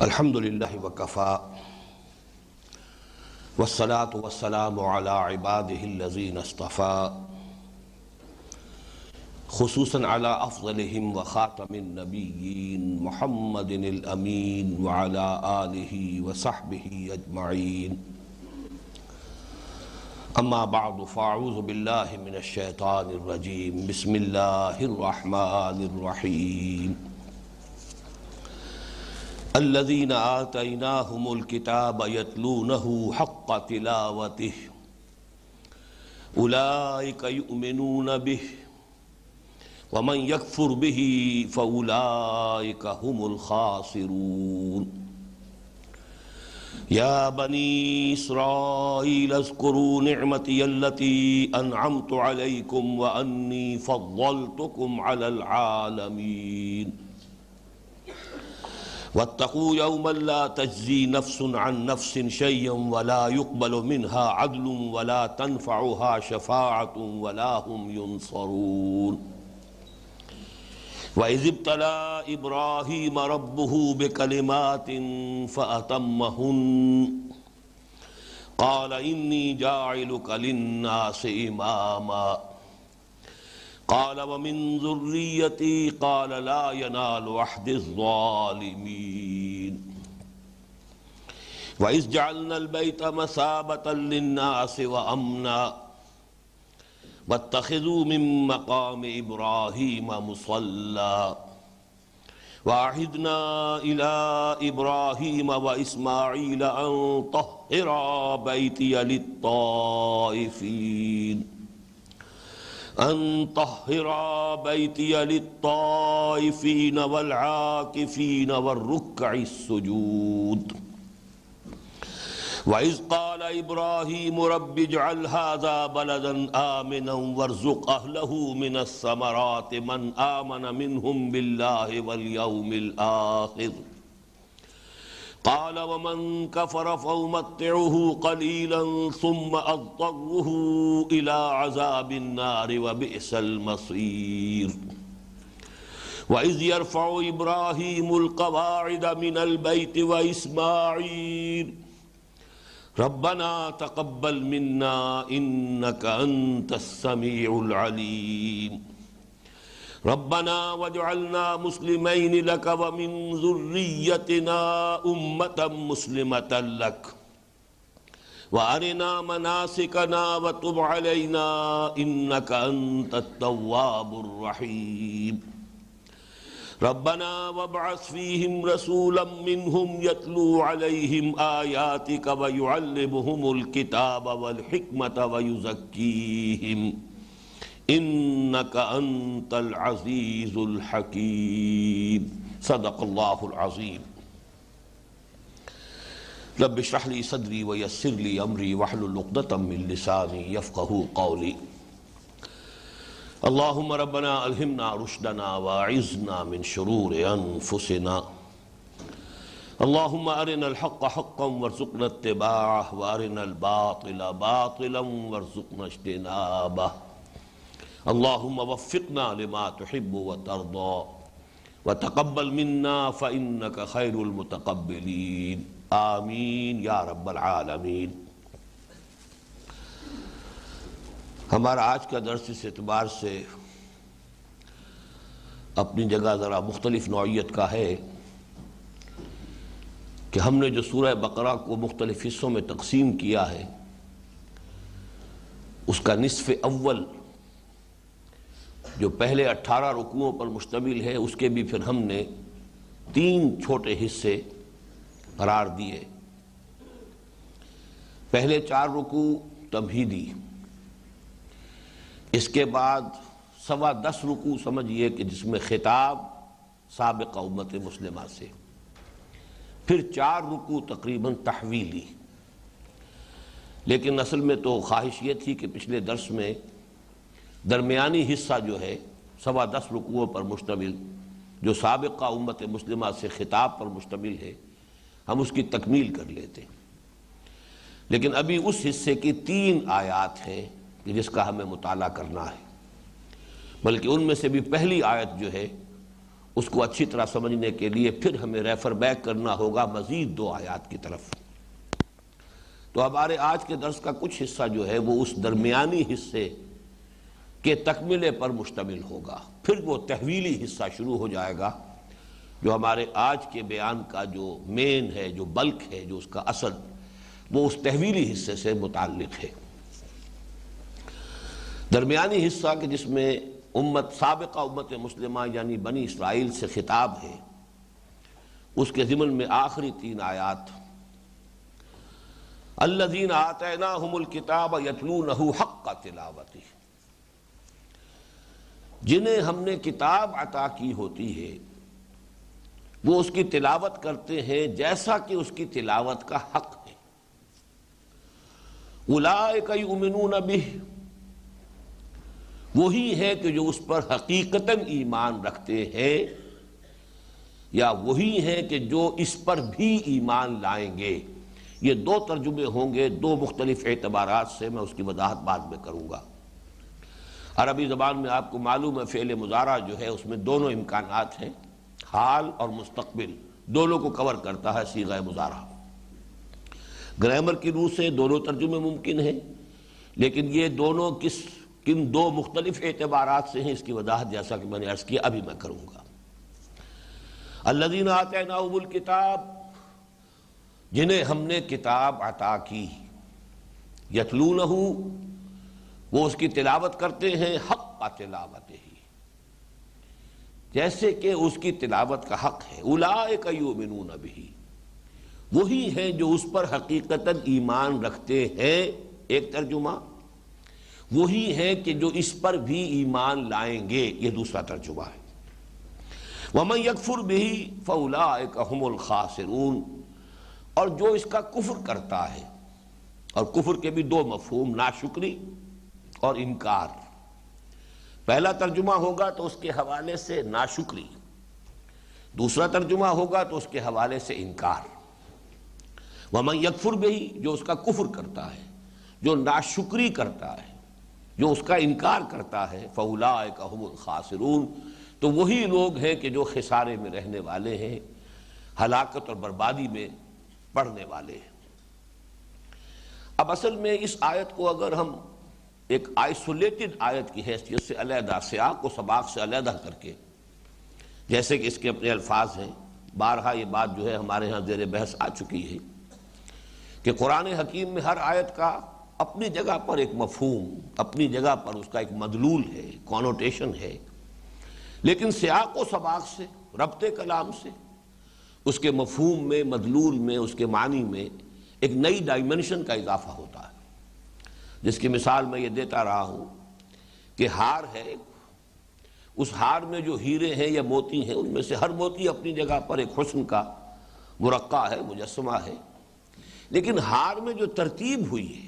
الحمدللہ وکفا والصلاة والسلام علی عبادہ الذین اصطفیٰ خصوصاً علی افضلہم وخاتم النبیین محمد الامین وعلی آلہ وصحبہ اجمعین اما بعد فاعوذ باللہ من الشیطان الرجیم بسم اللہ الرحمن الرحیم الذين آتيناهم الكتاب يتلونه حق تلاوته أولئك يؤمنون به ومن يكفر به فأولئك هم الخاسرون يا بني إسرائيل اذكروا نعمتي التي أنعمت عليكم وأني فضلتكم على العالمين واتقوا يوما لا تجزي نفس عن نفس شيئا ولا يقبل منها عدل ولا تنفعها شفاعة ولا هم ينصرون وإذ ابتلى إبراهيم ربه بكلمات فأتمهن قال إني جاعلك للناس إماما قال ومن ذريتي قال لا ينال عهد الظالمين وإذ جعلنا البيت مثابة للناس وأمنا واتخذوا من مقام إبراهيم مصلى وعهدنا إلى إبراهيم وإسماعيل أن طهرا بيتي للطائفين والعاكفين والركع السجود وإذ قال إبراهيم رب اجعل هذا بلدا آمنا وارزق أهله من الثمرات من آمن منهم بالله واليوم الآخر قال ومن كفر فأمتعه قليلا ثم أضطره إلى عذاب النار وبئس المصير وإذ يرفع إبراهيم القواعد من البيت وإسماعيل ربنا تقبل منا إنك أنت السميع العليم ربنا واجعلنا مسلمين لك ومن ذريتنا أمة مسلمة لك وأرنا مناسكنا وتب علينا إنك أنت التواب الرحيم ربنا وابعث فيهم رسولا منهم يتلو عليهم آياتك ويعلمهم الكتاب والحكمة ويزكيهم إنك أنت العزيز الحكيم صدق الله العظيم رب اشرح لي صدري ويسر لي أمري واحلل عقدة من لساني يفقهوا قولي اللهم ربنا ألهمنا رشدنا وأعذنا من شرور أنفسنا اللهم أرنا الحق حقا وارزقنا اتباعه وأرنا الباطل باطلا وارزقنا اجتنابه اللهم وفقنا لما تحب وترضى وتقبل منا فإنك خير المتقبلين آمین یا رب العالمین۔ ہمارا آج کا درس اس اعتبار سے اپنی جگہ ذرا مختلف نوعیت کا ہے کہ ہم نے جو سورہ بقرہ کو مختلف حصوں میں تقسیم کیا ہے اس کا نصف اول جو پہلے 18 رکوعوں پر مشتمل ہے اس کے بھی پھر ہم نے 3 چھوٹے حصے قرار دیے۔ پہلے 4 رکوع تمہیدی، اس کے بعد 10.25 رکوع سمجھئے کہ جس میں خطاب سابقہ امت مسلمہ سے، پھر 4 رکوع تقریباً تحویلی۔ لیکن اصل میں تو خواہش یہ تھی کہ پچھلے درس میں درمیانی حصہ جو ہے 10.25 رکوعوں پر مشتمل جو سابقہ امت مسلمہ سے خطاب پر مشتمل ہے ہم اس کی تکمیل کر لیتے، لیکن ابھی اس حصے کی 3 آیات ہیں کہ جس کا ہمیں مطالعہ کرنا ہے، بلکہ ان میں سے بھی پہلی آیت جو ہے اس کو اچھی طرح سمجھنے کے لیے پھر ہمیں ریفر بیک کرنا ہوگا مزید 2 آیات کی طرف۔ تو ہمارے آج کے درس کا کچھ حصہ جو ہے وہ اس درمیانی حصے کے تکملے پر مشتمل ہوگا، پھر وہ تحویلی حصہ شروع ہو جائے گا جو ہمارے آج کے بیان کا جو مین ہے، جو بلک ہے، جو اس کا اصل، وہ اس تحویلی حصے سے متعلق ہے۔ درمیانی حصہ کہ جس میں سابقہ امت مسلمہ یعنی بنی اسرائیل سے خطاب ہے، اس کے ضمن میں آخری 3 آیات، الذین آتیناہم الکتاب یتلونہ حق تلاوتہ، جنہیں ہم نے کتاب عطا کی ہوتی ہے وہ اس کی تلاوت کرتے ہیں جیسا کہ اس کی تلاوت کا حق ہے۔ اولئک یؤمنون بہ، وہی ہے کہ جو اس پر حقیقتاً ایمان رکھتے ہیں، یا وہی ہے کہ جو اس پر بھی ایمان لائیں گے۔ یہ 2 ترجمے ہوں گے 2 مختلف اعتبارات سے، میں اس کی وضاحت بعد میں کروں گا۔ عربی زبان میں آپ کو معلوم ہے فعل مضارع جو ہے اس میں دونوں امکانات ہیں، حال اور مستقبل، دونوں کو کور کرتا ہے صیغہ مضارع۔ گرامر کی روح سے دونوں ترجمے ممکن ہیں، لیکن یہ دونوں کن 2 مختلف اعتبارات سے ہیں، اس کی وضاحت جیسا کہ میں نے عرض کیا ابھی میں کروں گا۔ الذین آتیناہم الکتاب، جنہیں ہم نے کتاب عطا کی، یتلونہ، وہ اس کی تلاوت کرتے ہیں، حق تلاوتہ، جیسے کہ اس کی تلاوت کا حق ہے۔ اولئک یؤمنون بہ، وہی ہیں جو اس پر حقیقتاً ایمان رکھتے ہیں، ایک ترجمہ، وہی ہیں کہ جو اس پر بھی ایمان لائیں گے، یہ دوسرا ترجمہ ہے۔ وَمَن يَكْفُرْ بِهِ فَأُولَٰئِكَ هُمُ الْخَاسِرُونَ، اور جو اس کا کفر کرتا ہے، اور کفر کے بھی 2 مفہوم، ناشکری اور انکار۔ پہلا ترجمہ ہوگا تو اس کے حوالے سے ناشکری، دوسرا ترجمہ ہوگا تو اس کے حوالے سے انکار۔ وَمَن يَكْفُرْ بِهِ، جو اس کا کفر کرتا ہے، جو ناشکری کرتا ہے، جو اس کا انکار کرتا ہے، فَأُولَٰئِكَ هُمُ الْخَاسِرُونَ، تو وہی لوگ ہیں کہ جو خسارے میں رہنے والے ہیں، ہلاکت اور بربادی میں پڑنے والے ہیں۔ اب اصل میں اس آیت کو اگر ہم ایک آئسولیٹڈ آیت کی حیثیت سے علیحدہ، سیاق و سباق سے علیحدہ کر کے، جیسے کہ اس کے اپنے الفاظ ہیں، بارہا یہ بات جو ہے ہمارے ہاں زیر بحث آ چکی ہے کہ قرآن حکیم میں ہر آیت کا اپنی جگہ پر ایک مفہوم، اپنی جگہ پر اس کا ایک مدلول ہے، کونوٹیشن ہے، لیکن سیاق و سباق سے، ربط کلام سے، اس کے مفہوم میں، مدلول میں، اس کے معنی میں ایک نئی ڈائمنشن کا اضافہ ہوتا ہے، جس کی مثال میں یہ دیتا رہا ہوں کہ ہار ہے، اس ہار میں جو ہیرے ہیں یا موتی ہیں، ان میں سے ہر موتی اپنی جگہ پر ایک حسن کا مرقع ہے، مجسمہ ہے، لیکن ہار میں جو ترتیب ہوئی ہے،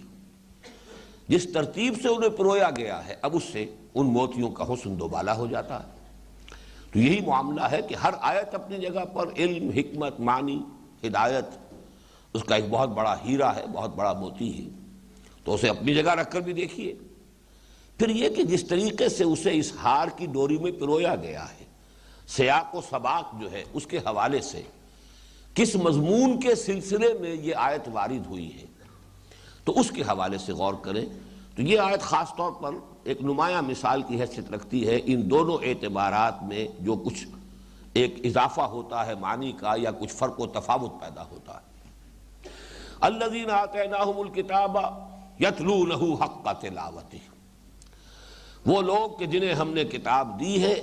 جس ترتیب سے انہیں پرویا گیا ہے، اب اس سے ان موتیوں کا حسن دوبالا ہو جاتا ہے۔ تو یہی معاملہ ہے کہ ہر آیت اپنی جگہ پر علم، حکمت، معنی، ہدایت، اس کا ایک بہت بڑا ہیرا ہے، بہت بڑا موتی ہے، تو اسے اپنی جگہ رکھ کر بھی دیکھیے۔ پھر یہ کہ جس طریقے سے اسے اس ہار کی ڈوری میں پرویا گیا ہے، سیاق و سباق جو ہے اس کے حوالے سے کس مضمون کے سلسلے میں یہ آیت وارد ہوئی ہے، تو اس کے حوالے سے غور کریں۔ تو یہ آیت خاص طور پر ایک نمایاں مثال کی حیثیت رکھتی ہے ان دونوں اعتبارات میں، جو کچھ ایک اضافہ ہوتا ہے معنی کا یا کچھ فرق و تفاوت پیدا ہوتا ہے۔ الذین آتیناہم الکتاب یتلونہ حق تلاوتہ، وہ لوگ کہ جنہیں ہم نے کتاب دی ہے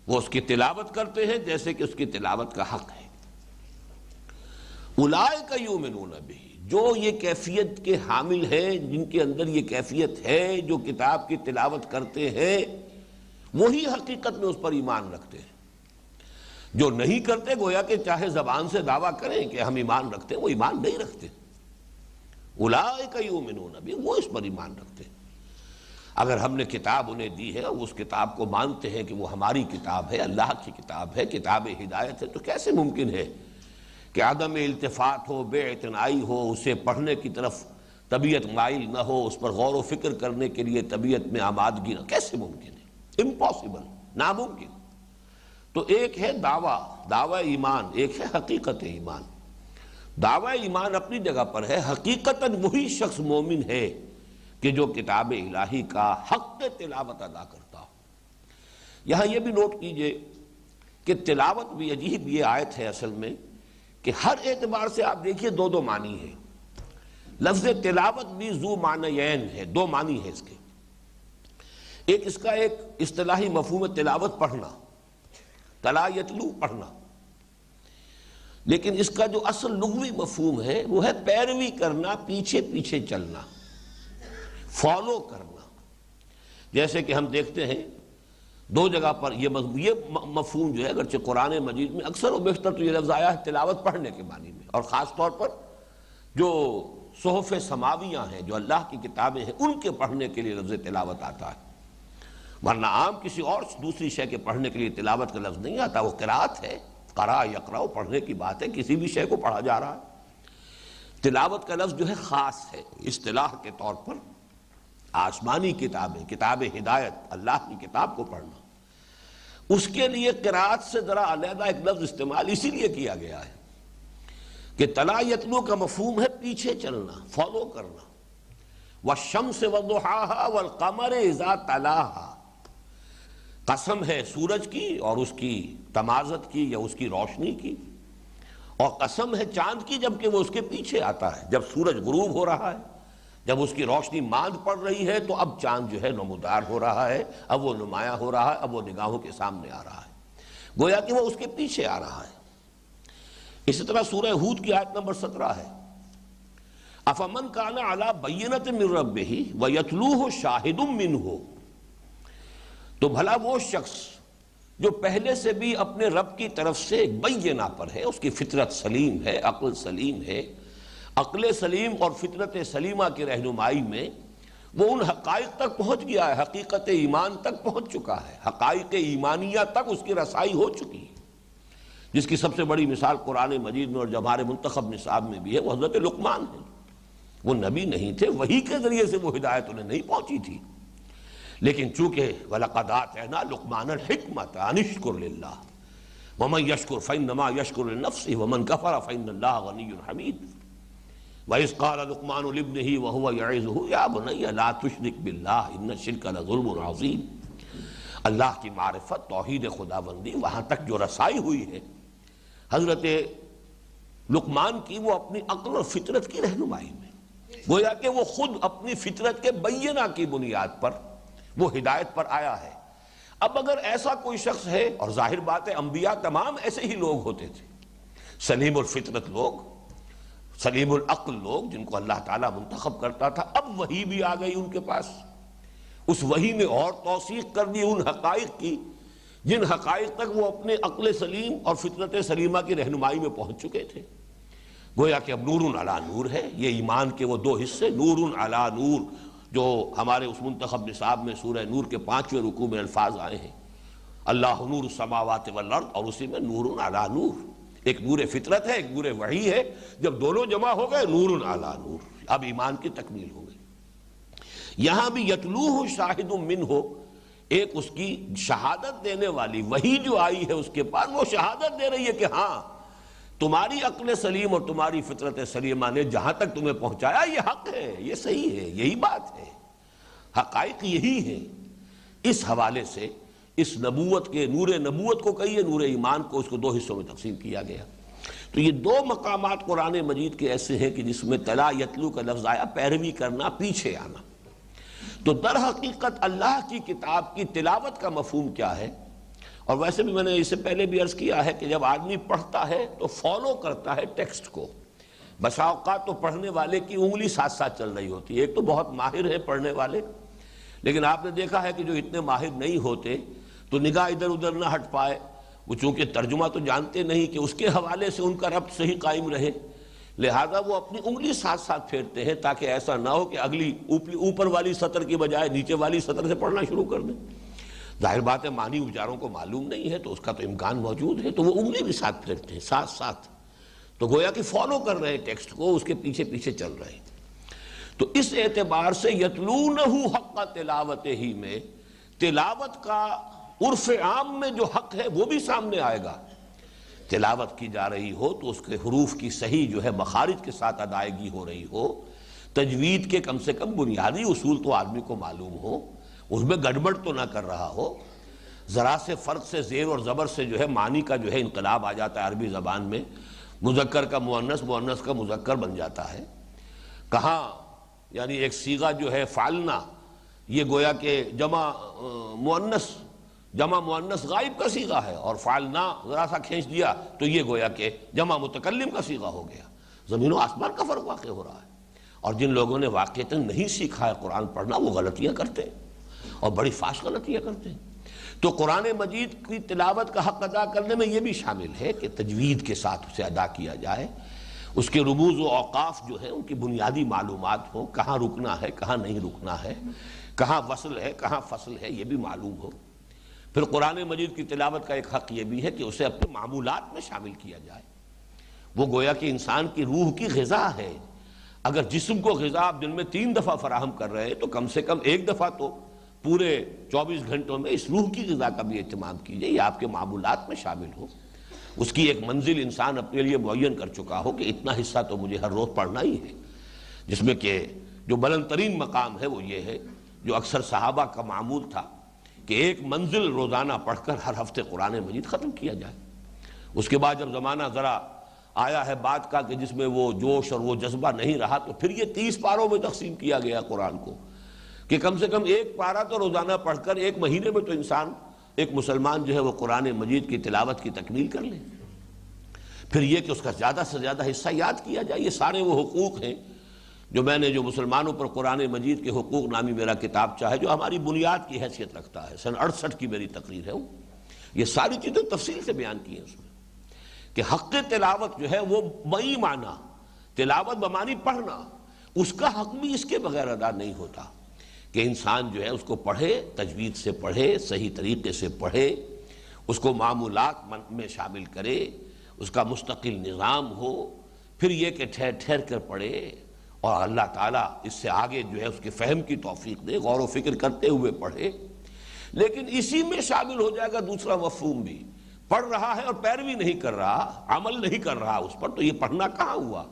وہ اس کی تلاوت کرتے ہیں جیسے کہ اس کی تلاوت کا حق ہے۔ اولئک یؤمنون بہ، جو یہ کیفیت کے حامل ہیں، جن کے اندر یہ کیفیت ہے، جو کتاب کی تلاوت کرتے ہیں، وہی حقیقت میں اس پر ایمان رکھتے ہیں۔ جو نہیں کرتے گویا کہ چاہے زبان سے دعویٰ کریں کہ ہم ایمان رکھتے ہیں، وہ ایمان نہیں رکھتے۔ اولئک یؤمنون بہ، وہ اس پر ایمان رکھتے ہیں۔ اگر ہم نے کتاب انہیں دی ہے اور اس کتاب کو مانتے ہیں کہ وہ ہماری کتاب ہے، اللہ کی کتاب ہے، کتاب ہدایت ہے، تو کیسے ممکن ہے کہ عدم التفات ہو، بے اعتنائی ہو، اسے پڑھنے کی طرف طبیعت مائل نہ ہو، اس پر غور و فکر کرنے کے لیے طبیعت میں آمادگی نہ، کیسے ممکن ہے؟ امپاسبل، ناممکن۔ تو ایک ہے دعویٰ ایمان، ایک ہے حقیقت ایمان۔ دعویٰ ایمان اپنی جگہ پر ہے، حقیقتاً وہی شخص مومن ہے کہ جو کتاب الہی کا حق تلاوت ادا کرتا ہو۔ یہاں یہ بھی نوٹ کیجئے کہ تلاوت بھی عجیب یہ آیت ہے اصل میں کہ ہر اعتبار سے آپ دیکھیے دو معنی ہے۔ لفظ تلاوت بھی ذو معنیین ہے، دو معنی ہے اس کے۔ ایک اس کا ایک اصطلاحی مفہوم تلاوت پڑھنا، تلا یتلو پڑھنا، لیکن اس کا جو اصل لغوی مفہوم ہے وہ ہے پیروی کرنا، پیچھے پیچھے چلنا، فالو کرنا۔ جیسے کہ ہم دیکھتے ہیں دو جگہ پر یہ مفہوم جو ہے اگرچہ قرآن مجید میں اکثر و بیشتر تو یہ لفظ آیا ہے تلاوت پڑھنے کے معنی میں، اور خاص طور پر جو صحف سماویہ ہیں، جو اللہ کی کتابیں ہیں، ان کے پڑھنے کے لیے لفظ تلاوت آتا ہے، ورنہ عام کسی اور دوسری شے کے پڑھنے کے لیے تلاوت کا لفظ نہیں آتا۔ وہ قرات ہے، قرأ یقرأ، پڑھنے کی بات ہے، کسی بھی شے کو پڑھا جا رہا ہے۔ تلاوت کا لفظ جو ہے خاص ہے اصطلاح کے طور پر، آسمانی کتابیں، کتاب ہدایت، اللہ کی کتاب کو پڑھنا، اس کے لیے قرات سے ذرا علیحدہ ایک لفظ استعمال اسی لیے کیا گیا ہے کہ تلا یتلو کا مفہوم ہے پیچھے چلنا، فالو کرنا۔ والشمس وضحاها والقمر اذا تلاها، قسم ہے سورج کی اور اس کی تمازت کی یا اس کی روشنی کی، اور قسم ہے چاند کی جبکہ وہ اس کے پیچھے آتا ہے۔ جب سورج غروب ہو رہا ہے، جب اس کی روشنی ماند پڑ رہی ہے تو اب چاند جو ہے نمودار ہو رہا ہے، اب وہ نمایاں ہو رہا ہے، اب وہ نگاہوں کے سامنے آ رہا ہے، گویا کہ وہ اس کے پیچھے آ رہا ہے۔ اسی طرح سورہ ہود کی آیت نمبر 17 ہے، افمن کان علی بینۃ من ربہ ویتلوہ شاہد منہ، تو بھلا وہ شخص جو پہلے سے بھی اپنے رب کی طرف سے ایک بینہ پر ہے، اس کی فطرت سلیم ہے، عقل سلیم ہے، عقل سلیم اور فطرت سلیمہ کی رہنمائی میں وہ ان حقائق تک پہنچ گیا ہے، حقیقت ایمان تک پہنچ چکا ہے، حقائق ایمانیہ تک اس کی رسائی ہو چکی ہے، جس کی سب سے بڑی مثال قرآن مجید میں اور جو ہمارے منتخب نصاب میں بھی ہے وہ حضرت لقمان ہے۔ وہ نبی نہیں تھے، وحی کے ذریعے سے وہ ہدایت انہیں نہیں پہنچی تھی، لیکن چونکہ وَلَقَدْ آتَيْنَا لُقْمَانَ الْحِكْمَةَ أَنِ اشْكُرْ لِلَّهِ وَمَنْ يَشْكُرْ فَإِنَّمَا يَشْكُرُ لِنَفْسِهِ وَمَنْ كَفَرَ فَإِنَّ اللَّهَ غَنِيٌّ حَمِيدٌ وَإِذْ قَالَ لُقْمَانُ لِابْنِهِ وَهُوَ يَعِظُهُ يَا بُنَيَّ لَا تُشْرِكْ بِاللَّهِ إِنَّ الشِّرْكَ لَظُلْمٌ عَظِيمٌ۔ اللہ کی معرفت، توحید خداوندی وہاں تک جو رسائی ہوئی ہے حضرت لقمان کی، وہ اپنی عقل اور فطرت کی رہنمائی میں، گویا کہ وہ خود اپنی فطرت کے بینہ کی بنیاد پر وہ ہدایت پر آیا ہے۔ اب اگر ایسا کوئی شخص ہے، اور ظاہر بات ہے انبیاء تمام ایسے ہی لوگ ہوتے تھے، سلیم الفطرت لوگ، سلیم العقل لوگ، جن کو اللہ تعالیٰ منتخب کرتا تھا، اب وحی بھی آ گئی ان کے پاس، اس وحی نے اور توثیق کر دی ان حقائق کی جن حقائق تک وہ اپنے عقل سلیم اور فطرت سلیمہ کی رہنمائی میں پہنچ چکے تھے۔ گویا کہ اب نور علی نور ہے، یہ ایمان کے وہ دو حصے، نور علی نور، جو ہمارے اس منتخب نصاب میں سورہ نور کے 5ویں رکوع میں الفاظ آئے ہیں، اللہ نور السماوات والارض، اور اسی میں نور علی نور، ایک نور فطرت ہے، ایک نور وحی ہے، جب دونوں جمع ہو گئے نور علی نور، اب ایمان کی تکمیل ہو گئی۔ یہاں بھی یتلوہ شاہد منہ، ایک اس کی شہادت دینے والی وحی جو آئی ہے اس کے بعد، وہ شہادت دے رہی ہے کہ ہاں تمہاری عقل سلیم اور تمہاری فطرت سلیمہ نے جہاں تک تمہیں پہنچایا یہ حق ہے، یہ صحیح ہے، یہی بات ہے، حقائق یہی ہے۔ اس حوالے سے اس نبوت کے نور نبوت کو کہیے، نور ایمان کو، اس کو دو حصوں میں تقسیم کیا گیا۔ تو یہ دو مقامات قرآن مجید کے ایسے ہیں کہ جس میں تلا یتلو کا لفظ آیا، پیروی کرنا، پیچھے آنا۔ تو در حقیقت اللہ کی کتاب کی تلاوت کا مفہوم کیا ہے؟ اور ویسے بھی میں نے اس سے پہلے بھی عرض کیا ہے کہ جب آدمی پڑھتا ہے تو فالو کرتا ہے ٹیکسٹ کو۔ بسا اوقات تو پڑھنے والے کی انگلی ساتھ ساتھ چل رہی ہوتی ہے، ایک تو بہت ماہر ہے پڑھنے والے، لیکن آپ نے دیکھا ہے کہ جو اتنے ماہر نہیں ہوتے تو نگاہ ادھر ادھر نہ ہٹ پائے، وہ چونکہ ترجمہ تو جانتے نہیں کہ اس کے حوالے سے ان کا ربط صحیح قائم رہے، لہذا وہ اپنی انگلی ساتھ ساتھ پھیرتے ہیں تاکہ ایسا نہ ہو کہ اگلی اوپر والی سطر کی بجائے نیچے والی سطر سے پڑھنا شروع کر دیں۔ ظاہر بات ہے معنی بیچاروں کو معلوم نہیں ہے تو اس کا تو امکان موجود ہے، تو وہ انگلی بھی ساتھ پھیرتے ہیں ساتھ ساتھ، تو گویا کہ فالو کر رہے ہیں ٹیکسٹ کو، اس کے پیچھے پیچھے چل رہے ہیں۔ تو اس اعتبار سے یتلونہ حق تلاوت ہی میں تلاوت کا عرف عام میں جو حق ہے وہ بھی سامنے آئے گا۔ تلاوت کی جا رہی ہو تو اس کے حروف کی صحیح جو ہے مخارج کے ساتھ ادائیگی ہو رہی ہو، تجوید کے کم سے کم بنیادی اصول تو آدمی کو معلوم ہو، اس میں گڑبڑ تو نہ کر رہا ہو۔ ذرا سے فرق سے زیر اور زبر سے جو ہے معنی کا جو ہے انقلاب آ جاتا ہے عربی زبان میں، مذکر کا مؤنث، مؤنث کا مذکر بن جاتا ہے۔ کہاں یعنی ایک صیغہ جو ہے فعلنا، یہ گویا کہ جمع مؤنث غائب کا صیغہ ہے، اور فعلنا ذرا سا کھینچ دیا تو یہ گویا کہ جمع متکلم کا صیغہ ہو گیا۔ زمین و آسمان کا فرق واقع ہو رہا ہے، اور جن لوگوں نے واقعتاً نہیں سیکھا ہے قرآن پڑھنا وہ غلطیاں کرتے ہیں، اور بڑی فاش غلطیاں کرتے ہیں۔ تو قرآن مجید کی تلاوت کا حق ادا کرنے میں یہ بھی شامل ہے کہ تجوید کے ساتھ اسے ادا کیا جائے، اس کے رموز و اوقاف جو ہیں ان کی بنیادی معلومات ہوں، کہاں رکنا ہے کہاں نہیں رکنا ہے، کہاں وصل ہے کہاں فصل ہے، یہ بھی معلوم ہو۔ پھر قرآن مجید کی تلاوت کا ایک حق یہ بھی ہے کہ اسے اپنے معمولات میں شامل کیا جائے۔ وہ گویا کہ انسان کی روح کی غذا ہے۔ اگر جسم کو غذا آپ دن میں 3 دفعہ فراہم کر رہے ہیں تو کم سے کم 1 دفعہ تو پورے 24 گھنٹوں میں اس روح کی غذا کا بھی اہتمام کیجئے، یہ آپ کے معمولات میں شامل ہو۔ اس کی ایک منزل انسان اپنے لیے معین کر چکا ہو کہ اتنا حصہ تو مجھے ہر روز پڑھنا ہی ہے، جس میں کہ جو بلند ترین مقام ہے وہ یہ ہے جو اکثر صحابہ کا معمول تھا کہ ایک منزل روزانہ پڑھ کر ہر ہفتے قرآن مجید ختم کیا جائے۔ اس کے بعد جب زمانہ ذرا آیا ہے بات کا کہ جس میں وہ جوش اور وہ جذبہ نہیں رہا، تو پھر یہ 30 پاروں میں تقسیم کیا گیا قرآن کو کہ کم سے کم 1 پارہ تو روزانہ پڑھ کر 1 مہینے میں تو انسان، ایک مسلمان جو ہے وہ قرآن مجید کی تلاوت کی تکمیل کر لے۔ پھر یہ کہ اس کا زیادہ سے زیادہ حصہ یاد کیا جائے۔ یہ سارے وہ حقوق ہیں جو میں نے جو مسلمانوں پر قرآن مجید کے حقوق نامی میرا کتاب چاہے جو ہماری بنیاد کی حیثیت رکھتا ہے، سن 68 کی میری تقریر ہے، یہ ساری چیزیں تفصیل سے بیان کی ہیں اس میں کہ حق تلاوت جو ہے وہ بئی معنی، تلاوت بمعنی پڑھنا، اس کا حق بھی اس کے بغیر ادا نہیں ہوتا کہ انسان جو ہے اس کو پڑھے، تجوید سے پڑھے، صحیح طریقے سے پڑھے، اس کو معمولات میں شامل کرے، اس کا مستقل نظام ہو، پھر یہ کہ ٹھہر ٹھہر کر پڑھے، اور اللہ تعالیٰ اس سے آگے جو ہے اس کے فہم کی توفیق دے، غور و فکر کرتے ہوئے پڑھے۔ لیکن اسی میں شامل ہو جائے گا دوسرا مفہوم بھی، پڑھ رہا ہے اور پیروی نہیں کر رہا، عمل نہیں کر رہا اس پر، تو یہ پڑھنا کہاں ہوا؟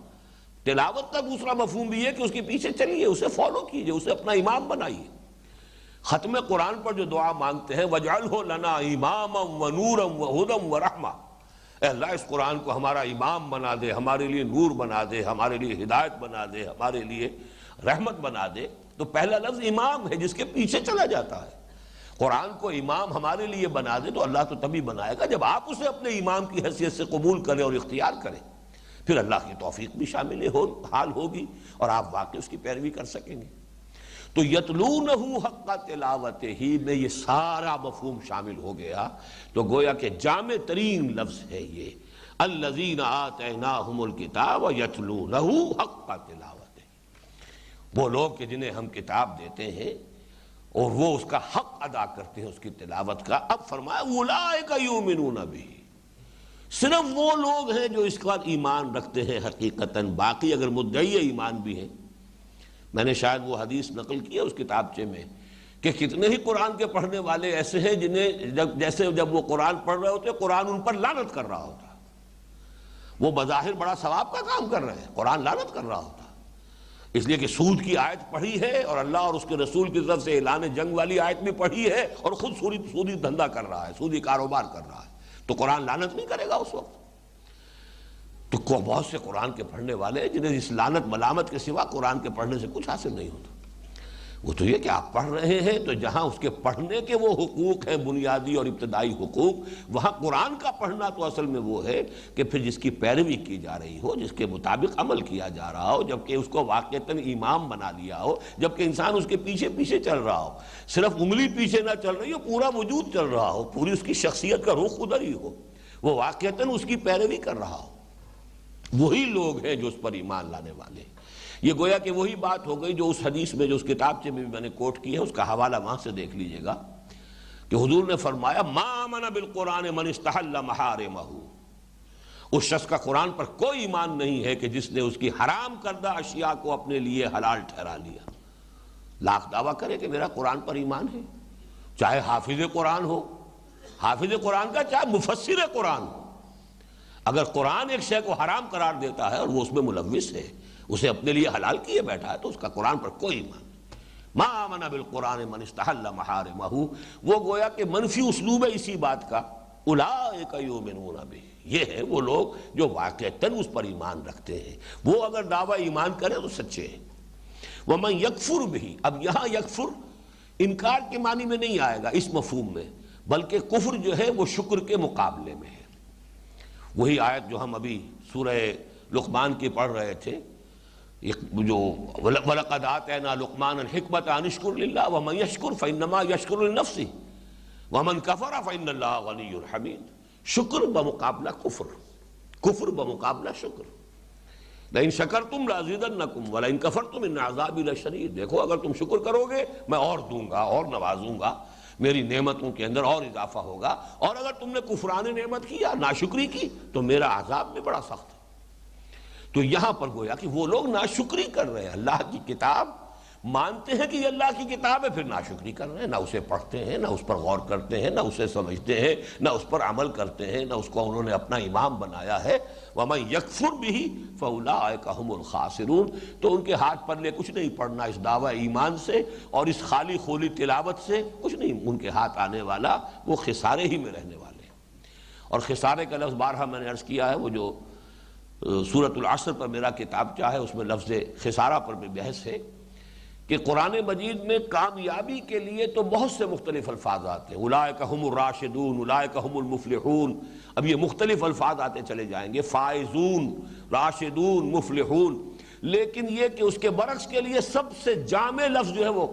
تلاوت کا دوسرا مفہوم بھی ہے کہ اس کے پیچھے چلیے، اسے فالو کیجئے، اسے اپنا امام بنائیے۔ ختم قرآن پر جو دعا مانگتے ہیں وَاجْعَلْهُ لَنَا إِمَامًا وَنُورًا وَهُدًى وَرَحْمَةً، اے اللہ اس قرآن کو ہمارا امام بنا دے، ہمارے لیے نور بنا دے، ہمارے لیے ہدایت بنا دے، ہمارے لیے رحمت بنا دے۔ تو پہلا لفظ امام ہے جس کے پیچھے چلا جاتا ہے۔ قرآن کو امام ہمارے لیے بنا دے تو اللہ تو تبھی بنائے گا جب آپ اسے اپنے امام کی حیثیت سے قبول کریں اور اختیار کریں، پھر اللہ کی توفیق بھی شامل حال ہوگی اور آپ واقعی اس کی پیروی کر سکیں گے۔ تو یتلونہ حق تلاوتہ ہی میں یہ سارا مفہوم شامل ہو گیا، تو گویا کہ جامع ترین لفظ ہے یہ الذین آتیناہم الکتاب یتلونہ حق تلاوتہ، وہ لوگ کہ جنہیں ہم کتاب دیتے ہیں اور وہ اس کا حق ادا کرتے ہیں، اس کی تلاوت کا۔ اب فرمایا اولئک یؤمنون بہ، صرف وہ لوگ ہیں جو اس کا ایمان رکھتے ہیں حقیقتاً، باقی اگر مدعی ایمان بھی ہیں۔ میں نے شاید وہ حدیث نقل کی ہے اس کتابچے میں کہ کتنے ہی قرآن کے پڑھنے والے ایسے ہیں جنہیں جب وہ قرآن پڑھ رہے ہوتے قرآن ان پر لعنت کر رہا ہوتا، وہ بظاہر بڑا ثواب کا کام کر رہے ہیں، قرآن لعنت کر رہا ہوتا، اس لیے کہ سود کی آیت پڑھی ہے اور اللہ اور اس کے رسول کی طرف سے اعلان جنگ والی آیت بھی پڑھی ہے اور خود سودی دھندا کر رہا ہے، سودی کاروبار کر رہا ہے، تو قرآن لعنت نہیں کرے گا اس وقت؟ تو بہت سے قرآن کے پڑھنے والے ہیں جنہیں اس لعنت ملامت کے سوا قرآن کے پڑھنے سے کچھ حاصل نہیں ہوتا۔ وہ تو یہ کہ آپ پڑھ رہے ہیں تو جہاں اس کے پڑھنے کے وہ حقوق ہیں بنیادی اور ابتدائی حقوق، وہاں قرآن کا پڑھنا تو اصل میں وہ ہے کہ پھر جس کی پیروی کی جا رہی ہو، جس کے مطابق عمل کیا جا رہا ہو، جبکہ اس کو واقعتاً امام بنا لیا ہو، جبکہ انسان اس کے پیچھے پیچھے چل رہا ہو، صرف انگلی پیچھے نہ چل رہی ہو، پورا وجود چل رہا ہو، پوری اس کی شخصیت کا رخ ادھر ہی ہو، وہ واقعتاً اس کی پیروی کر رہا ہو، وہی لوگ ہیں جو اس پر ایمان لانے والے ہیں۔ یہ گویا کہ وہی بات ہو گئی جو اس حدیث میں، جو اس کتاب میں بھی میں نے کوٹ کی ہے، اس کا حوالہ وہاں سے دیکھ لیجئے گا کہ حضور نے فرمایا ما آمن بالقرآن من استحل محارمہ، اس شخص کا قرآن پر کوئی ایمان نہیں ہے کہ جس نے اس کی حرام کردہ اشیاء کو اپنے لیے حلال ٹھہرا لیا۔ لاکھ دعویٰ کرے کہ میرا قرآن پر ایمان ہے، چاہے حافظ قرآن ہو، حافظ قرآن کا چاہے مفسر قرآن ہو، اگر قرآن ایک شے کو حرام قرار دیتا ہے اور وہ اس میں ملوث ہے، اسے اپنے لیے حلال کیے بیٹھا ہے، تو اس کا قرآن پر کوئی ایمان نہیں۔ ما آمن بالقرآن من استحل محارمہ، وہ گویا کہ منفی اسلوب ہے اسی بات کا، اولئک یؤمنون بہ، یہ ہے وہ لوگ جو واقعتاً اس پر ایمان رکھتے ہیں، وہ اگر دعویٰ ایمان کریں تو سچے ہیں۔ ومن یکفر بہ، اب یہاں یکفر انکار کے معنی میں نہیں آئے گا اس مفہوم میں، بلکہ کفر جو ہے وہ شکر کے مقابلے میں ہے۔ وہی آیت جو ہم ابھی سورہ لقمان کی پڑھ رہے تھے، جو وَلَقَدْ آتَيْنَا لُقْمَانَ الْحِكْمَةَ أَنِ اشْكُرْ لِلَّهِ وَمَنْ يَشْكُرْ فَإِنَّمَا يَشْكُرُ لِنَفْسِهِ وَمَنْ كَفَرَ فَإِنَّ اللَّهَ غَنِيٌّ حَمِيدٌ۔ شکر بمقابلہ کفر، کفر بمقابلہ شکر۔ لَإِن شَكَرْتُمْ لَأَزِيدَنَّكُمْ وَلَإِن كَفَرْتُمْ إِنَّ عَذَابِي لَشَدِيدٌ۔ دیکھو اگر تم شکر کرو گے میں اور دوں گا اور نوازوں گا، میری نعمتوں کے اندر اور اضافہ ہوگا، اور اگر تم نے کفران نعمت کی یا ناشکری کی تو میرا عذاب بھی بڑا سخت ہے۔ تو یہاں پر گویا کہ وہ لوگ ناشکری کر رہے ہیں، اللہ کی کتاب مانتے ہیں کہ یہ اللہ کی کتاب ہے، پھر ناشکری کر رہے ہیں، نہ اسے پڑھتے ہیں، نہ اس پر غور کرتے ہیں، نہ اسے سمجھتے ہیں، نہ اس پر عمل کرتے ہیں، نہ اس کو انہوں نے اپنا امام بنایا ہے۔ وَمَن يَكْفُرْ بِهِ فَأُولَٰئِكَ هُمُ الْخَاسِرُونَ، تو ان کے ہاتھ پلے کچھ نہیں پڑنا اس دعویٰ ایمان سے اور اس خالی خولی تلاوت سے، کچھ نہیں ان کے ہاتھ آنے والا، وہ خسارے ہی میں رہنے والے ہیں۔ اور خسارے کا لفظ بارہا میں نے عرض کیا ہے، وہ جو سورۃ العصر پر میرا کتاب چاہے اس میں لفظ خسارہ پر بھی بحث ہے کہ قرآن مجید میں کامیابی کے لیے تو بہت سے مختلف الفاظ آتے ہیں، اولئک هم الراشدون، اولئک هم المفلحون، اب یہ مختلف الفاظ آتے چلے جائیں گے، فائزون، راشدون، مفلحون، لیکن یہ کہ اس کے برعکس کے لیے سب سے جامع لفظ جو ہے وہ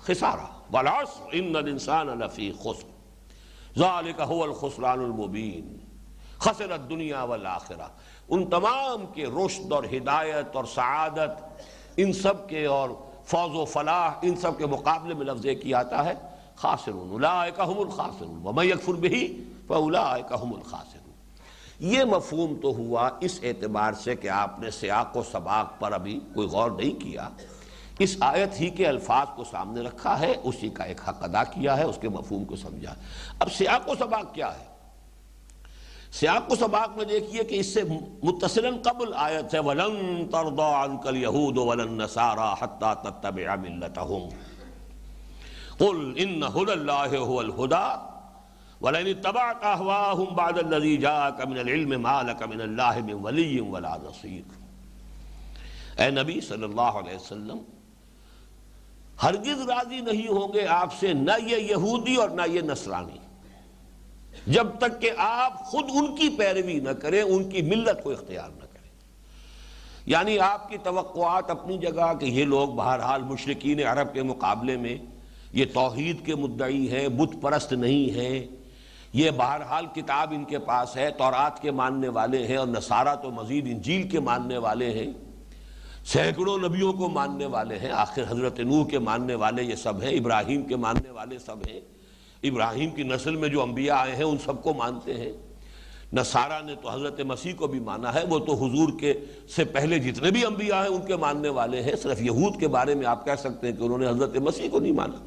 خسارہ، والعصر ان الانسان لفی خسر ذالک هو الخسران المبین، خسر الدنیا والآخرہ۔ ان تمام کے رشد اور ہدایت اور سعادت، ان سب کے اور فوز و فلاح، ان سب کے مقابلے میں لفظ ایک ہی آتا ہے خاسرون، اولئک هم الخاسرون ومن یکفر بہ فاولئک هم الخاسرون۔ یہ مفہوم تو ہوا اس اعتبار سے کہ آپ نے سیاق و سباق پر ابھی کوئی غور نہیں کیا، اس آیت ہی کے الفاظ کو سامنے رکھا ہے، اسی کا ایک حق ادا کیا ہے، اس کے مفہوم کو سمجھا۔ اب سیاق و سباق کیا ہے؟ سیاق و سباق میں دیکھیے کہ اس سے متصلاً قبل آیت ہے وَلَن تَرْضَىٰ عَنْكَ الْيَهُودُ وَلَا النَّصَارَىٰ حَتَّىٰ تَتَّبِعَ مِلَّتَهُمْ قُلْ إِنَّ هُدَى اللَّهِ هُوَ الْهُدَىٰ وَلَئِنِ اتَّبَعْتَ أَهْوَاءَهُمْ بَعْدَ الَّذِي جَاءَكَ مِنَ الْعِلْمِ مَا لَكَ مِنَ اللَّهِ مِن وَلِيٍّ وَلَا نَصِيرٍ۔ اے نبی صلی اللہ علیہ وسلم، ہرگز راضی نہیں ہوں گے آپ سے نہ یہ یہودی اور نہ یہ نصرانی، جب تک کہ آپ خود ان کی پیروی نہ کریں، ان کی ملت کو اختیار نہ کریں۔ یعنی آپ کی توقعات اپنی جگہ کہ یہ لوگ بہرحال مشرکین عرب کے مقابلے میں یہ توحید کے مدعی ہیں، بت پرست نہیں ہیں، یہ بہرحال کتاب ان کے پاس ہے، تورات کے ماننے والے ہیں، اور نصارہ تو مزید انجیل کے ماننے والے ہیں، سینکڑوں نبیوں کو ماننے والے ہیں، آخر حضرت نوح کے ماننے والے یہ سب ہیں، ابراہیم کے ماننے والے سب ہیں، ابراہیم کی نسل میں جو انبیاء آئے ہیں ان سب کو مانتے ہیں۔ نصارہ نے تو حضرت مسیح کو بھی مانا ہے، وہ تو حضور کے سے پہلے جتنے بھی انبیاء ہیں ان کے ماننے والے ہیں، صرف یہود کے بارے میں آپ کہہ سکتے ہیں کہ انہوں نے حضرت مسیح کو نہیں مانا۔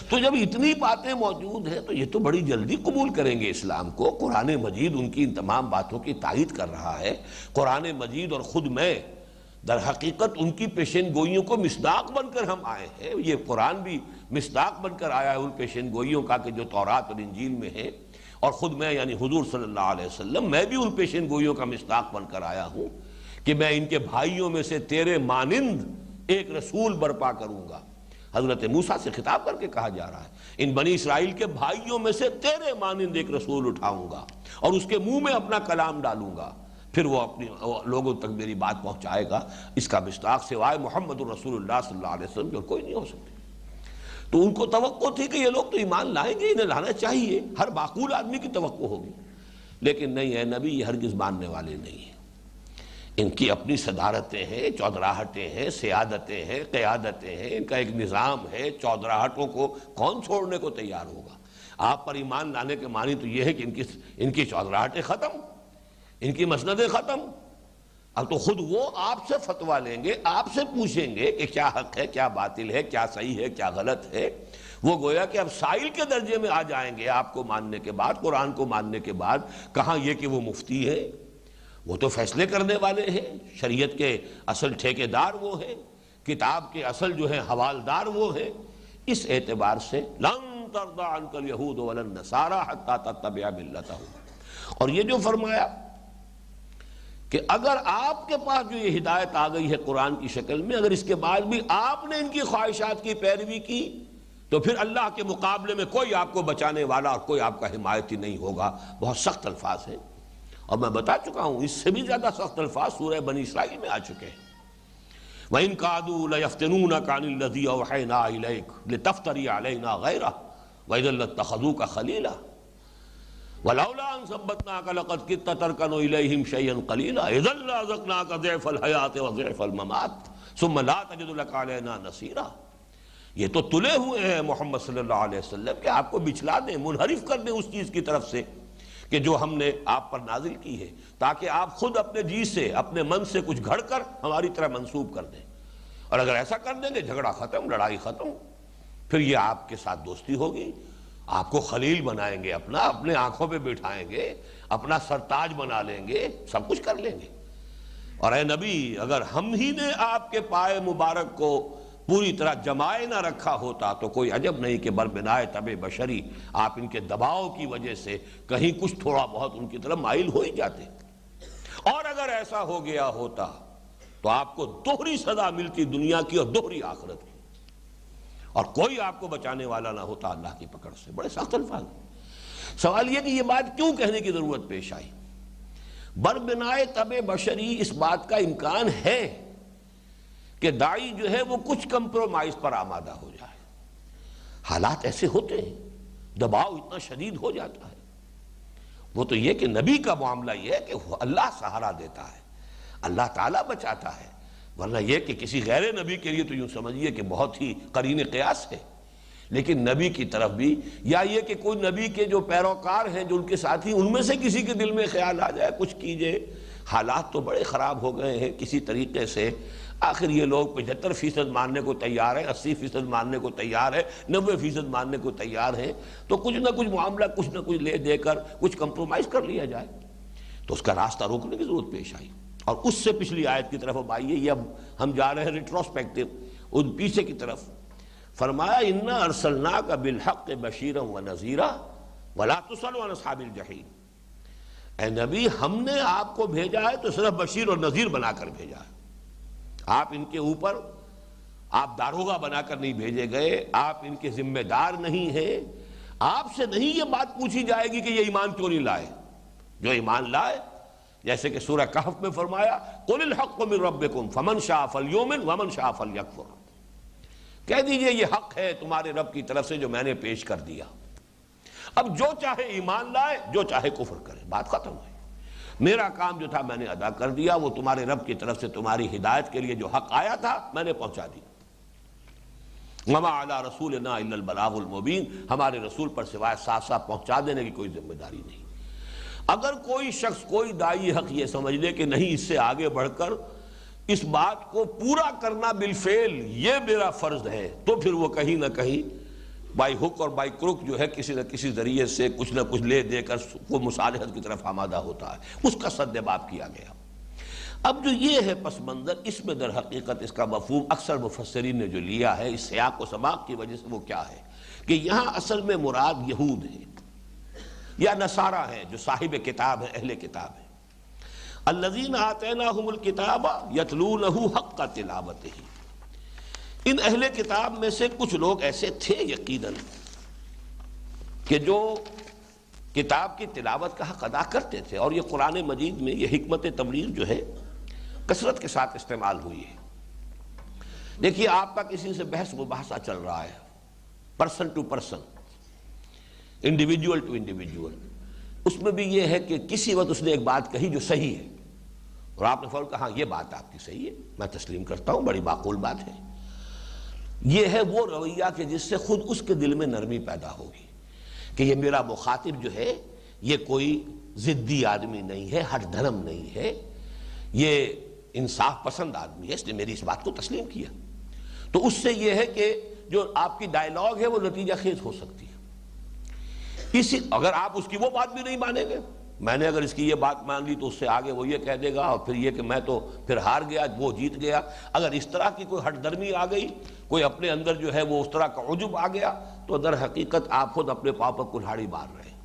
تو جب اتنی باتیں موجود ہیں تو یہ تو بڑی جلدی قبول کریں گے اسلام کو۔ قرآن مجید ان کی ان تمام باتوں کی تائید کر رہا ہے۔ قرآن مجید اور خود میں در حقیقت ان کی پیشین گوئیوں کو مصداق بن کر ہم آئے ہیں، یہ قرآن بھی مصداق بن کر آیا ہے ان پیشین گوئیوں کا کہ جو تورات اور انجیل میں ہے، اور خود میں یعنی حضور صلی اللہ علیہ وسلم میں بھی ان پیشین گوئیوں کا مصداق بن کر آیا ہوں کہ میں ان کے بھائیوں میں سے تیرے مانند ایک رسول برپا کروں گا۔ حضرت موسیٰ سے خطاب کر کے کہا جا رہا ہے ان بنی اسرائیل کے بھائیوں میں سے تیرے مانند ایک رسول اٹھاؤں گا اور اس کے منہ میں اپنا کلام ڈالوں گا، پھر وہ اپنی لوگوں تک میری بات پہنچائے گا۔ اس کا مصداق سوائے محمد رسول اللہ صلی اللہ علیہ وسلم جو کوئی نہیں ہو سکتے۔ تو ان کو توقع تھی کہ یہ لوگ تو ایمان لائیں گے، انہیں لانا چاہیے، ہر معقول آدمی کی توقع ہوگی، لیکن نہیں ہے نبی، یہ ہرگز ماننے والے نہیں ہیں۔ ان کی اپنی صدارتیں ہیں، چودراہٹیں ہیں، سیادتیں ہیں، قیادتیں ہیں، ان کا ایک نظام ہے، چودراہٹوں کو کون چھوڑنے کو تیار ہوگا؟ آپ پر ایمان لانے کے معنی تو یہ ہے کہ ان کی چودراہٹیں ختم، ان کی مسندیں ختم۔ اب تو خود وہ آپ سے فتویٰ لیں گے، آپ سے پوچھیں گے کہ کیا حق ہے، کیا باطل ہے، کیا صحیح ہے، کیا غلط ہے۔ وہ گویا کہ اب سائل کے درجے میں آ جائیں گے آپ کو ماننے کے بعد، قرآن کو ماننے کے بعد۔ کہاں یہ کہ وہ مفتی ہے، وہ تو فیصلے کرنے والے ہیں، شریعت کے اصل ٹھیکیدار وہ ہیں، کتاب کے اصل جو ہے حوالدار وہ ہیں۔ اس اعتبار سے لن ترضى عنك اليهود ولا النصارى حتى تتبع ملتهم۔ اور یہ جو فرمایا کہ اگر آپ کے پاس جو یہ ہدایت آ گئی ہے قرآن کی شکل میں، اگر اس کے بعد بھی آپ نے ان کی خواہشات کی پیروی کی تو پھر اللہ کے مقابلے میں کوئی آپ کو بچانے والا اور کوئی آپ کا حمایتی نہیں ہوگا۔ بہت سخت الفاظ ہیں، اور میں بتا چکا ہوں اس سے بھی زیادہ سخت الفاظ سورہ بنی اسرائیل میں آ چکے ہیں۔ وَإِن كَادُوا لَيَفْتِنُونَكَ عَنِ الَّذِي أَوْحَيْنَا إِلَيْكَ لِتَفْتَرِيَ عَلَيْنَا غَيْرَهُ وَإِذًا لَّاتَّخَذُوكَ خَلِيلًا وَلَوْلَا أَن ثَبَّتْنَاكَ لَقَدْ كِدتَّ تَرْكَنُ إِلَيْهِمْ شَيْئًا قَلِيلًا إِذًا لَّأَذَقْنَاكَ ضِعْفَ الْحَيَاةِ وَضِعْفَ الْمَمَاتِ ثُمَّ لَا تَجِدُ لَكَ عَلَيْنَا نَصِيرًا۔ یہ تو تلے ہوئے ہیں محمد صلی اللہ علیہ وسلم کہ آپ کو بچلا دیں، منحرف کر دیں اس چیز کی طرف سے کہ جو ہم نے آپ پر نازل کی ہے، تاکہ آپ خود اپنے جی سے، اپنے من سے کچھ گھڑ کر ہماری طرح منسوب کر دیں۔ اور اگر ایسا کر دیں گے جھگڑا ختم، لڑائی ختم، پھر یہ آپ کے ساتھ دوستی ہوگی، آپ کو خلیل بنائیں گے، اپنے آنکھوں پہ بٹھائیں گے، اپنا سرتاج بنا لیں گے، سب کچھ کر لیں گے۔ اور اے نبی، اگر ہم ہی نے آپ کے پائے مبارک کو پوری طرح جمائے نہ رکھا ہوتا تو کوئی عجب نہیں کہ بربنائے طبع بشری آپ ان کے دباؤ کی وجہ سے کہیں کچھ تھوڑا بہت ان کی طرف مائل ہو ہی جاتے، اور اگر ایسا ہو گیا ہوتا تو آپ کو دوہری سزا ملتی دنیا کی اور دوہری آخرت کی، اور کوئی آپ کو بچانے والا نہ ہوتا اللہ کی پکڑ سے۔ بڑے سخت الفاظ۔ سوال یہ کہ یہ بات کیوں کہنے کی ضرورت پیش آئی؟ بربنائے طبع بشری اس بات کا امکان ہے کہ داعی جو ہے وہ کچھ کمپرومائز پر آمادہ ہو جائے، حالات ایسے ہوتے ہیں، دباؤ اتنا شدید ہو جاتا ہے۔ وہ تو یہ کہ نبی کا معاملہ یہ ہے کہ اللہ سہارا دیتا ہے، اللہ تعالیٰ بچاتا ہے، ورنہ یہ کہ کسی غیر نبی کے لیے تو یوں سمجھیے کہ بہت ہی قرین قیاس ہے۔ لیکن نبی کی طرف بھی، یا یہ کہ کوئی نبی کے جو پیروکار ہیں، جو ان کے ساتھی، ان میں سے کسی کے دل میں خیال آ جائے کچھ کیجئے۔ حالات تو بڑے خراب ہو گئے ہیں کسی طریقے سے۔ آخر یہ لوگ 75% ماننے کو تیار ہیں، 80% ماننے کو تیار ہے، 90% ماننے کو تیار ہیں، تو کچھ نہ کچھ معاملہ کچھ نہ کچھ لے دے کر کچھ کمپرومائز کر لیا جائے۔ تو اس کا راستہ روکنے کی ضرورت پیش آئی، اور اس سے پچھلی آیت کی طرف اب آئیے۔ یہ اب ہم جا رہے ہیں ریٹروسپیکٹو، ان پیچھے کی طرف۔ فرمایا انا ارسلناک بالحق بشیرا ونذیرا ولا تسأل عن اصحاب الجحیم۔ اے نبی، ہم نے آپ کو بھیجا ہے تو صرف بشیر اور نذیر بنا کر بھیجا ہے۔ آپ ان کے اوپر آپ داروغہ بنا کر نہیں بھیجے گئے، آپ ان کے ذمہ دار نہیں ہیں۔ آپ سے نہیں یہ بات پوچھی جائے گی کہ یہ ایمان کیوں نہیں لائے۔ جو ایمان لائے، جیسے کہ سورہ کہف میں فرمایا قل الحق من ربکم فمن شاء فلیؤمن ومن شاء فلیکفر۔ کہہ دیجئے یہ حق ہے تمہارے رب کی طرف سے جو میں نے پیش کر دیا، اب جو چاہے ایمان لائے، جو چاہے کفر کرے، بات ختم ہوئی۔ میرا کام جو تھا میں نے ادا کر دیا، وہ تمہارے رب کی طرف سے تمہاری ہدایت کے لیے جو حق آیا تھا میں نے پہنچا دیا۔ وما علی رسولنا الا البلاغ المبین، ہمارے رسول پر سوائے صاف صاف پہنچا دینے کی کوئی ذمہ داری نہیں۔ اگر کوئی شخص، کوئی داعی حق یہ سمجھ لے کہ نہیں، اس سے آگے بڑھ کر اس بات کو پورا کرنا بالفعل یہ میرا فرض ہے، تو پھر وہ کہیں نہ کہیں بائی ہک اور بائی کروک جو ہے کسی نہ کسی ذریعے سے کچھ نہ کچھ لے دے کر وہ مصالحت کی طرف آمادہ ہوتا ہے، اس کا سدباب کیا گیا۔ اب جو یہ ہے پس منظر، اس میں در حقیقت اس کا مفہوم اکثر مفسرین نے جو لیا ہے اس سیاق و سباق کی وجہ سے، وہ کیا ہے کہ یہاں اصل میں مراد یہود ہیں یا نصارہ ہیں جو صاحب کتاب ہیں، اہل کتاب ہیں۔ الذین آتیناہم الکتاب یتلونہ حق تلاوتہ، ان اہل کتاب میں سے کچھ لوگ ایسے تھے یقیناً کہ جو کتاب کی تلاوت کا حق ادا کرتے تھے، اور یہ قرآن مجید میں یہ حکمت تبلیغ جو ہے کثرت کے ساتھ استعمال ہوئی ہے۔ دیکھیے، آپ کا کسی سے بحث مباحثہ چل رہا ہے، person to person, individual to individual, اس میں بھی یہ ہے کہ کسی وقت اس نے ایک بات کہی جو صحیح ہے، اور آپ نے فوراً کہا ہاں یہ بات آپ کی صحیح ہے، میں تسلیم کرتا ہوں، بڑی معقول بات ہے۔ یہ ہے وہ رویہ کہ جس سے خود اس کے دل میں نرمی پیدا ہوگی کہ یہ میرا مخاطب جو ہے یہ کوئی ضدی آدمی نہیں ہے، ہٹ دھرم نہیں ہے، یہ انصاف پسند آدمی ہے، اس نے میری اس بات کو تسلیم کیا، تو اس سے یہ ہے کہ جو آپ کی ڈائیلاگ ہے وہ نتیجہ خیز ہو سکتی ہے۔ اگر آپ اس کی وہ بات بھی نہیں مانیں گے، میں نے اگر اس کی یہ بات مان لی تو اس سے آگے وہ یہ کہہ دے گا، اور پھر یہ کہ میں تو پھر ہار گیا، وہ جیت گیا۔ اگر اس طرح کی کوئی ہٹ درمی آ گئی، کوئی اپنے اندر جو ہے وہ اس طرح کا عجب آ گیا، تو در حقیقت آپ خود اپنے پاؤں پر کلہاڑی مار رہے ہیں۔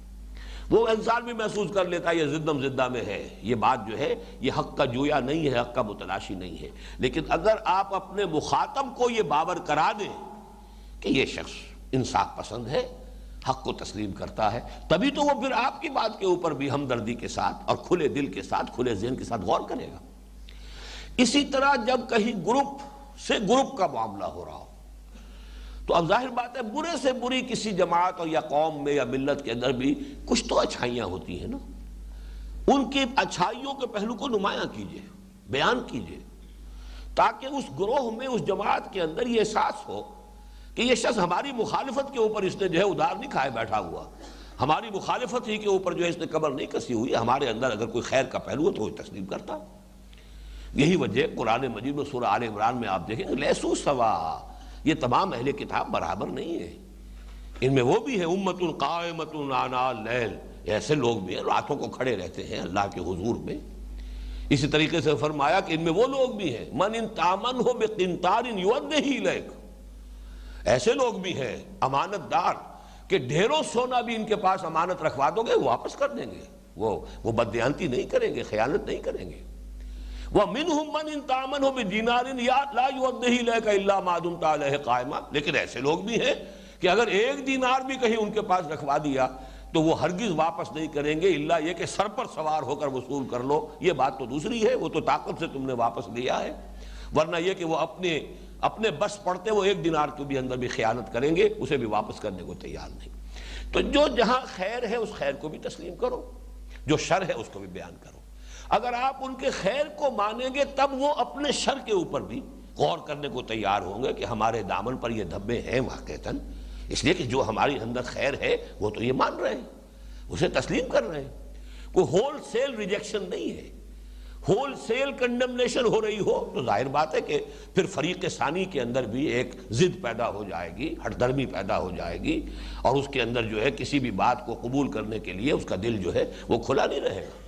وہ انسان بھی محسوس کر لیتا ہے یہ زدم زدہ میں ہے، یہ بات جو ہے یہ حق کا جویا نہیں ہے، حق کا متلاشی نہیں ہے۔ لیکن اگر آپ اپنے مخاطب کو یہ باور کرا دیں کہ یہ شخص انصاف پسند ہے، حق کو تسلیم کرتا ہے، تبھی تو وہ پھر آپ کی بات کے اوپر بھی ہمدردی کے ساتھ اور کھلے دل کے ساتھ، کھلے ذہن کے ساتھ غور کرے گا۔ اسی طرح جب کہیں گروپ سے گروپ کا معاملہ ہو رہا ہو، تو اب ظاہر بات ہے برے سے بری کسی جماعت اور یا قوم میں یا ملت کے اندر بھی کچھ تو اچھائیاں ہوتی ہیں نا، ان کی اچھائیوں کے پہلو کو نمایاں کیجئے، بیان کیجئے، تاکہ اس گروہ میں، اس جماعت کے اندر یہ احساس ہو کہ یہ شخص ہماری مخالفت کے اوپر اس نے جو ہے ادار نہیں کھائے بیٹھا ہوا، ہماری مخالفت ہی کے اوپر جو ہے اس نے کمر نہیں کسی ہوئی، ہمارے اندر اگر کوئی خیر کا پہلو ہے تو وہ تسلیم کرتا۔ یہی وجہ قرآن مجید میں سورہ آل عمران میں آپ دیکھیں لیسو سوا، یہ تمام اہل کتاب برابر نہیں ہے، ان میں وہ بھی ہے امت قائمۃ آناء اللیل، ایسے لوگ بھی ہیں راتوں کو کھڑے رہتے ہیں اللہ کے حضور میں۔ اسی طریقے سے فرمایا کہ ان میں وہ لوگ بھی ہیں من ان تامنہ بقنطار یؤدہ الیک، ایسے لوگ بھی ہیں امانت دار کہ ڈھیروں سونا بھی ان کے پاس امانت رکھوا دو گے وہ واپس کر دیں گے، وہ بددیانتی نہیں کریں گے، خیانت نہیں کریں گے۔ وَمِنْهُمْ مَنْ إِنْ تَأْمَنْهُ بِدِينَارٍ لَا يُؤَدِّهِ إِلَيْكَ إِلَّا مَا دُمْتَ عَلَيْهِ قَائِمًا، لیکن ایسے لوگ بھی ہیں کہ اگر ایک دینار بھی کہیں ان کے پاس رکھوا دیا تو وہ ہرگز واپس نہیں کریں گے، الا یہ کہ سر پر سوار ہو کر وصول کر لو، یہ بات تو دوسری ہے، وہ تو طاقت سے تم نے واپس لیا ہے، ورنہ یہ کہ وہ اپنے بس پڑتے وہ ایک دینار کے بھی اندر بھی خیانت کریں گے، اسے بھی واپس کرنے کو تیار نہیں۔ تو جو جہاں خیر ہے اس خیر کو بھی تسلیم کرو، جو شر ہے اس کو بھی بیان کرو۔ اگر آپ ان کے خیر کو مانیں گے تب وہ اپنے شر کے اوپر بھی غور کرنے کو تیار ہوں گے کہ ہمارے دامن پر یہ دھبے ہیں واقعتاً، اس لیے کہ جو ہماری اندر خیر ہے وہ تو یہ مان رہے ہیں، اسے تسلیم کر رہے ہیں۔ کوئی ہول سیل ریجیکشن نہیں ہے، ہول سیل کنڈمنیشن ہو رہی ہو تو ظاہر بات ہے کہ پھر فریق ثانی کے اندر بھی ایک ضد پیدا ہو جائے گی، ہٹ درمی پیدا ہو جائے گی، اور اس کے اندر جو ہے کسی بھی بات کو قبول کرنے کے لیے اس کا دل جو ہے وہ کھلا نہیں رہے گا۔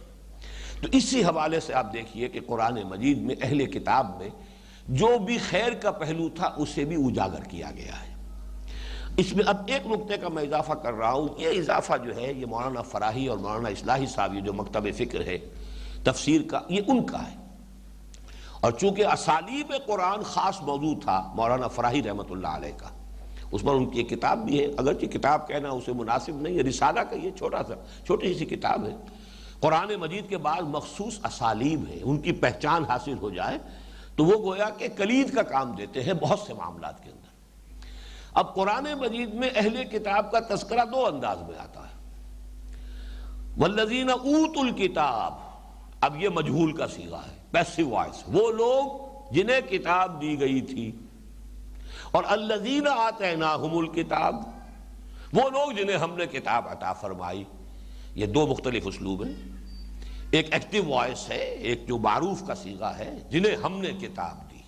تو اسی حوالے سے آپ دیکھیے کہ قرآن مجید میں اہل کتاب میں جو بھی خیر کا پہلو تھا اسے بھی اجاگر کیا گیا ہے۔ اس میں اب ایک نقطے کا میں اضافہ کر رہا ہوں، یہ اضافہ جو ہے یہ مولانا فراہی اور مولانا اصلاحی صاحب یہ جو مکتب فکر ہے تفسیر کا، یہ ان کا ہے، اور چونکہ اسالیب قرآن خاص موضوع تھا مولانا فراہی رحمۃ اللہ علیہ کا، اس پر ان کی ایک کتاب بھی ہے، اگرچہ کتاب کہنا اسے مناسب نہیں ہے، رسالہ کا یہ چھوٹی سی کتاب ہے۔ قرآن مجید کے بعد مخصوص اسالیب ہیں، ان کی پہچان حاصل ہو جائے تو وہ گویا کہ کلید کا کام دیتے ہیں بہت سے معاملات کے اندر۔ اب قرآن مجید میں اہل کتاب کا تذکرہ دو انداز میں آتا ہے، والذین اوتوا الکتاب، اب یہ مجہول کا صیغہ ہے، پیسو وائس، وہ لوگ جنہیں کتاب دی گئی تھی، اور الذین آتیناہم الکتاب، وہ لوگ جنہیں ہم نے کتاب عطا فرمائی۔ یہ دو مختلف اسلوب ہیں، ایک ایکٹیو وائس ہے، ایک جو معروف کا صیغہ ہے جنہیں ہم نے کتاب دی،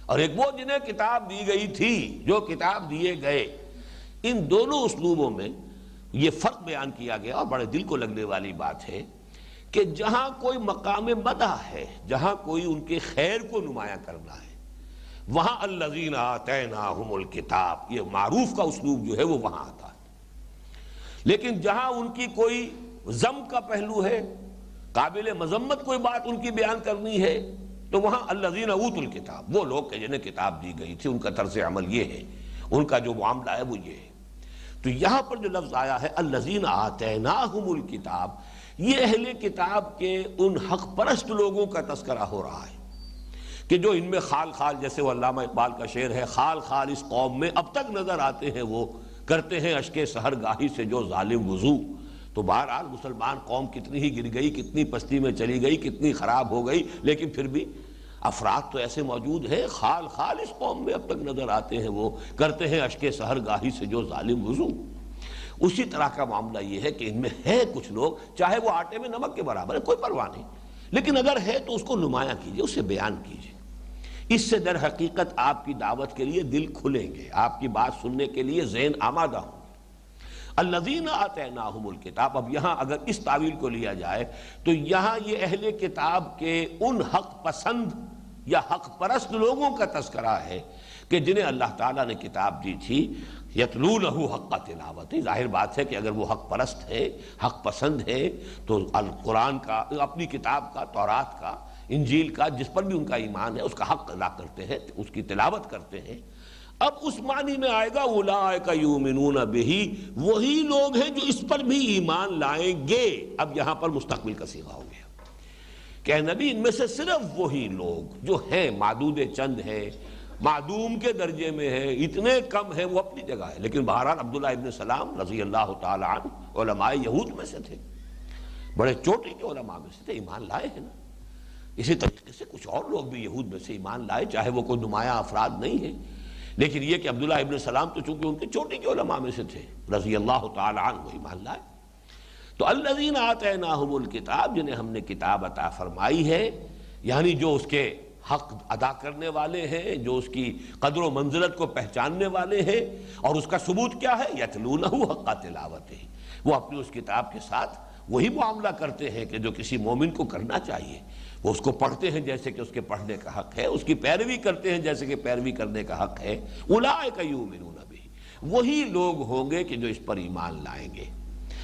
اور ایک وہ جنہیں کتاب دی گئی تھی، جو کتاب دیے گئے۔ ان دونوں اسلوبوں میں یہ فرق بیان کیا گیا، اور بڑے دل کو لگنے والی بات ہے کہ جہاں کوئی مقام مدح ہے، جہاں کوئی ان کے خیر کو نمایاں کرنا ہے، وہاں الذین آتیناہم الکتاب، یہ معروف کا اسلوب جو ہے وہ وہاں آتا ہے۔ لیکن جہاں ان کی کوئی ذم کا پہلو ہے، قابل مذمت کوئی بات ان کی بیان کرنی ہے، تو وہاں الذین اوتوا الکتاب، وہ لوگ کہ جنہیں کتاب دی گئی تھی، ان کا طرز عمل یہ ہے، ان کا جو معاملہ ہے وہ یہ ہے۔ تو یہاں پر جو لفظ آیا ہے الذین آتیناہم الکتاب، یہ اہل کتاب کے ان حق پرست لوگوں کا تذکرہ ہو رہا ہے کہ جو ان میں خال خال، جیسے وہ علامہ اقبال کا شعر ہے، خال خال اس قوم میں اب تک نظر آتے ہیں، وہ کرتے ہیں اشک سحر گاہی سے جو ظالم وضو۔ تو بہرحال مسلمان قوم کتنی ہی گر گئی، کتنی پستی میں چلی گئی، کتنی خراب ہو گئی، لیکن پھر بھی افراد تو ایسے موجود ہیں خال خال اس قوم میں اب تک نظر آتے ہیں، وہ کرتے ہیں اشک سحر گاہی سے جو ظالم وضو۔ اسی طرح کا معاملہ یہ ہے کہ ان میں ہے کچھ لوگ، چاہے وہ آٹے میں نمک کے برابر ہے، کوئی پرواہ نہیں، لیکن اگر ہے تو اس کو نمایاں کیجئے، اسے بیان کیجئے۔ اس سے در حقیقت آپ کی دعوت کے لیے دل کھلیں گے، آپ کی بات سننے کے لیے ذہن آمادہ ہوں گے۔ الذین آتیناہم الکتاب، اب یہاں اگر اس تعویل کو لیا جائے تو یہاں یہ اہل کتاب کے ان حق پسند یا حق پرست لوگوں کا تذکرہ ہے کہ جنہیں اللہ تعالیٰ نے کتاب دی تھی، یتلونہ حق تلاوت۔ ظاہر بات ہے کہ اگر وہ حق پرست ہے، حق پسند ہے، تو القرآن کا، اپنی کتاب کا، تورات کا، انجیل کا، جس پر بھی ان کا ایمان ہے، اس کا حق ادا کرتے ہیں، اس کی تلاوت کرتے ہیں۔ اب اس معنی میں آئے گا اولئک یؤمنون بہ، وہی لوگ ہیں جو اس پر بھی ایمان لائیں گے۔ اب یہاں پر مستقبل کا صیغہ ہو گیا کہ اے نبی، ان میں سے صرف وہی لوگ جو ہیں، معدود چند ہیں، معدوم کے درجے میں ہیں، اتنے کم ہیں، وہ اپنی جگہ ہے، لیکن بہرحال عبداللہ ابن سلام رضی اللہ تعالی عنہ علماء یہود میں سے تھے، بڑے چوٹی کے علماء میں سے تھے، ایمان لائے ہیں نا۔ اسی طریقے سے کچھ اور لوگ بھی یہود میں سے ایمان لائے، چاہے وہ کوئی نمایاں افراد نہیں ہیں، لیکن یہ کہ عبداللہ ابن سلام تو چونکہ ان کے چوٹی کے علماء میں سے تھے رضی اللہ تعالی عنہ، ایمان لائے۔ تو الذین آتیناہم الکتاب، جنہیں ہم نے کتاب عطا فرمائی ہے، یعنی جو اس کے حق ادا کرنے والے ہیں، جو اس کی قدر و منزلت کو پہچاننے والے ہیں، اور اس کا ثبوت کیا ہے؟ یتلونہ حق تلاوتہ، وہ اپنی اس کتاب کے ساتھ وہی معاملہ کرتے ہیں کہ جو کسی مومن کو کرنا چاہیے، وہ اس کو پڑھتے ہیں جیسے کہ اس کے پڑھنے کا حق ہے، اس کی پیروی کرتے ہیں جیسے کہ پیروی کرنے کا حق ہے۔ اولئک یؤمنون بہ، وہی لوگ ہوں گے کہ جو اس پر ایمان لائیں گے۔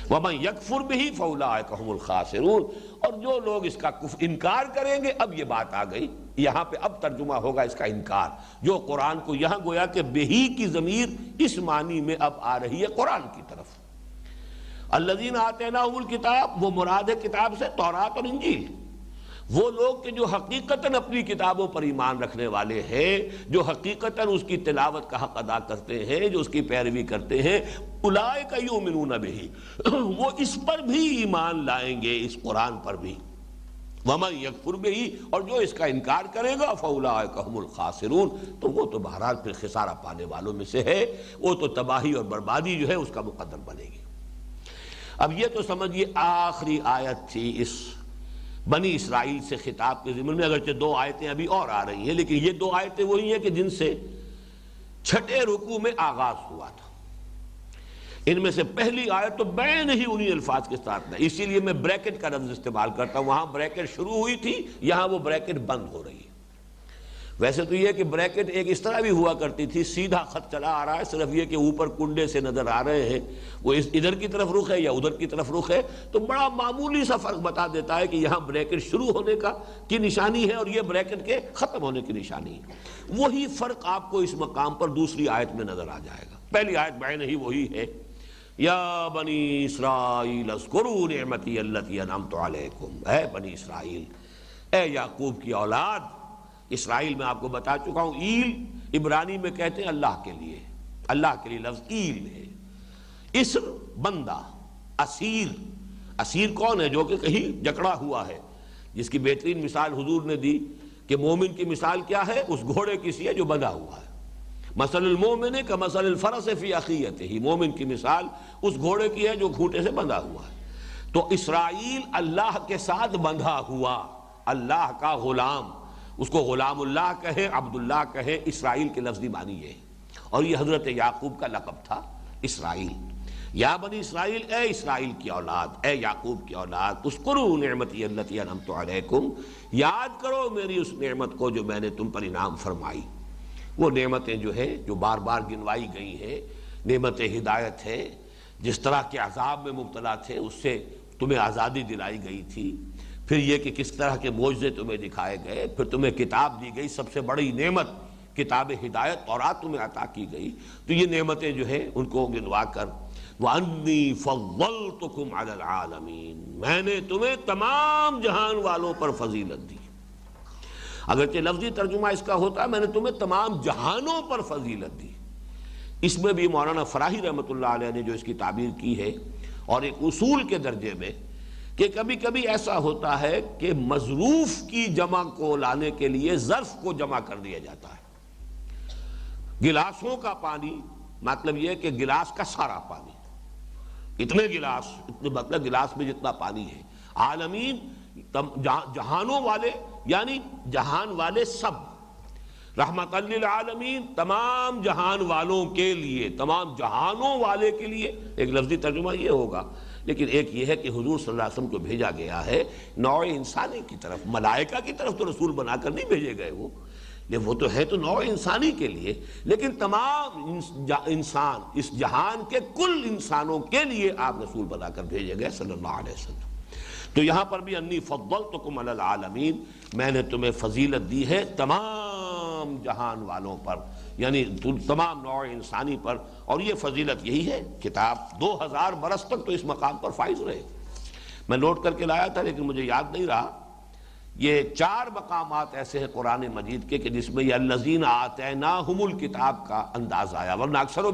ومن یکفر بہ فاولئک هم الخاسرون، اور جو لوگ اس کا انکار کریں گے، اب یہ بات آ گئی یہاں پہ، اب ترجمہ ہوگا اس کا انکار، جو قرآن کو یہاں گویا کہ بہی کی ضمیر اس معنی میں اب آ رہی ہے قرآن کی طرف۔ الذین آتیناہم الکتاب، وہ مراد ہے کتاب سے تورات اور انجیل، وہ لوگ کہ جو حقیقتاً اپنی کتابوں پر ایمان رکھنے والے ہیں، جو حقیقتاً اس کی تلاوت کا حق ادا کرتے ہیں، جو اس کی پیروی کرتے ہیں، اولئک یؤمنون بہ، وہ اس پر بھی ایمان لائیں گے، اس قرآن پر بھی۔ ومن یکفر بہ، اور جو اس کا انکار کرے گا، فاولئک هم الخاسرون، تو وہ تو بہرحال پھر خسارہ پانے والوں میں سے ہے، وہ تو تباہی اور بربادی جو ہے اس کا مقدر بنے گی۔ اب یہ تو سمجھیے آخری آیت تھی اس بنی اسرائیل سے خطاب کے ضمن میں، اگرچہ دو آیتیں ابھی اور آ رہی ہیں، لیکن یہ دو آیتیں وہی ہیں کہ جن سے چھٹے رکوع میں آغاز ہوا تھا۔ ان میں سے پہلی آیت تو بین ہی انہی الفاظ کے ساتھ ہے، اسی لیے میں بریکٹ کا لفظ استعمال کرتا ہوں، وہاں بریکٹ شروع ہوئی تھی، یہاں وہ بریکٹ بند ہو رہی ہے۔ ویسے تو یہ کہ بریکٹ ایک اس طرح بھی ہوا کرتی تھی، سیدھا خط چلا آ رہا ہے، صرف یہ کہ اوپر کنڈے سے نظر آ رہے ہیں، وہ ادھر کی طرف رخ ہے یا ادھر کی طرف رخ ہے، تو بڑا معمولی سا فرق بتا دیتا ہے کہ یہاں بریکٹ شروع ہونے کی نشانی ہے اور یہ بریکٹ کے ختم ہونے کی نشانی ہے۔ وہی فرق آپ کو اس مقام پر دوسری آیت میں نظر آ جائے گا۔ پہلی آیت بعین ہی وہی ہے، یا بنی اسرائیل اذکروا نعمتی التی انعمت علیکم، اے بنی اسرائیل، اے یعقوب کی اولاد۔ اسرائیل میں آپ کو بتا چکا ہوں، ایل عبرانی میں کہتے ہیں اللہ کے لیے، اللہ کے لیے لفظ ایل ہے۔ اسر بندہ، اسیر، اسیر کون ہے؟ جو کہ کہیں جکڑا ہوا ہے، جس کی بہترین مثال حضور نے دی کہ مومن کی مثال کیا ہے؟ اس گھوڑے کی سی ہے جو بندھا ہوا ہے۔ مثل المومن کمثل الفرس فی اخیتہ، مومن کی مثال اس گھوڑے کی ہے جو گھوٹے سے بندھا ہوا ہے۔ تو اسرائیل اللہ کے ساتھ بندھا ہوا، اللہ کا غلام، اس کو غلام اللہ کہیں، عبداللہ کہیں، اسرائیل کے لفظی معنی یہ ہے، اور یہ حضرت یعقوب کا لقب تھا اسرائیل۔ یا بنی اسرائیل، اے اسرائیل کی اولاد، اے یعقوب کی اولاد، اذکروا نعمتی التی انعمت علیکم، یاد کرو میری اس نعمت کو جو میں نے تم پر انعام فرمائی۔ وہ نعمتیں جو ہے جو بار بار گنوائی گئی ہیں، نعمت ہدایت ہے، جس طرح کے عذاب میں مبتلا تھے اس سے تمہیں آزادی دلائی گئی تھی، پھر یہ کہ کس طرح کے معجزے تمہیں دکھائے گئے، پھر تمہیں کتاب دی گئی، سب سے بڑی نعمت کتاب ہدایت تورات تمہیں عطا کی گئی، تو یہ نعمتیں جو ہیں ان کو گنوا کر وَأَنِّي فَضَّلْتُكُمْ عَلَى الْعَالَمِينَ، میں نے تمہیں تمام جہان والوں پر فضیلت دی۔ اگرچہ لفظی ترجمہ اس کا ہوتا ہے میں نے تمہیں تمام جہانوں پر فضیلت دی۔ اس میں بھی مولانا فراہی رحمۃ اللہ علیہ نے جو اس کی تعبیر کی ہے، اور ایک اصول کے درجے میں، کہ کبھی کبھی ایسا ہوتا ہے کہ مظروف کی جمع کو لانے کے لیے ظرف کو جمع کر دیا جاتا ہے۔ گلاسوں کا پانی، مطلب یہ کہ گلاس کا سارا پانی، اتنے گلاس، اتنے مطلب گلاس میں جتنا پانی ہے۔ عالمین جہانوں والے یعنی جہان والے سب، رحمت للعالمین تمام جہان والوں کے لیے، تمام جہانوں والے کے لیے، ایک لفظی ترجمہ یہ ہوگا، لیکن ایک یہ ہے کہ حضور صلی اللہ علیہ وسلم کو بھیجا گیا ہے نوع انسانی کی طرف، ملائکہ کی طرف تو رسول بنا کر نہیں بھیجے گئے، وہ تو ہے تو نوع انسانی کے لیے، لیکن تمام انسان اس جہان کے کل انسانوں کے لیے آپ رسول بنا کر بھیجے گئے صلی اللہ علیہ وسلم۔ تو یہاں پر بھی انی فضلتکم علی العالمین، میں نے تمہیں فضیلت دی ہے تمام جہان والوں پر، یعنی تمام نوع انسانی پر، اور یہ فضیلت یہی ہے۔ کتاب 2000 برس تک تو اس مقام پر فائز رہے، میں نوٹ کر کے لایا تھا لیکن مجھے یاد نہیں رہا۔ یہ 4 مقامات ایسے ہیں قرآن مجید کے کہ جس میں یہ الذین آتیناہم الکتاب کا انداز آیا، ورنہ اکثر و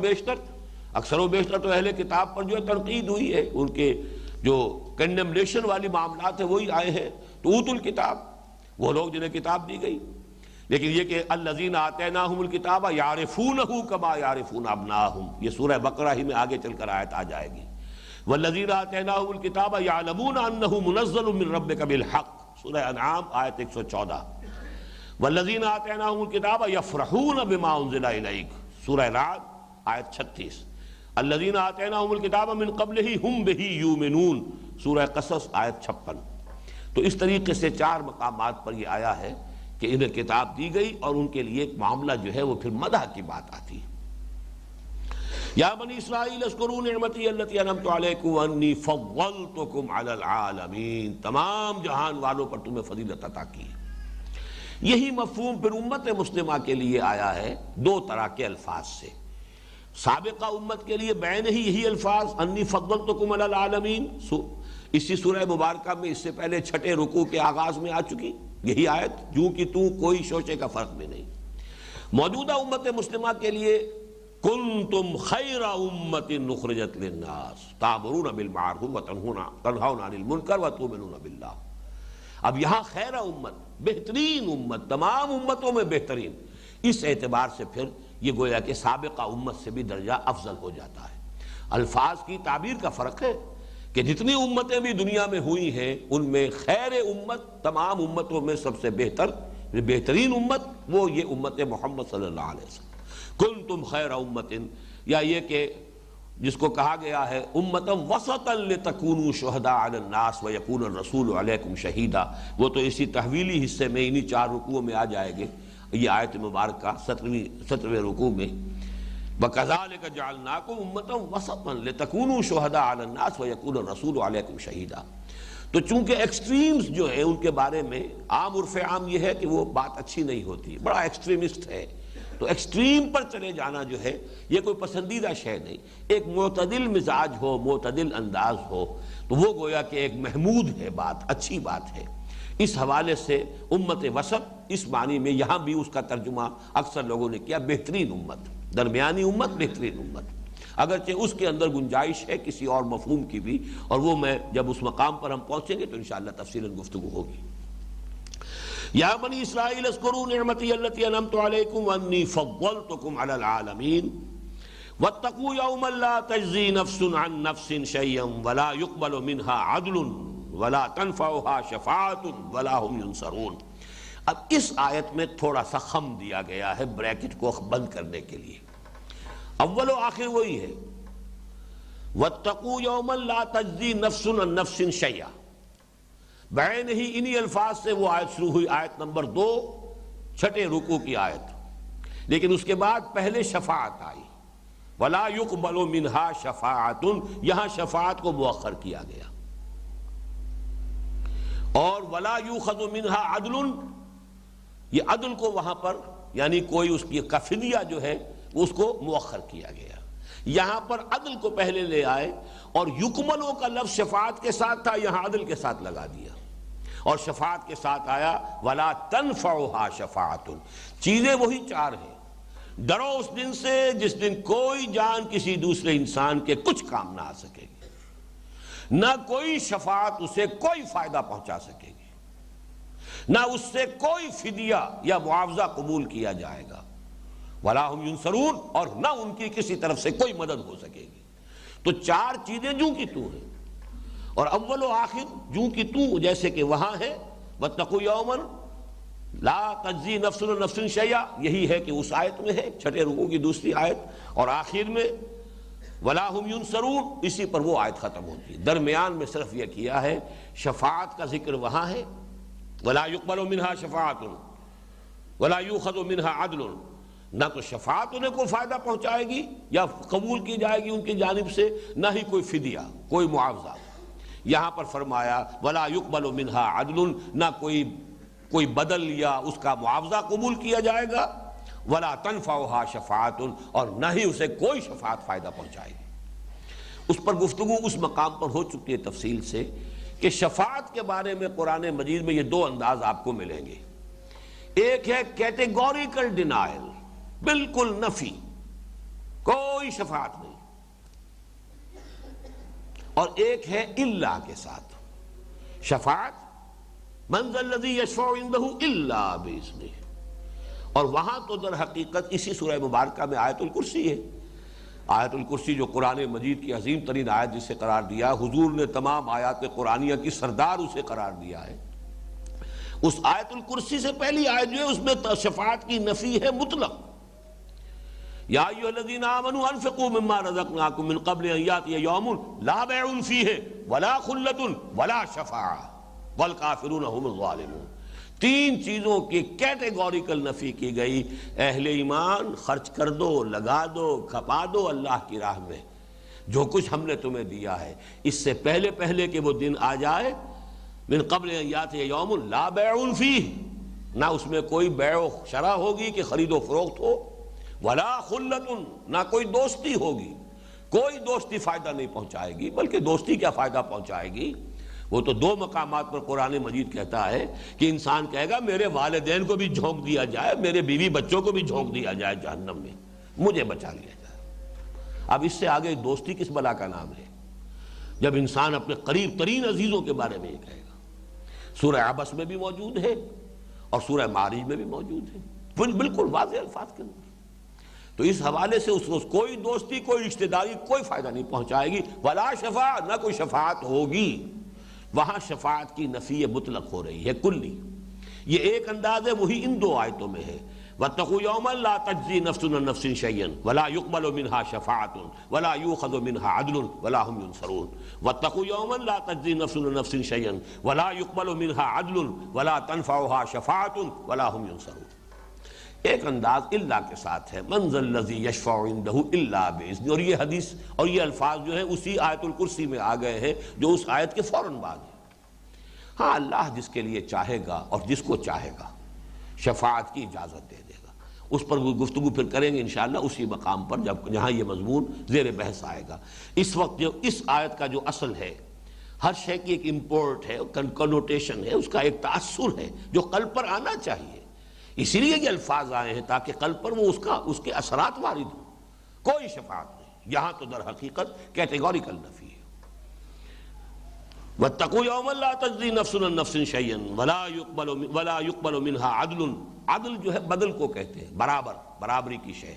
بیشتر تو اہل کتاب پر جو ہے تنقید ہوئی ہے، ان کے جو کنڈمنیشن والی معاملات ہیں وہی آئے ہیں، تو اوت الکتاب وہ لوگ جنہیں کتاب دی گئی، لیکن یہ کہ الذین آتیناہم الکتاب یعرفونہ کما یعرفون ابناءہم، یہ سورہ بقرہ ہی میں آگے چل کر آیت آ جائے گی۔ والذین آتیناہم الکتاب یعلمون انہ منزل من ربک بالحق، سورہ انعام آیت 114۔ والذین آتیناہم الکتاب یفرحون بما انزل الیک، سورہ رعد آیت 36۔ الذین آتیناہم الکتاب من قبلہ ہم بہ یؤمنون، سورہ قصص آیت 56۔ تو اس طریقے سے 4 مقامات پر یہ آیا ہے کہ انہیں کتاب دی گئی اور ان کے لیے ایک معاملہ جو ہے وہ پھر مدح کی بات آتی ہے۔ یا بنی اسرائیل اذکروا نعمتی التی انعمت علیکم وانی فضلتکم علی العالمین، تمام جہان والوں پر تمہیں فضیلت عطا کی۔ یہی مفہوم پھر امت مسلمہ کے لیے آیا ہے 2 طرح کے الفاظ سے۔ سابقہ امت کے لیے بین ہی یہی الفاظ انی فضلتکم علی العالمین، اسی سورہ مبارکہ میں اس سے پہلے 6 رکوع کے آغاز میں آ چکی یہی آیت، جو کہ تو کوئی شوشے کا فرق بھی نہیں۔ موجودہ امت مسلمہ کے لیے کنتم خیر امت اخرجت للناس تأمرون بالمعروف وتنہون عن المنکر وتؤمنون باللہ۔ اب یہاں خیر امت، بہترین امت، تمام امتوں میں بہترین، اس اعتبار سے پھر یہ گویا کہ سابقہ امت سے بھی درجہ افضل ہو جاتا ہے۔ الفاظ کی تعبیر کا فرق ہے کہ جتنی امتیں بھی دنیا میں ہوئی ہیں ان میں خیر امت، تمام امتوں میں سب سے بہترین امت وہ یہ امت محمد صلی اللہ علیہ وسلم۔ کنتم خیر امت، یا یہ کہ جس کو کہا گیا ہے امتا وسطا لتکونوا شہداء علی الناس ویکون الرسول علیکم شہیدا، وہ تو اسی تحویلی حصے میں انہی 4 رکوعوں میں آ جائے گے۔ یہ آیت مبارکہ 17ویں رکوع میں وَكَذَلِكَ جَعَلْنَاكُمْ أُمَّةً وَسَطًا لِتَكُونُوا شُهَدَاءَ عَلَى النَّاسِ وَيَكُونَ الرَّسُولُ عَلَيْكُمْ شَهِيدًا۔ تو چونکہ ایکسٹریمز جو ہیں ان کے بارے میں عام عرف عام یہ ہے کہ وہ بات اچھی نہیں ہوتی، بڑا ایکسٹریمسٹ ہے، تو ایکسٹریم پر چلے جانا جو ہے یہ کوئی پسندیدہ شے نہیں۔ ایک معتدل مزاج ہو، معتدل انداز ہو تو وہ گویا کہ ایک محمود ہے، بات اچھی بات ہے۔ اس حوالے سے امت وسط اس معنی میں یہاں بھی اس کا ترجمہ اکثر لوگوں نے کیا بہترین امت، درمیانی امت، بہترین امت، اگرچہ اس کے اندر گنجائش ہے کسی اور مفہوم کی بھی، اور وہ میں جب اس مقام پر ہم پہنچیں گے تو انشاءاللہ تفصیلاً گفتگو ہوگی۔ یا بنی اسرائیل اذکروا نعمتی التی انعمت علیکم وانی فضلتکم علی العالمین واتقوا یوما لا تجزی نفس عن نفس شیئا ولا یقبل منها عدل ولا تنفعها شفاعت ولا هم ينصرون۔ اب اس آیت میں تھوڑا سا خم دیا گیا ہے بریکٹ کو بند کرنے کے لیے، اول و آخر وہی ہے واتقوا یوما لا تجزی نفس عن نفس شیئا، بین ہی انہی الفاظ سے وہ آیت شروع ہوئی، آیت نمبر 2 6 رکوع کی آیت، لیکن اس کے بعد پہلے شفاعت آئی، ولا یقبل منها شفاعت، یہاں شفاعت کو مؤخر کیا گیا، اور ولا یؤخذ منها عدل، یہ عدل کو وہاں پر یعنی کوئی اس کی فدیہ جو ہے اس کو مؤخر کیا گیا، یہاں پر عدل کو پہلے لے آئے، اور یکملوں کا لفظ شفاعت کے ساتھ تھا، یہاں عدل کے ساتھ لگا دیا، اور شفاعت کے ساتھ آیا ولا تنفعها شفاعت۔ چیزیں وہی 4 ہیں، ڈرو اس دن سے جس دن کوئی جان کسی دوسرے انسان کے کچھ کام نہ آ سکے گی، نہ کوئی شفاعت اسے کوئی فائدہ پہنچا سکے گی، نہ اس سے کوئی فدیہ یا معاوضہ قبول کیا جائے گا، ولا هم ينصرون، اور نہ ان کی کسی طرف سے کوئی مدد ہو سکے گی۔ تو 4 چیزیں جو کی تو ہیں، اور اول و آخر جو کہ تو جیسے کہ وہاں ہے، واتقوا یوما لا تجزی نفس نفس شیئا، یہی ہے کہ اس آیت میں ہے، چھٹے رکوع کی دوسری آیت، اور آخر میں ولا هم ينصرون، اسی پر وہ آیت ختم ہوتی ہے۔ درمیان میں صرف یہ کیا ہے، شفاعت کا ذکر وہاں ہے، ولا يقبل منها شفاعت ولا يؤخذ منها عدل، نہ تو شفاعت انہیں کو فائدہ پہنچائے گی یا قبول کی جائے گی ان کی جانب سے، نہ ہی کوئی فدیہ، کوئی معاوضہ۔ یہاں پر فرمایا ولا يقبل منها عدل، نہ کوئی بدل یا اس کا معاوضہ قبول کیا جائے گا، ولا تنفعها شفاعت، اور نہ ہی اسے کوئی شفاعت فائدہ پہنچائے گی۔ اس پر گفتگو اس مقام پر ہو چکی ہے تفصیل سے کہ شفاعت کے بارے میں قرآن مجید میں یہ دو انداز آپ کو ملیں گے، ایک ہے کیٹیگوریکل ڈینائل، بالکل نفی، کوئی شفاعت نہیں، اور ایک ہے الا کے ساتھ شفاعت، من ذا الذی یشفع عندہ الا باذنہ، اور وہاں تو در حقیقت اسی سورہ مبارکہ میں آیت الکرسی ہے۔ آیت الکرسی جو قرآن مجید کی عظیم ترین آیت جسے قرار دیا، حضور نے تمام آیات قرآنیہ کی سردار اسے قرار دیا ہے۔ اس آیت الکرسی سے پہلی آیت جو ہے اس میں شفاعت کی نفی ہے مطلق، یا ایھا الذین آمنوا انفقوا مما رزقناکم من قبل ان یأتی یوم لا بیع فیہ ولا خلۃ ولا شفاعۃ والکافرون هم الظالمون۔ تین چیزوں کی کیٹیگوریکل نفی کی گئی، اہل ایمان خرچ کر دو، لگا دو، کھپا دو اللہ کی راہ میں جو کچھ ہم نے تمہیں دیا ہے، اس سے پہلے کہ وہ دن آ جائے، من قبل ان یاتی یوم لا بیع فیہ، نہ اس میں کوئی بیع و شرع ہوگی کہ خرید و فروخت ہو، ولا خلۃ، نہ کوئی دوستی ہوگی، کوئی دوستی فائدہ نہیں پہنچائے گی، بلکہ دوستی کیا فائدہ پہنچائے گی۔ وہ تو دو مقامات پر قرآن مجید کہتا ہے کہ انسان کہے گا میرے والدین کو بھی جھونک دیا جائے، میرے بیوی بچوں کو بھی جھونک دیا جائے جہنم میں، مجھے بچا لیا جائے۔ اب اس سے آگے دوستی کس بلا کا نام ہے جب انسان اپنے قریب ترین عزیزوں کے بارے میں یہ کہے گا۔ سورہ عبس میں بھی موجود ہے اور سورہ معارج میں بھی موجود ہے، بالکل واضح الفاظ کے اندر۔ تو اس حوالے سے اس کوئی دوستی، کوئی رشتہ داری کوئی فائدہ نہیں پہنچائے گی، ولا شفاعت، نہ کوئی شفاعت ہوگی۔ وہاں شفاعت کی نفی مطلق ہو رہی ہے، کلی۔ یہ ایک انداز ہے، وہی ان دو آیتوں میں ہے، واتقوا یوما لا تجزی نفس عن نفس شیئا ولا يقبل منها شفاعت ولا يؤخذ منها عدل ولا هم ينصرون، واتقوا یوما لا تجزی نفس عن نفس شیئا ولا يقبل منها عدل ولا تنفعها شفاعت ولا هم ينصرون۔ ایک انداز الا کے ساتھ ہے، من ذا الذی یشفع عندہ الا باذنہ، اور یہ حدیث اور یہ الفاظ جو ہیں اسی آیت الکرسی میں آ گئے ہیں جو اس آیت کے فوراً بعد ہے۔ ہاں، اللہ جس کے لیے چاہے گا اور جس کو چاہے گا شفاعت کی اجازت دے دے گا، اس پر گفتگو پھر کریں گے انشاءاللہ اسی مقام پر جہاں یہ مضمون زیر بحث آئے گا۔ اس وقت جو اس آیت کا جو اصل ہے، ہر شے کی ایک امپورٹ ہے، کنوٹیشن ہے، اس کا ایک تاثر ہے جو قلب پر آنا چاہیے، اسی لیے یہ الفاظ آئے ہیں تاکہ قلب پر وہ اس کے اثرات وارد ہوں۔ کوئی شفاعت نہیں، یہاں تو در حقیقت کیٹیگوریکل نفی ہے۔ واتقوا یوما لا تجزی نفس عن نفس شیئا ولا يقبل منها عدل، عدل جو ہے بدل کو کہتے ہیں، برابری کی شے،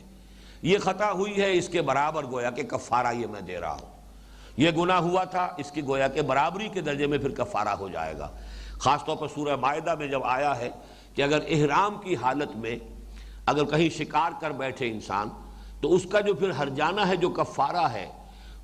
یہ خطا ہوئی ہے اس کے برابر گویا کہ کفارہ یہ میں دے رہا ہوں، یہ گناہ ہوا تھا اس کی گویا کہ برابری کے درجے میں پھر کفارہ ہو جائے گا۔ خاص طور پر سورہ مائدہ میں جب آیا ہے کہ اگر احرام کی حالت میں اگر کہیں شکار کر بیٹھے انسان تو اس کا جو پھر ہرجانہ ہے جو کفارہ ہے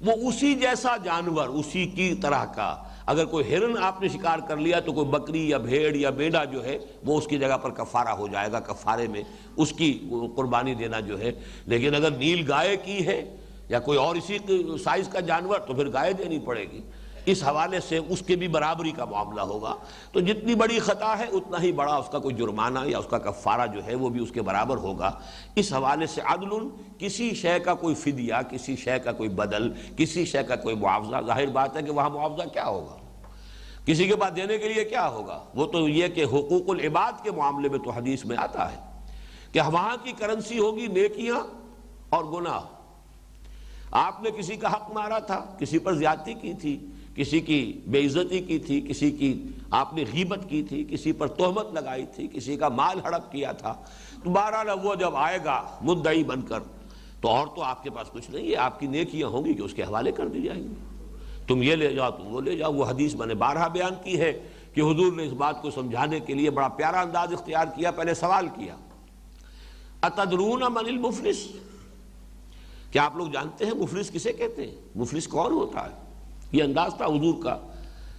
وہ اسی جیسا جانور، اسی کی طرح کا، اگر کوئی ہرن آپ نے شکار کر لیا تو کوئی بکری یا بھیڑ یا بیڑا جو ہے وہ اس کی جگہ پر کفارہ ہو جائے گا، کفارے میں اس کی قربانی دینا جو ہے۔ لیکن اگر نیل گائے کی ہے یا کوئی اور اسی سائز کا جانور تو پھر گائے دینی پڑے گی، اس حوالے سے اس کے بھی برابری کا معاملہ ہوگا۔ تو جتنی بڑی خطا ہے اتنا ہی بڑا اس کا کوئی جرمانہ یا اس کا کفارہ جو ہے وہ بھی اس کے برابر ہوگا۔ اس حوالے سے عدل، کسی شے کا کوئی فدیہ، کسی شے کا کوئی بدل، کسی شے کا کوئی معاوضہ، ظاہر بات ہے کہ وہاں معاوضہ کیا ہوگا، کسی کے پاس دینے کے لیے کیا ہوگا؟ وہ تو یہ کہ حقوق العباد کے معاملے میں تو حدیث میں آتا ہے کہ وہاں کی کرنسی ہوگی نیکیاں اور گناہ۔ آپ نے کسی کا حق مارا تھا، کسی پر زیادتی کی تھی، کسی کی بے عزتی کی تھی، کسی کی آپ نے غیبت کی تھی، کسی پر تہمت لگائی تھی، کسی کا مال ہڑپ کیا تھا، تو بہرحال وہ جب آئے گا مدعی بن کر تو اور تو آپ کے پاس کچھ نہیں ہے، آپ کی نیکیاں ہوں گی کہ اس کے حوالے کر دی جائیں گی۔ تم یہ لے جاؤ تم وہ لے جاؤ۔ وہ حدیث میں نے بارہا بیان کی ہے کہ حضور نے اس بات کو سمجھانے کے لیے بڑا پیارا انداز اختیار کیا، پہلے سوال کیا اتدرون من المفلس، کیا آپ لوگ جانتے ہیں مفلس کسے کہتے ہیں؟ مفلس کون ہوتا ہے؟ یہ انداز تھا حضور کا،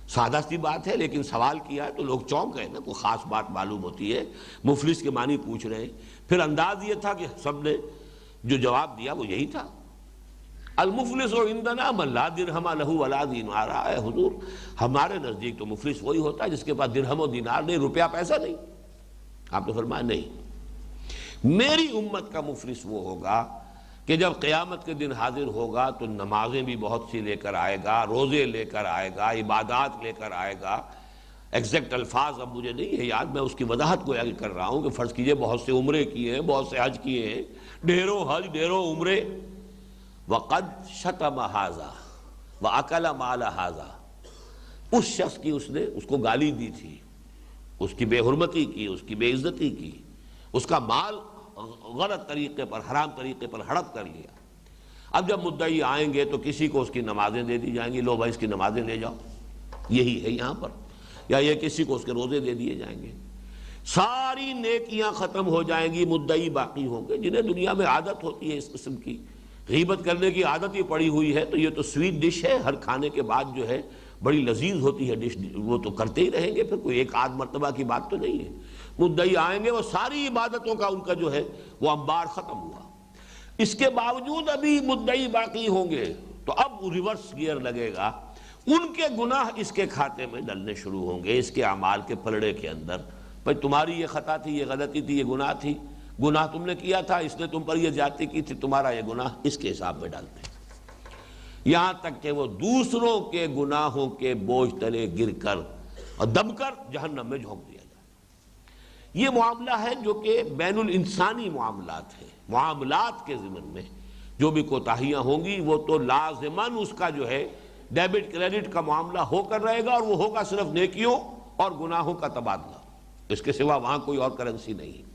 سادہ سی بات ہے لیکن سوال کیا ہے تو لوگ چونک گئے نا، کوئی خاص بات معلوم ہوتی ہے، مفلس کے معنی پوچھ رہے ہیں۔ پھر انداز یہ تھا کہ سب نے جو جواب دیا وہ یہی تھا، المفلس عندنا من لا درہم لہ ولا دینار، اے حضور ہمارے نزدیک تو مفلس وہی ہوتا ہے جس کے پاس درہم و دینار نہیں، روپیہ پیسہ نہیں۔ آپ نے فرمایا نہیں، میری امت کا مفلس وہ ہوگا کہ جب قیامت کے دن حاضر ہوگا تو نمازیں بھی بہت سی لے کر آئے گا، روزے لے کر آئے گا، عبادات لے کر آئے گا۔ ایگزیکٹ الفاظ اب مجھے نہیں ہے یاد، میں اس کی وضاحت گویا کہ کر رہا ہوں کہ فرض کیجئے بہت سے عمرے کیے ہیں، بہت سے حج کیے ہیں، ڈھیروں حج ڈھیروں عمرے، وقد شتم ھذا واکل مال ھذا، اس شخص کی اس نے اس کو گالی دی تھی، اس کی بے حرمتی کی، اس کی بے عزتی کی، اس کا مال غلط طریقے پر حرام طریقے پر ہڑپ کر لیا۔ اب جب مدعی آئیں گے تو کسی کو اس کی نمازیں دے دی جائیں گی، لو بھائی اس کی نمازیں لے جاؤ، یہی ہے یہاں پر، یا یہ کسی کو اس کے روزے دے دیے جائیں گے، ساری نیکیاں ختم ہو جائیں گی، مدعی باقی ہوں گے۔ جنہیں دنیا میں عادت ہوتی ہے اس قسم کی غیبت کرنے کی عادت ہی پڑی ہوئی ہے، تو یہ تو سویٹ ڈش ہے، ہر کھانے کے بعد جو ہے بڑی لذیذ ہوتی ہے ڈش، وہ تو کرتے ہی رہیں گے، پھر کوئی ایک آدھ مرتبہ کی بات تو نہیں ہے۔ مدعی آئیں گے، وہ ساری عبادتوں کا ان کا جو ہے وہ انبار ختم ہوا، اس کے باوجود ابھی مدعی باقی ہوں گے، تو اب ریورس گیئر لگے گا، ان کے گناہ اس کے کھاتے میں ڈلنے شروع ہوں گے، اس کے اعمال کے پلڑے کے اندر۔ بھائی تمہاری یہ خطا تھی، یہ غلطی تھی، یہ گناہ تھی، گناہ تم نے کیا تھا، اس نے تم پر یہ زیادتی کی تھی، تمہارا یہ گناہ اس کے حساب میں ڈالتے ہیں، یہاں تک کہ وہ دوسروں کے گناہوں کے بوجھ تلے گر کر اور دب کر جہنم میں جھونک دیا جائے۔ یہ معاملہ ہے جو کہ بین الانسانی معاملات ہیں، معاملات کے ضمن میں جو بھی کوتاہیاں ہوں گی وہ تو لازماً اس کا جو ہے ڈیبٹ کریڈٹ کا معاملہ ہو کر رہے گا، اور وہ ہوگا صرف نیکیوں اور گناہوں کا تبادلہ، اس کے سوا وہاں کوئی اور کرنسی نہیں۔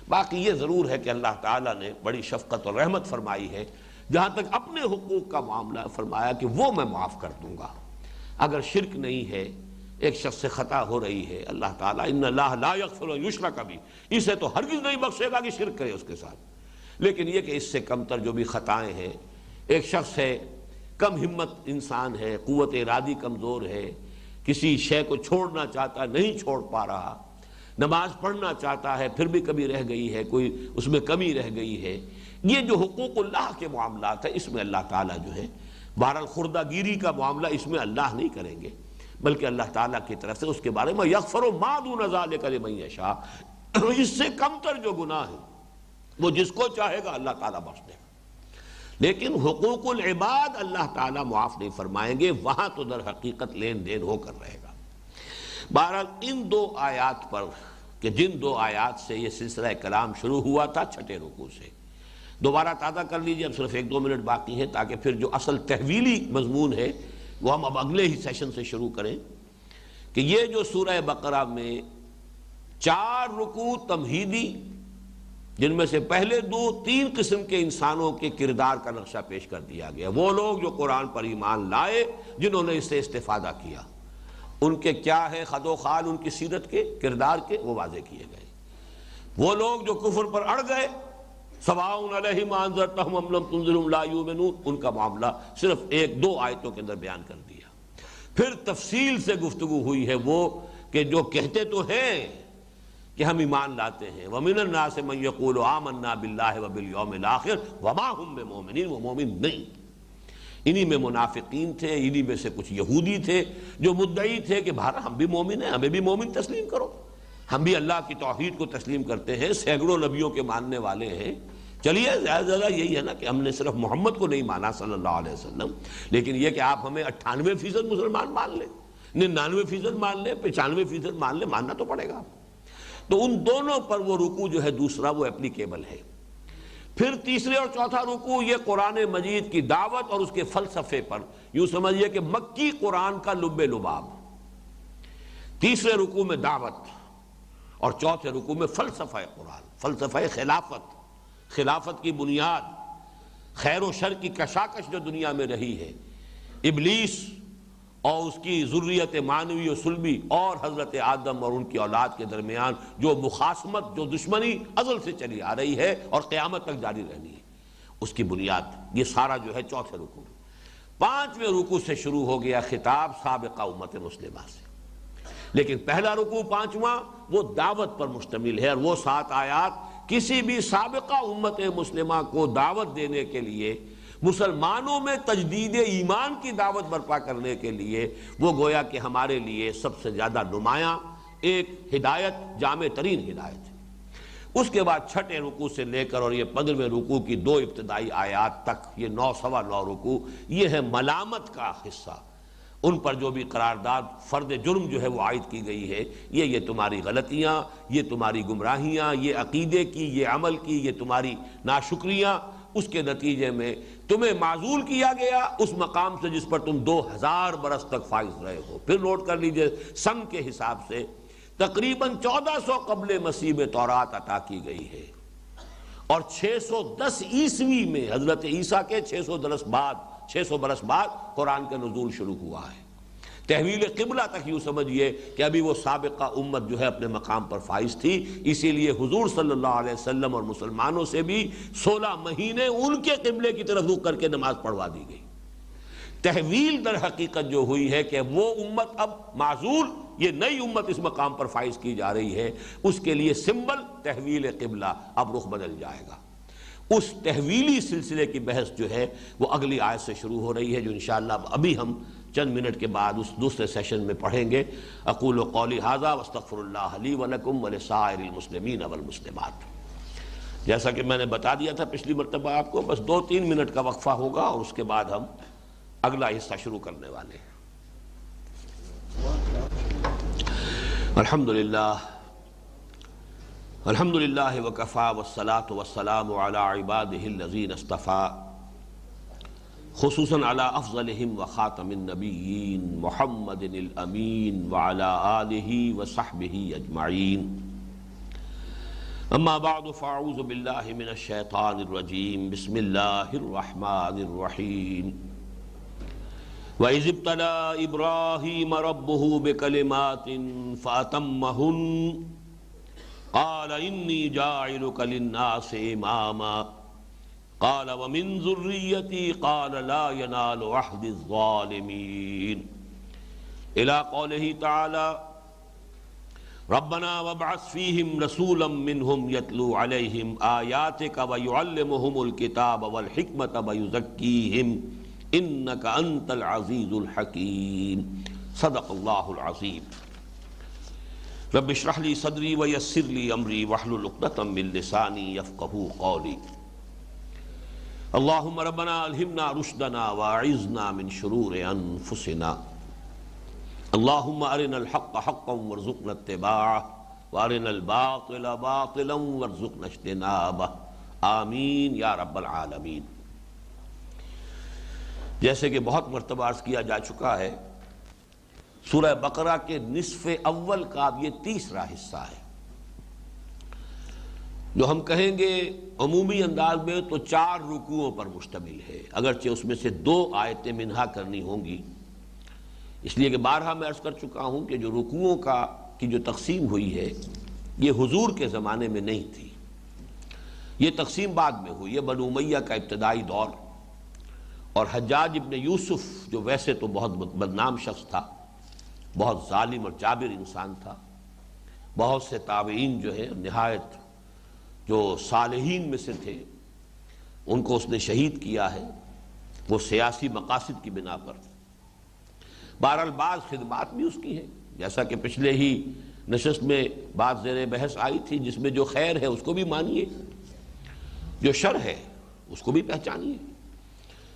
باقی یہ ضرور ہے کہ اللہ تعالیٰ نے بڑی شفقت اور رحمت فرمائی ہے، جہاں تک اپنے حقوق کا معاملہ فرمایا کہ وہ میں معاف کر دوں گا۔ اگر شرک نہیں ہے، ایک شخص سے خطا ہو رہی ہے، اللہ تعالیٰ ان اللہ لا یغفر ان یشرک بہ، اسے تو ہرگز نہیں بخشے گا کہ شرک کرے اس کے ساتھ، لیکن یہ کہ اس سے کم تر جو بھی خطائیں ہیں، ایک شخص ہے کم ہمت انسان ہے، قوت ارادی کمزور ہے، کسی شے کو چھوڑنا چاہتا نہیں چھوڑ پا رہا، نماز پڑھنا چاہتا ہے پھر بھی کبھی رہ گئی ہے، کوئی اس میں کمی رہ گئی ہے، یہ جو حقوق اللہ کے معاملات ہیں اس میں اللہ تعالیٰ جو ہے بہرحال خوردہ گیری کا معاملہ اس میں اللہ نہیں کریں گے، بلکہ اللہ تعالیٰ کی طرف سے اس کے بارے میں یغفر ما دون ذلک لمن یشاء، اس سے کم تر جو گناہ ہے وہ جس کو چاہے گا اللہ تعالیٰ بخش دے گا، لیکن حقوق العباد اللہ تعالیٰ معاف نہیں فرمائیں گے، وہاں تو در حقیقت لین دین ہو کر رہے گا۔ بہرحال ان دو آیات پر کہ جن دو آیات سے یہ سلسلہ کلام شروع ہوا تھا چھٹے رکوع سے، دوبارہ تازہ کر لیجئے، اب صرف 1-2 منٹ باقی ہیں تاکہ پھر جو اصل تحویلی مضمون ہے وہ ہم اب اگلے ہی سیشن سے شروع کریں، کہ یہ جو سورہ بقرہ میں 4 رکوع تمہیدی، جن میں سے پہلے 3 قسم کے انسانوں کے کردار کا نقشہ پیش کر دیا گیا، وہ لوگ جو قرآن پر ایمان لائے، جنہوں نے اس سے استفادہ کیا، ان کے کیا ہے خد و خال، ان کی سیرت کے کردار کے وہ واضح کیے گئے۔ وہ لوگ جو کفر پر اڑ گئے، سواء علیہم انذرتہم ام لم تنذرہم لا یؤمنون، ان کا معاملہ صرف 1-2 آیتوں کے اندر بیان کر دیا۔ پھر تفصیل سے گفتگو ہوئی ہے وہ کہ جو کہتے تو ہیں کہ ہم ایمان لاتے ہیں، وَمِنَ النَّاسِ مَن يَقُولُ آمَنَّا بِاللَّهِ وَبِالْيَوْمِ الْآخِرِ وَمَا هُم بِمُؤْمِنِينَ، وہ مومن نہیں۔ انہی میں منافقین تھے، انہی میں سے کچھ یہودی تھے جو مدعی تھے کہ بھارا ہم بھی مومن ہیں، ہمیں بھی مومن تسلیم کرو، ہم بھی اللہ کی توحید کو تسلیم کرتے ہیں، سینکڑوں نبیوں کے ماننے والے ہیں، چلیے زیادہ یہی ہے نا کہ ہم نے صرف محمد کو نہیں مانا صلی اللہ علیہ وسلم، لیکن یہ کہ آپ ہمیں 98% مسلمان مان لیں، 99% مان لیں، 95% مان لیں، ماننا تو پڑے گا۔ تو ان دونوں پر وہ رکوع جو ہے دوسرا وہ اپلیکیبل ہے۔ پھر تیسرے اور چوتھا رکوع یہ قرآن مجید کی دعوت اور اس کے فلسفے پر، یوں سمجھیے کہ مکی قرآن کا لب لباب، تیسرے رکوع میں دعوت اور چوتھے رکوع میں فلسفہ قرآن، فلسفہ خلافت، خلافت کی بنیاد، خیر و شر کی کشاکش جو دنیا میں رہی ہے، ابلیس اور اس کی ذریت معنوی و سلبی اور حضرت آدم اور ان کی اولاد کے درمیان جو مخاصمت، جو دشمنی ازل سے چلی آ رہی ہے اور قیامت تک جاری رہنی ہے، اس کی بنیاد یہ سارا جو ہے چوتھے رکوع میں۔ پانچویں رکوع سے شروع ہو گیا خطاب سابقہ امت مسلمہ سے، لیکن پہلا رکوع پانچواں وہ دعوت پر مشتمل ہے، اور وہ 7 آیات کسی بھی سابقہ امت مسلمہ کو دعوت دینے کے لیے، مسلمانوں میں تجدید ایمان کی دعوت برپا کرنے کے لیے، وہ گویا کہ ہمارے لیے سب سے زیادہ نمایاں ایک ہدایت، جامع ترین ہدایت ہے۔ اس کے بعد چھٹے رکوع سے لے کر اور یہ 15ویں رکوع کی 2 ابتدائی آیات تک، یہ 9 سوا 9 رکوع، یہ ہے ملامت کا حصہ۔ ان پر جو بھی قرارداد فرد جرم جو ہے وہ عائد کی گئی ہے، یہ تمہاری غلطیاں، یہ تمہاری گمراہیاں، یہ عقیدے کی، یہ عمل کی، یہ تمہاری ناشکریاں، اس کے نتیجے میں تمہیں معزول کیا گیا اس مقام سے جس پر تم 2000 برس تک فائز رہے ہو۔ پھر نوٹ کر لیجئے، سن کے حساب سے تقریباً 1400 قبل مسیح میں تورات عطا کی گئی ہے، اور 610 عیسوی میں حضرت عیسیٰ کے 600 برس بعد قرآن کا نزول شروع ہوا ہے۔ تحویل قبلہ تک یوں سمجھیے کہ ابھی وہ سابقہ امت جو ہے اپنے مقام پر فائز تھی، اسی لیے حضور صلی اللہ علیہ وسلم اور مسلمانوں سے بھی 16 مہینے ان کے قبلے کی طرف رخ کر کے نماز پڑھوا دی گئی۔ تحویل در حقیقت جو ہوئی ہے کہ وہ امت اب معزول، یہ نئی امت اس مقام پر فائز کی جا رہی ہے، اس کے لیے سمبل تحویل قبلہ، اب رخ بدل جائے گا۔ اس تحویلی سلسلے کی بحث جو ہے وہ اگلی آیت سے شروع ہو رہی ہے، جو انشاءاللہ ابھی ہم چند منٹ کے بعد اس دوسرے سیشن میں پڑھیں گے۔ اقول قولی ھذا واستغفر اللہ لی ولکم ولسائر المسلمین والمسلمات۔ جیسا کہ میں نے بتا دیا تھا پچھلی مرتبہ آپ کو، بس 2-3 منٹ کا وقفہ ہوگا اور اس کے بعد ہم اگلا حصہ شروع کرنے والے ہیں۔ الحمدللہ الحمدللہ وکفیٰ والصلاة والسلام علی عبادہ الذین اصطفیٰ، خصوصاً علی افضلہم وخاتم النبیین محمد الامین وعلی آلہ وصحبہ اجمعین۔ اما بعد فاعوذ باللہ من الشیطان الرجیم، بسم اللہ الرحمن الرحیم۔ وَإِذِ ابْتَلَىٰ إِبْرَاهِيمَ رَبُّهُ بِكَلِمَاتٍ فَأَتَمَّهُنَّ قَالَ إِنِّي جَاعِلُكَ لِلنَّاسِ إِمَامًا قَالَ وَمِن ذُرِّيَّتِي قَالَ لَا يَنَالُ عَهْدِي الظَّالِمِينَ إِلَىٰ قَوْلِهِ تَعَالَىٰ رَبَّنَا وَابْعَثْ فِيهِمْ رَسُولًا مِّنْهُمْ يَتْلُو عَلَيْهِمْ آيَاتِكَ وَيُعَلِّمُهُمُ الْكِتَابَ وَالْحِكْمَةَ وَيُزَكِّيهِمْ إِنَّكَ أَنْتَ الْعَزِيزُ الْحَكِيمُ۔ صدق اللہ العظیم۔ رب اشرح لي صدری ویسر لي امری واحلل عقدۃ من لسانی یفقہوا قولی۔ اللہم ربنا الہمنا رشدنا واعذنا من شرور انفسنا، اللہم ارنا الحق حقا وارزقنا اتباعہ وارنا الباطل باطلا وارزقنا اجتنابہ، آمین یا رب العالمین۔ جیسے کہ بہت مرتبہ عرض کیا جا چکا ہے، سورہ بقرہ کے نصف اول کا اب یہ تیسرا حصہ ہے، جو ہم کہیں گے عمومی انداز میں تو 4 رکوعوں پر مشتمل ہے، اگرچہ اس میں سے 2 آیتیں منہا کرنی ہوں گی، اس لیے کہ بارہا میں عرض کر چکا ہوں کہ جو رکوعوں کی جو تقسیم ہوئی ہے یہ حضور کے زمانے میں نہیں تھی، یہ تقسیم بعد میں ہوئی ہے، بنو امیہ کا ابتدائی دور، اور حجاج ابن یوسف جو ویسے تو بہت بدنام شخص تھا، بہت ظالم اور جابر انسان تھا، بہت سے تابعین جو ہیں نہایت جو صالحین میں سے تھے ان کو اس نے شہید کیا ہے، وہ سیاسی مقاصد کی بنا پر۔ بہرحال بعض خدمات بھی اس کی ہیں، جیسا کہ پچھلے ہی نشست میں بات زیر بحث آئی تھی، جس میں جو خیر ہے اس کو بھی مانیے، جو شر ہے اس کو بھی پہچانیے۔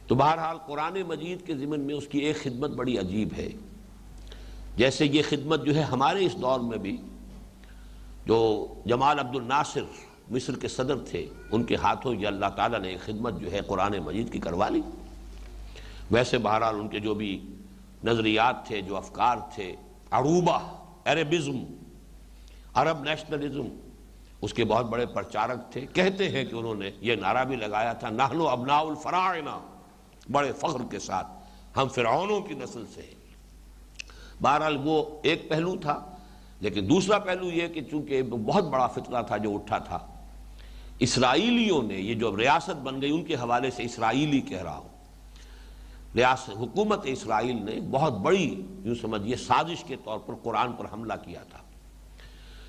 تو بہرحال قرآن مجید کے ضمن میں اس کی ایک خدمت بڑی عجیب ہے، جیسے یہ خدمت جو ہے ہمارے اس دور میں بھی جو جمال عبد الناصر مصر کے صدر تھے، ان کے ہاتھوں یہ اللہ تعالیٰ نے ایک خدمت جو ہے قرآن مجید کی کروا لی۔ ویسے بہرحال ان کے جو بھی نظریات تھے، جو افکار تھے، عروبہ، عربزم، عرب نیشنلزم، اس کے بہت بڑے پرچارک تھے۔ کہتے ہیں کہ انہوں نے یہ نعرہ بھی لگایا تھا، نحن ابناء الفراعنہ، بڑے فخر کے ساتھ ہم فرعونوں کی نسل سے ہیں۔ بہرحال وہ ایک پہلو تھا، لیکن دوسرا پہلو یہ کہ چونکہ بہت بڑا فتنہ تھا جو اٹھا تھا، اسرائیلیوں نے، یہ جو ریاست بن گئی ان کے حوالے سے اسرائیلی کہہ رہا ہوں، حکومت اسرائیل نے بہت بڑی یوں سمجھیے سازش کے طور پر قرآن پر حملہ کیا تھا۔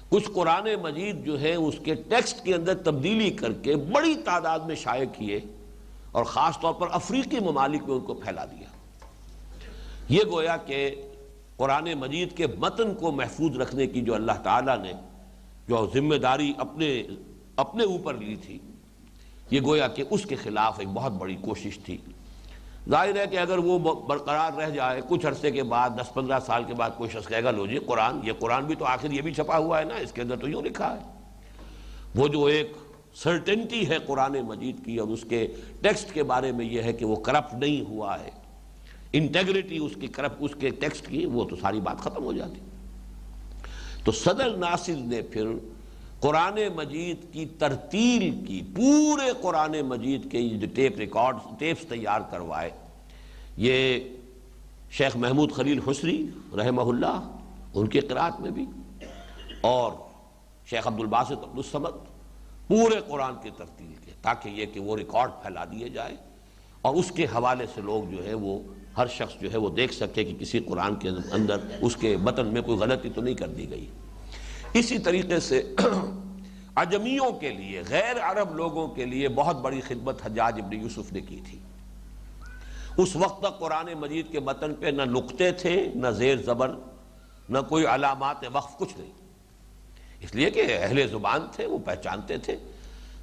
کچھ قرآن مجید جو ہے اس کے ٹیکسٹ کے اندر تبدیلی کر کے بڑی تعداد میں شائع کیے، اور خاص طور پر افریقی ممالک میں ان کو پھیلا دیا۔ یہ گویا کہ قرآن مجید کے متن کو محفوظ رکھنے کی جو اللہ تعالیٰ نے جو ذمہ داری اپنے اوپر لی تھی، یہ گویا کہ اس کے خلاف ایک بہت بڑی کوشش تھی۔ ظاہر ہے کہ اگر وہ برقرار رہ جائے، کچھ عرصے کے بعد 10-15 سال کے بعد کوئی شخص کہے گا لو جی یہ قرآن بھی تو آخر یہ بھی چھپا ہوا ہے نا، اس کے اندر تو یوں لکھا ہے۔ وہ جو ایک سرٹنٹی ہے قرآن مجید کی اور اس کے ٹیکسٹ کے بارے میں یہ ہے کہ وہ کرپٹ نہیں ہوا ہے، انٹیگریٹی اس کے ٹیکسٹ کی، وہ تو ساری بات ختم ہو جاتی۔ تو صدر ناصر نے پھر قرآن مجید کی ترتیل کی، پورے قرآن مجید کے جو ٹیپس تیار کروائے، یہ شیخ محمود خلیل حسری رحمہ اللہ ان کے قرات میں بھی، اور شیخ عبدالباسط عبدالصمد، پورے قرآن کی ترتیل کے، تاکہ یہ کہ وہ ریکارڈ پھیلا دیے جائے اور اس کے حوالے سے لوگ جو ہے وہ ہر شخص جو ہے وہ دیکھ سکے کہ کسی قرآن کے اندر اس کے متن میں کوئی غلطی تو نہیں کر دی گئی۔ اسی طریقے سے عجمیوں کے لیے، غیر عرب لوگوں کے لیے بہت بڑی خدمت حجاج ابن یوسف نے کی تھی۔ اس وقت تک قرآن مجید کے متن پہ نہ نقطے تھے، نہ زیر زبر، نہ کوئی علامات وقف، کچھ نہیں، اس لیے کہ اہل زبان تھے، وہ پہچانتے تھے۔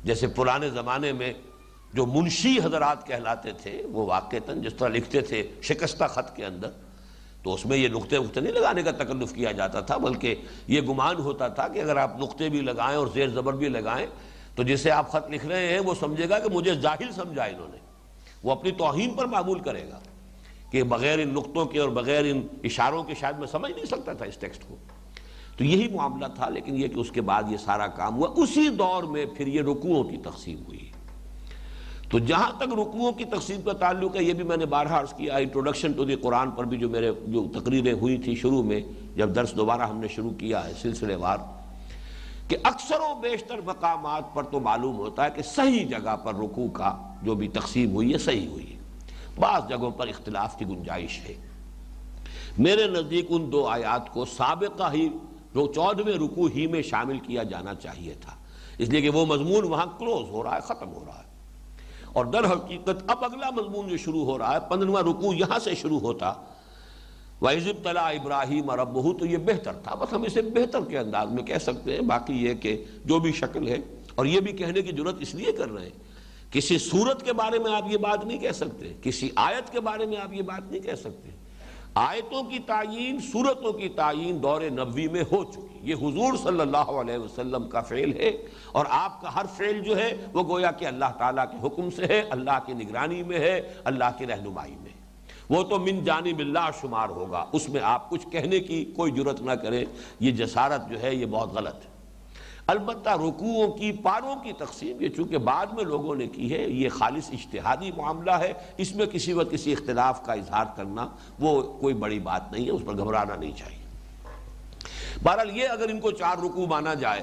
جیسے پرانے زمانے میں جو منشی حضرات کہلاتے تھے، وہ واقعتاً جس طرح لکھتے تھے شکستہ خط کے اندر، تو اس میں یہ نقطے نہیں لگانے کا تکلف کیا جاتا تھا، بلکہ یہ گمان ہوتا تھا کہ اگر آپ نقطے بھی لگائیں اور زیر زبر بھی لگائیں تو جسے آپ خط لکھ رہے ہیں وہ سمجھے گا کہ مجھے جاہل سمجھا انہوں نے، وہ اپنی توہین پر معمول کرے گا کہ بغیر ان نقطوں کے اور بغیر ان اشاروں کے شاید میں سمجھ نہیں سکتا تھا اس ٹیکسٹ کو۔ تو یہی معاملہ تھا، لیکن یہ کہ اس کے بعد یہ سارا کام ہوا۔ اسی دور میں پھر یہ رکوعوں کی تقسیم ہوئی۔ تو جہاں تک رکوعوں کی تقسیم کا تعلق ہے، یہ بھی میں نے بارہا عرض کیا، انٹروڈکشن ٹو دی قرآن پر بھی جو تقریریں ہوئی تھی شروع میں، جب درس دوبارہ ہم نے شروع کیا ہے سلسلے وار، کہ اکثر و بیشتر مقامات پر تو معلوم ہوتا ہے کہ صحیح جگہ پر رکوع کا جو بھی تقسیم ہوئی ہے صحیح ہوئی ہے، بعض جگہوں پر اختلاف کی گنجائش ہے۔ میرے نزدیک ان دو آیات کو سابقہ ہی 14ویں رکوع ہی میں شامل کیا جانا چاہیے تھا، اس لیے کہ وہ مضمون وہاں کلوز ہو رہا ہے، ختم ہو رہا ہے، اور در حقیقت اب اگلا مضمون جو شروع ہو رہا ہے 15واں رکوع یہاں سے شروع ہوتا، وَإِذِ ابْتَلَىٰ إِبْرَاهِيمَ رَبُّهُ، تو یہ بہتر تھا، بس ہم اسے بہتر کے انداز میں کہہ سکتے ہیں۔ باقی یہ کہ جو بھی شکل ہے، اور یہ بھی کہنے کی جرات اس لیے کر رہے ہیں، کسی صورت کے بارے میں آپ یہ بات نہیں کہہ سکتے، کسی آیت کے بارے میں آپ یہ بات نہیں کہہ سکتے۔ آیتوں کی تعیین، صورتوں کی تعیین دور نبوی میں ہو چکی، یہ حضور صلی اللہ علیہ وسلم کا فعل ہے، اور آپ کا ہر فعل جو ہے وہ گویا کہ اللہ تعالیٰ کے حکم سے ہے، اللہ کی نگرانی میں ہے، اللہ کی رہنمائی میں ہے، وہ تو من جانب اللہ شمار ہوگا، اس میں آپ کچھ کہنے کی کوئی جرت نہ کریں، یہ جسارت جو ہے یہ بہت غلط ہے۔ البتہ رکوعوں کی پاروں کی تقسیم یہ چونکہ بعد میں لوگوں نے کی ہے، یہ خالص اجتہادی معاملہ ہے، اس میں کسی وقت کسی اختلاف کا اظہار کرنا وہ کوئی بڑی بات نہیں ہے، اس پر گھبرانا نہیں چاہیے۔ بہرحال یہ اگر ان کو 4 رکوع مانا جائے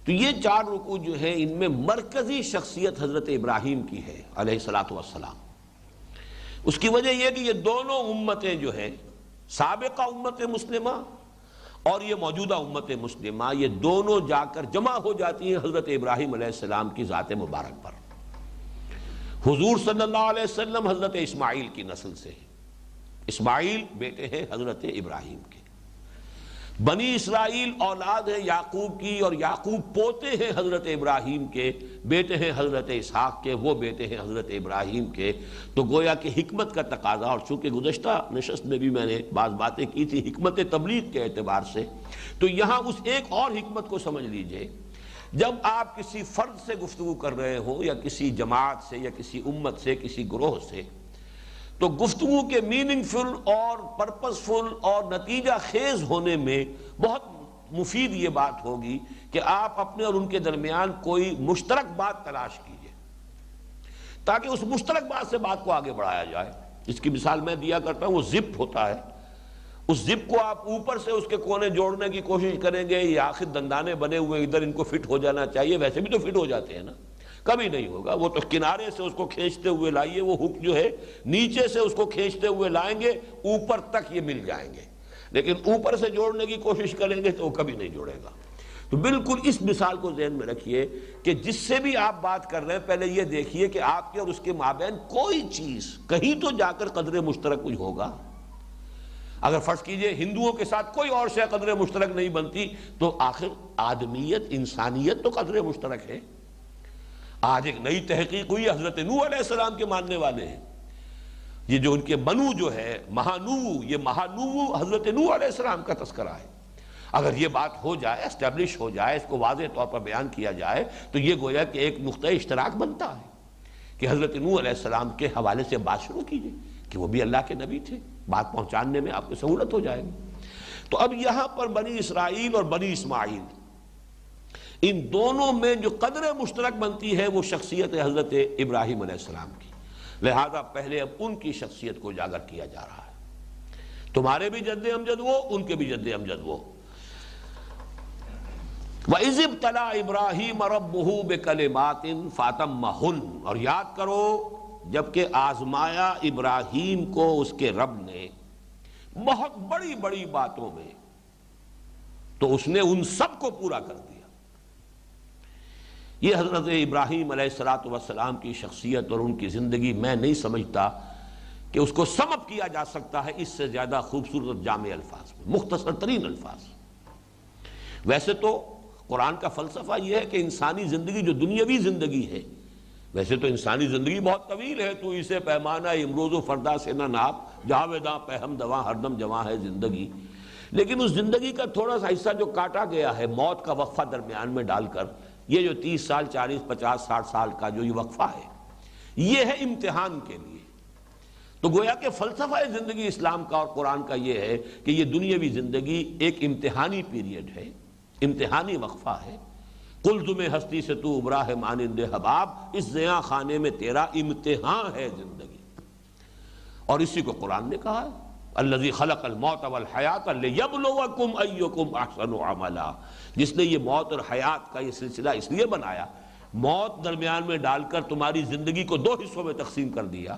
تو یہ 4 رکوع جو ہے ان میں مرکزی شخصیت حضرت ابراہیم کی ہے علیہ الصلاۃ والسلام۔ اس کی وجہ یہ کہ یہ دونوں امتیں جو ہیں، سابقہ امت مسلمہ اور یہ موجودہ امت مسلمہ، یہ دونوں جا کر جمع ہو جاتی ہیں حضرت ابراہیم علیہ السلام کی ذات مبارک پر۔ حضور صلی اللہ علیہ وسلم حضرت اسماعیل کی نسل سے ہیں، اسماعیل بیٹے ہیں حضرت ابراہیم کے، بنی اسرائیل اولاد ہیں یعقوب کی، اور یعقوب پوتے ہیں حضرت ابراہیم کے، بیٹے ہیں حضرت اسحاق کے، وہ بیٹے ہیں حضرت ابراہیم کے۔ تو گویا کہ حکمت کا تقاضا، اور چونکہ گزشتہ نشست میں بھی میں نے بعض باتیں کی تھی حکمت تبلیغ کے اعتبار سے، تو یہاں اس ایک اور حکمت کو سمجھ لیجئے، جب آپ کسی فرد سے گفتگو کر رہے ہوں یا کسی جماعت سے یا کسی امت سے، کسی گروہ سے، تو گفتگو کے میننگ فل اور پرپس فل اور نتیجہ خیز ہونے میں بہت مفید یہ بات ہوگی کہ آپ اپنے اور ان کے درمیان کوئی مشترک بات تلاش کیجئے، تاکہ اس مشترک بات سے بات کو آگے بڑھایا جائے۔ اس کی مثال میں دیا کرتا ہوں، وہ زپ ہوتا ہے، اس زپ کو آپ اوپر سے اس کے کونے جوڑنے کی کوشش کریں گے، یہ آخر دندانے بنے ہوئے ادھر ان کو فٹ ہو جانا چاہیے، ویسے بھی تو فٹ ہو جاتے ہیں نا، کبھی نہیں ہوگا۔ وہ تو کنارے سے اس کو کھینچتے ہوئے لائیے، وہ ہک جو ہے نیچے سے اس کو کھینچتے ہوئے لائیں گے، اوپر تک یہ مل جائیں گے، لیکن اوپر سے جوڑنے کی کوشش کریں گے تو وہ کبھی نہیں جوڑے گا۔ تو بالکل اس مثال کو ذہن میں رکھیے کہ جس سے بھی آپ بات کر رہے ہیں پہلے یہ دیکھیے کہ آپ کے اور اس کے مابین کوئی چیز کہیں تو جا کر قدر مشترک کچھ ہوگا۔ اگر فرض کیجئے ہندوؤں کے ساتھ کوئی اور شے قدر مشترک نہیں بنتی تو آخر آدمیت، انسانیت تو قدر مشترک ہے۔ آج ایک نئی تحقیق ہوئی، حضرت نوح علیہ السلام کے ماننے والے ہیں، یہ جو ان کے منو جو ہے مہانو، یہ مہانو حضرت نوح علیہ السلام کا تذکرہ ہے۔ اگر یہ بات ہو جائے، اسٹیبلش ہو جائے، اس کو واضح طور پر بیان کیا جائے تو یہ گویا کہ ایک نقطہ اشتراک بنتا ہے کہ حضرت نوح علیہ السلام کے حوالے سے بات شروع کیجئے کہ وہ بھی اللہ کے نبی تھے، بات پہنچانے میں آپ کو سہولت ہو جائے گی۔ تو اب یہاں پر بنی اسرائیل اور بنی اسماعیل، ان دونوں میں جو قدر مشترک بنتی ہے وہ شخصیت حضرت ابراہیم علیہ السلام کی، لہذا پہلے اب ان کی شخصیت کو اجاگر کیا جا رہا ہے۔ تمہارے بھی جد امجد وہ، ان کے بھی جد امجد وہ۔ وَإِذِ ابْتَلَىٰ إِبْرَاهِيمَ رَبُّهُ بِكَلِمَاتٍ فَأَتَمَّهُنَّ، اور یاد کرو جبکہ آزمایا ابراہیم کو اس کے رب نے بہت بڑی بڑی باتوں میں، تو اس نے ان سب کو پورا کر دیا۔ یہ حضرت ابراہیم علیہ السلام کی شخصیت اور ان کی زندگی میں نہیں سمجھتا کہ اس کو سم اپ کیا جا سکتا ہے اس سے زیادہ خوبصورت جامع الفاظ میں، مختصر ترین الفاظ۔ ویسے تو قرآن کا فلسفہ یہ ہے کہ انسانی زندگی جو دنیاوی زندگی ہے، ویسے تو انسانی زندگی بہت طویل ہے، تو اسے پیمانہ امروز و فردا سے نہ ناپ، جاویداں پہم دواں ہر دم جواں ہے زندگی۔ لیکن اس زندگی کا تھوڑا سا حصہ جو کاٹا گیا ہے موت کا وقفہ درمیان میں ڈال کر، یہ جو 30 سال 40 50 60 سال کا جو یہ وقفہ ہے، یہ ہے امتحان کے لیے۔ تو گویا کہ فلسفہ زندگی اسلام کا اور قرآن کا یہ ہے کہ یہ دنیاوی زندگی ایک امتحانی پیریڈ ہے، امتحانی وقفہ ہے۔ قلزم ہستی سے تو ابرا ہے مانند حباب، اس زیاں خانے میں تیرا امتحان ہے زندگی۔ اور اسی کو قرآن نے کہا ہے، الذی خلق الموت والحیات لیبلوکم ایکم احسن عملا، جس نے یہ موت اور حیات کا یہ سلسلہ اس لیے بنایا، موت درمیان میں ڈال کر تمہاری زندگی کو 2 حصوں میں تقسیم کر دیا۔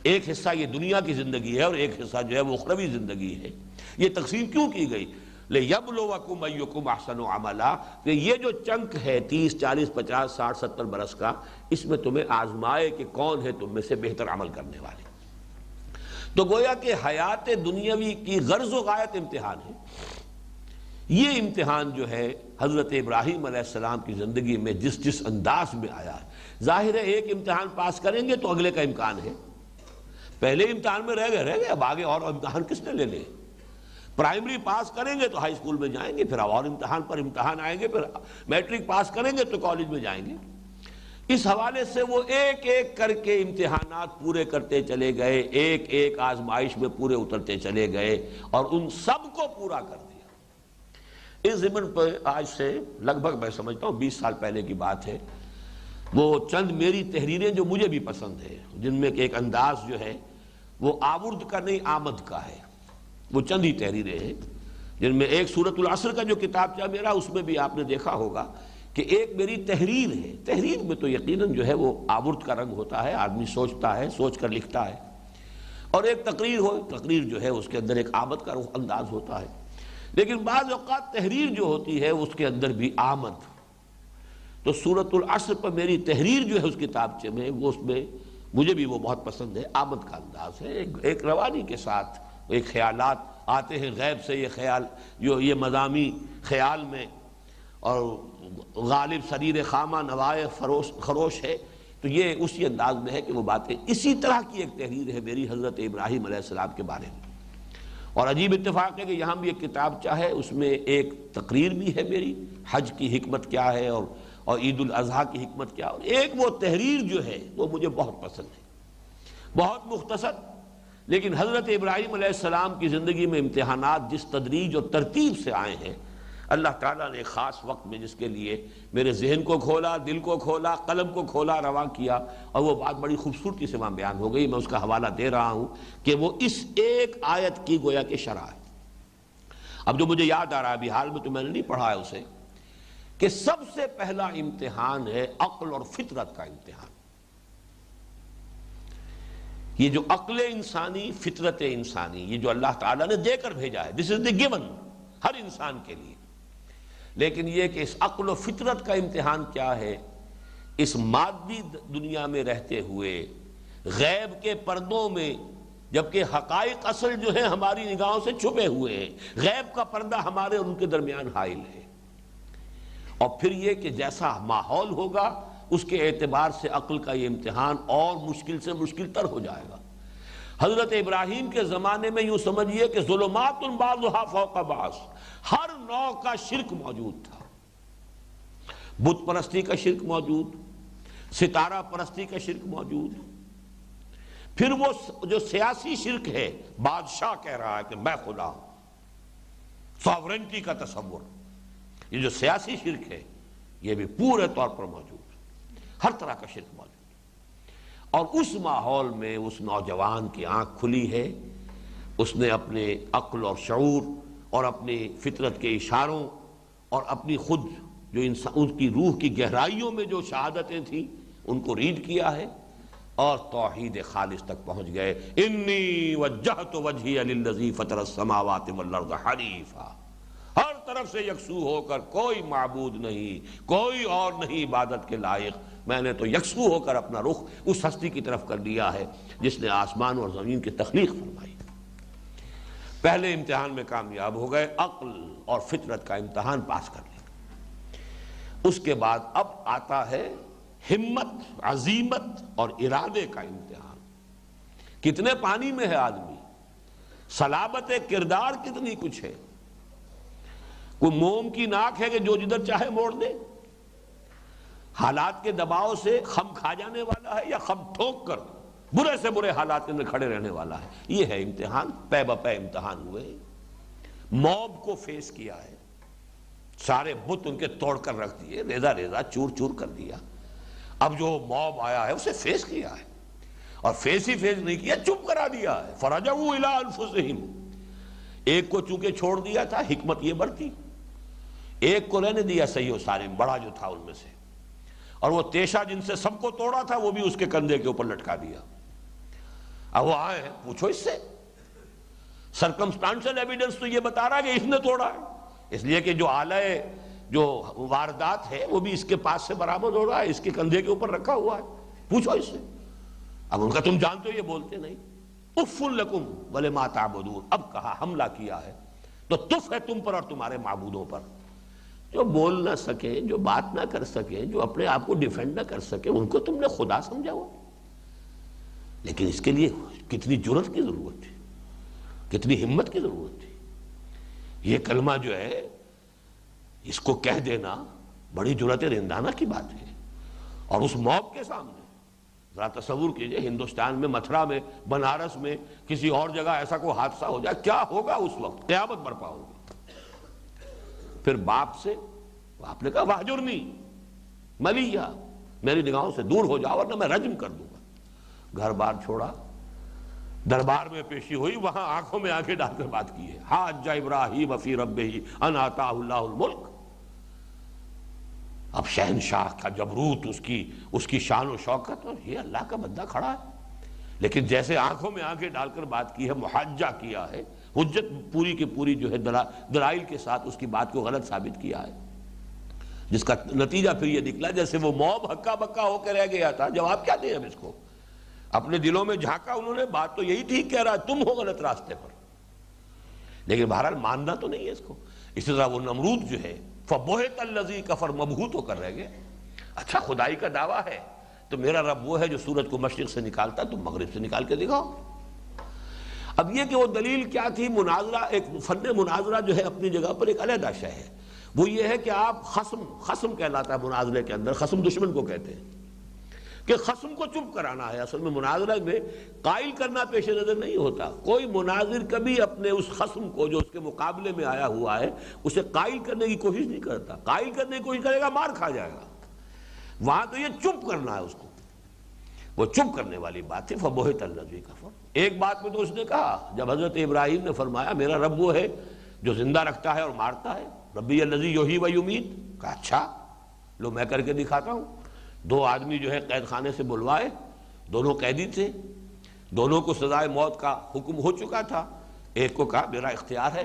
ایک حصہ یہ دنیا کی زندگی ہے اور ایک حصہ جو ہے وہ اخروی زندگی ہے۔ یہ تقسیم کیوں کی گئی؟ لِيَبْلُوَكُمْ أَيُّكُمْ أَحْسَنُ عَمَلًا، کہ یہ جو چنک ہے 30 40 50 60 70 برس کا، اس میں تمہیں آزمائے کہ کون ہے تم میں سے بہتر عمل کرنے والے۔ تو گویا کہ حیات دنیاوی کی غرض و غایت امتحان ہے۔ یہ امتحان جو ہے حضرت ابراہیم علیہ السلام کی زندگی میں جس انداز میں آیا ہے، ظاہر ہے ایک امتحان پاس کریں گے تو اگلے کا امکان ہے۔ پہلے امتحان میں رہ گئے، اب آگے اور امتحان کس نے لے لے؟ پرائمری پاس کریں گے تو ہائی اسکول میں جائیں گے، پھر اور امتحان پر امتحان آئیں گے، پھر میٹرک پاس کریں گے تو کالج میں جائیں گے۔ اس حوالے سے وہ ایک ایک کر کے امتحانات پورے کرتے چلے گئے، ایک ایک آزمائش میں پورے اترتے چلے گئے اور ان سب کو پورا کر دیا۔ اس ضمن پر آج سے لگ بھگ میں سمجھتا ہوں 20 سال پہلے کی بات ہے، وہ چند میری تحریریں جو مجھے بھی پسند ہے، جن میں ایک انداز جو ہے وہ آورد کا نہیں آمد کا ہے، وہ چند ہی تحریریں ہیں، جن میں ایک سورۃ العصر کا جو کتاب چاہ میرا، اس میں بھی آپ نے دیکھا ہوگا کہ ایک میری تحریر ہے۔ تحریر میں تو یقیناً جو ہے وہ آورد کا رنگ ہوتا ہے، آدمی سوچتا ہے، سوچ کر لکھتا ہے، اور ایک تقریر ہو، تقریر جو ہے اس کے اندر ایک آمد کا انداز ہوتا ہے۔ لیکن بعض اوقات تحریر جو ہوتی ہے اس کے اندر بھی آمد، تو سورۃ العصر پر میری تحریر جو ہے اس کتابچے میں، وہ اس میں مجھے بھی وہ بہت پسند ہے، آمد کا انداز ہے، ایک روانی کے ساتھ ایک خیالات آتے ہیں غیب سے، یہ خیال جو یہ مضامی خیال میں، اور غالب سریر خامہ نوائے خروش ہے، تو یہ اسی انداز میں ہے کہ وہ باتیں اسی طرح کی ایک تحریر ہے میری حضرت ابراہیم علیہ السلام کے بارے میں۔ اور عجیب اتفاق ہے کہ یہاں بھی ایک کتاب چاہے، اس میں ایک تقریر بھی ہے میری، حج کی حکمت کیا ہے اور عید الاضحیٰ کی حکمت کیا، اور ایک وہ تحریر جو ہے وہ مجھے بہت پسند ہے، بہت مختصر، لیکن حضرت ابراہیم علیہ السلام کی زندگی میں امتحانات جس تدریج اور ترتیب سے آئے ہیں، اللہ تعالیٰ نے خاص وقت میں جس کے لیے میرے ذہن کو کھولا، دل کو کھولا، قلم کو کھولا، رواں کیا، اور وہ بات بڑی خوبصورتی سے وہاں بیان ہو گئی. میں اس کا حوالہ دے رہا ہوں کہ وہ اس ایک آیت کی گویا کہ شرح ہے. اب جو مجھے یاد آ رہا ہے ابھی حال میں، تو میں نے نہیں پڑھا ہے اسے، کہ سب سے پہلا امتحان ہے عقل اور فطرت کا امتحان. یہ جو عقل انسانی، فطرت انسانی، یہ جو اللہ تعالیٰ نے دے کر بھیجا ہے، دس از دی گیون ہر انسان کے لیے. لیکن یہ کہ اس عقل و فطرت کا امتحان کیا ہے؟ اس مادی دنیا میں رہتے ہوئے، غیب کے پردوں میں، جبکہ حقائق اصل جو ہیں ہماری نگاہوں سے چھپے ہوئے ہیں، غیب کا پردہ ہمارے اور ان کے درمیان حائل ہے. اور پھر یہ کہ جیسا ماحول ہوگا اس کے اعتبار سے عقل کا یہ امتحان اور مشکل سے مشکل تر ہو جائے گا. حضرت ابراہیم کے زمانے میں یوں سمجھیے کہ ظلمات بعضھا فوق بعض، ہر نوع کا شرک موجود تھا. بت پرستی کا شرک موجود، ستارہ پرستی کا شرک موجود، پھر وہ جو سیاسی شرک ہے، بادشاہ کہہ رہا ہے کہ میں خدا ہوں، ساورنٹی کا تصور، یہ جو سیاسی شرک ہے یہ بھی پورے طور پر موجود، ہر طرح کا شرک موجود. اور اس ماحول میں اس نوجوان کی آنکھ کھلی ہے، اس نے اپنے عقل اور شعور اور اپنی فطرت کے اشاروں اور اپنی خود جو ان کی روح کی گہرائیوں میں جو شہادتیں تھیں ان کو ریڈ کیا ہے اور توحید خالص تک پہنچ گئے. انی وجہت وجہی للذی فطر السماوات والارض حنیفا، ہر طرف سے یکسو ہو کر، کوئی معبود نہیں، کوئی اور نہیں عبادت کے لائق، میں نے تو یکسو ہو کر اپنا رخ اس ہستی کی طرف کر لیا ہے جس نے آسمان اور زمین کی تخلیق فرمائی. پہلے امتحان میں کامیاب ہو گئے، عقل اور فطرت کا امتحان پاس کر لیا. اس کے بعد اب آتا ہے ہمت، عزیمت اور ارادے کا امتحان. کتنے پانی میں ہے آدمی، صلابت کردار کتنی کچھ ہے. کوئی موم کی ناک ہے کہ جو جدھر چاہے موڑ دے، حالات کے دباؤ سے خم کھا جانے والا ہے یا خم ٹھوک کر برے سے برے حالات کے اندر کھڑے رہنے والا ہے. یہ ہے امتحان، پے بپے امتحان ہوئے. موب کو فیس کیا ہے، سارے بت ان کے توڑ کر رکھ دیے، ریزہ ریزہ چور چور کر دیا. اب جو موب آیا ہے اسے فیس کیا ہے، اور فیس ہی فیس نہیں کیا، چپ کرا دیا ہے. فرجعوا الی انفسہم، ایک کو چونکہ چھوڑ دیا تھا، حکمت یہ برتی، ایک کو رہنے دیا صحیح و سالم، بڑا جو تھا ان میں سے، اور وہ تیشا جن سے سب کو توڑا تھا وہ بھی اس کے کندھے کے اوپر لٹکا دیا. اب وہ آئے ہیں، پوچھو اس سے، سرکمسٹانشل ایویڈنس تو یہ بتا رہا ہے کہ اس نے توڑا ہے، اس لیے کہ جو آلہ جو واردات ہے وہ بھی اس کے پاس سے برآمد ہو رہا ہے، اس کے کندھے کے اوپر رکھا ہوا ہے، پوچھو اس سے. اب ان کا تم جانتے ہو یہ بولتے نہیں. اف لکم ولما تعبدون، اب کہا حملہ کیا ہے تو تف ہے تم پر اور تمہارے معبودوں پر. جو بول نہ سکیں، جو بات نہ کر سکیں، جو اپنے آپ کو ڈیفینڈ نہ کر سکیں، ان کو تم نے خدا سمجھا ہوا. لیکن اس کے لیے کتنی جرأت کی ضرورت تھی، کتنی ہمت کی ضرورت تھی. یہ کلمہ جو ہے اس کو کہہ دینا بڑی جرأت رندانہ کی بات ہے. اور اس موب کے سامنے ذرا تصور کیجئے، ہندوستان میں، متھرا میں، بنارس میں، کسی اور جگہ ایسا کوئی حادثہ ہو جائے، کیا ہوگا اس وقت؟ قیامت برپا ہوگی. پھر باپ سے باپ نے کہا واہجرنی ملیہ، میری نگاہوں سے دور ہو جاؤ ورنہ میں رجم کر دوں گا. گھر بار چھوڑا، دربار میں پیشی ہوئی، وہاں آنکھوں میں آنکھیں ڈال کر بات کی ہے. حاج ابراہیم فی ربہ ان آتاہ اللہ الملک. اب شہنشاہ کا جبروت، اس کی شان و شوکت، اور یہ اللہ کا بندہ کھڑا ہے. لیکن جیسے آنکھوں میں آنکھیں ڈال کر بات کی ہے، محاجہ کیا ہے، حجت پوری کی پوری جو ہے دلائل کے ساتھ اس کی بات کو غلط ثابت کیا ہے، جس کا نتیجہ پھر یہ نکلا جیسے وہ موب ہکا بکا ہو کے رہ گیا تھا. جواب کیا دیں اب اس کو؟ اپنے دلوں میں جھانکا انہوں نے، بات تو یہی ٹھیک کہہ رہا ہے، تم ہو غلط راستے پر. لیکن بہرحال ماننا تو نہیں ہے اس کو. اسی طرح وہ نمرود جو ہے، فَبُہِتَ الَّذِي كَفَرَ، مبہوت ہو کر رہ گئے. اچھا خدائی کا دعویٰ ہے تو میرا رب وہ ہے جو سورج کو مشرق سے نکالتا، تم مغرب سے نکال کے دکھاؤ. اب یہ کہ وہ دلیل کیا تھی، مناظرہ، ایک فن مناظرہ جو ہے اپنی جگہ پر ایک علیحدہ شے ہے. وہ یہ ہے کہ آپ خصم کہلاتا ہے مناظرے کے اندر، خصم دشمن کو کہتے ہیں. کہ خصم کو چپ کرانا ہے۔ اصل میں مناظرہ میں قائل کرنا پیش نظر نہیں ہوتا، کوئی مناظر کبھی اپنے اس خصم کو جو اس کے مقابلے میں آیا ہوا ہے اسے قائل کرنے کی کوشش نہیں کرتا، قائل کرنے کی کوشش کرے گا مار کھا جائے گا۔ وہاں تو یہ چپ کرنا ہے اس کو، وہ چپ کرنے والی بات ہے۔ فَبُہِتَ الَّذِي كَفَرَ، ایک بات میں تو اس نے کہا جب حضرت ابراہیم نے فرمایا میرا رب وہ ہے جو زندہ رکھتا ہے اور مارتا ہے، ربی الذی یحیی و یمیت، کہا اچھا لو میں کر کے دکھاتا ہوں۔ دو آدمی جو ہے قید خانے سے بلوائے، دونوں قیدی تھے، دونوں کو سزائے موت کا حکم ہو چکا تھا۔ ایک کو کہا میرا اختیار ہے،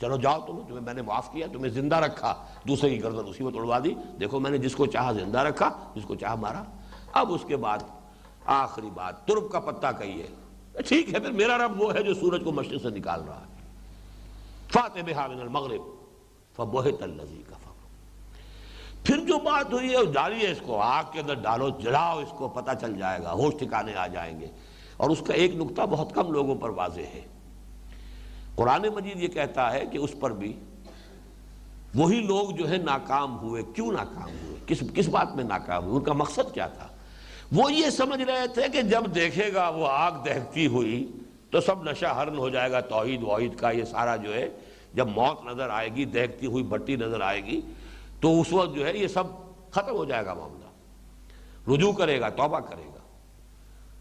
چلو جاؤ تمہیں میں نے معاف کیا، تمہیں زندہ رکھا، دوسرے کی گردن اسی میں توڑوا دی، دیکھو میں نے جس کو چاہا زندہ رکھا، جس کو چاہا مارا۔ اب اس کے بعد آخری بات ترب کا پتہ کہیے، ٹھیک ہے پھر میرا رب وہ ہے جو سورج کو مشرق سے نکال رہا ہے، فَأْتِ بِهَا مِنَ الْمَغْرِبِ فَبُہِتَ الَّذِي كَفَرَ۔ پھر جو بات ہوئی ہے ڈالیے اس کو آگ کے اندر ڈالو، جلاؤ اس کو، پتہ چل جائے گا، ہوش ٹھکانے آ جائیں گے۔ اور اس کا ایک نقطہ بہت کم لوگوں پر واضح ہے، قرآن مجید یہ کہتا ہے کہ اس پر بھی وہی لوگ جو ہے ناکام ہوئے۔ کیوں ناکام ہوئے؟ کس بات میں ناکام ہوئے؟ ان کا مقصد کیا تھا؟ وہ یہ سمجھ رہے تھے کہ جب دیکھے گا وہ آگ دہتی ہوئی تو سب نشہ ہرن ہو جائے گا توحید وحید کا، یہ سارا جو ہے جب موت نظر آئے گی، دہتی ہوئی بھٹی نظر آئے گی تو اس وقت جو ہے یہ سب ختم ہو جائے گا معاملہ، رجوع کرے گا، توبہ کرے گا۔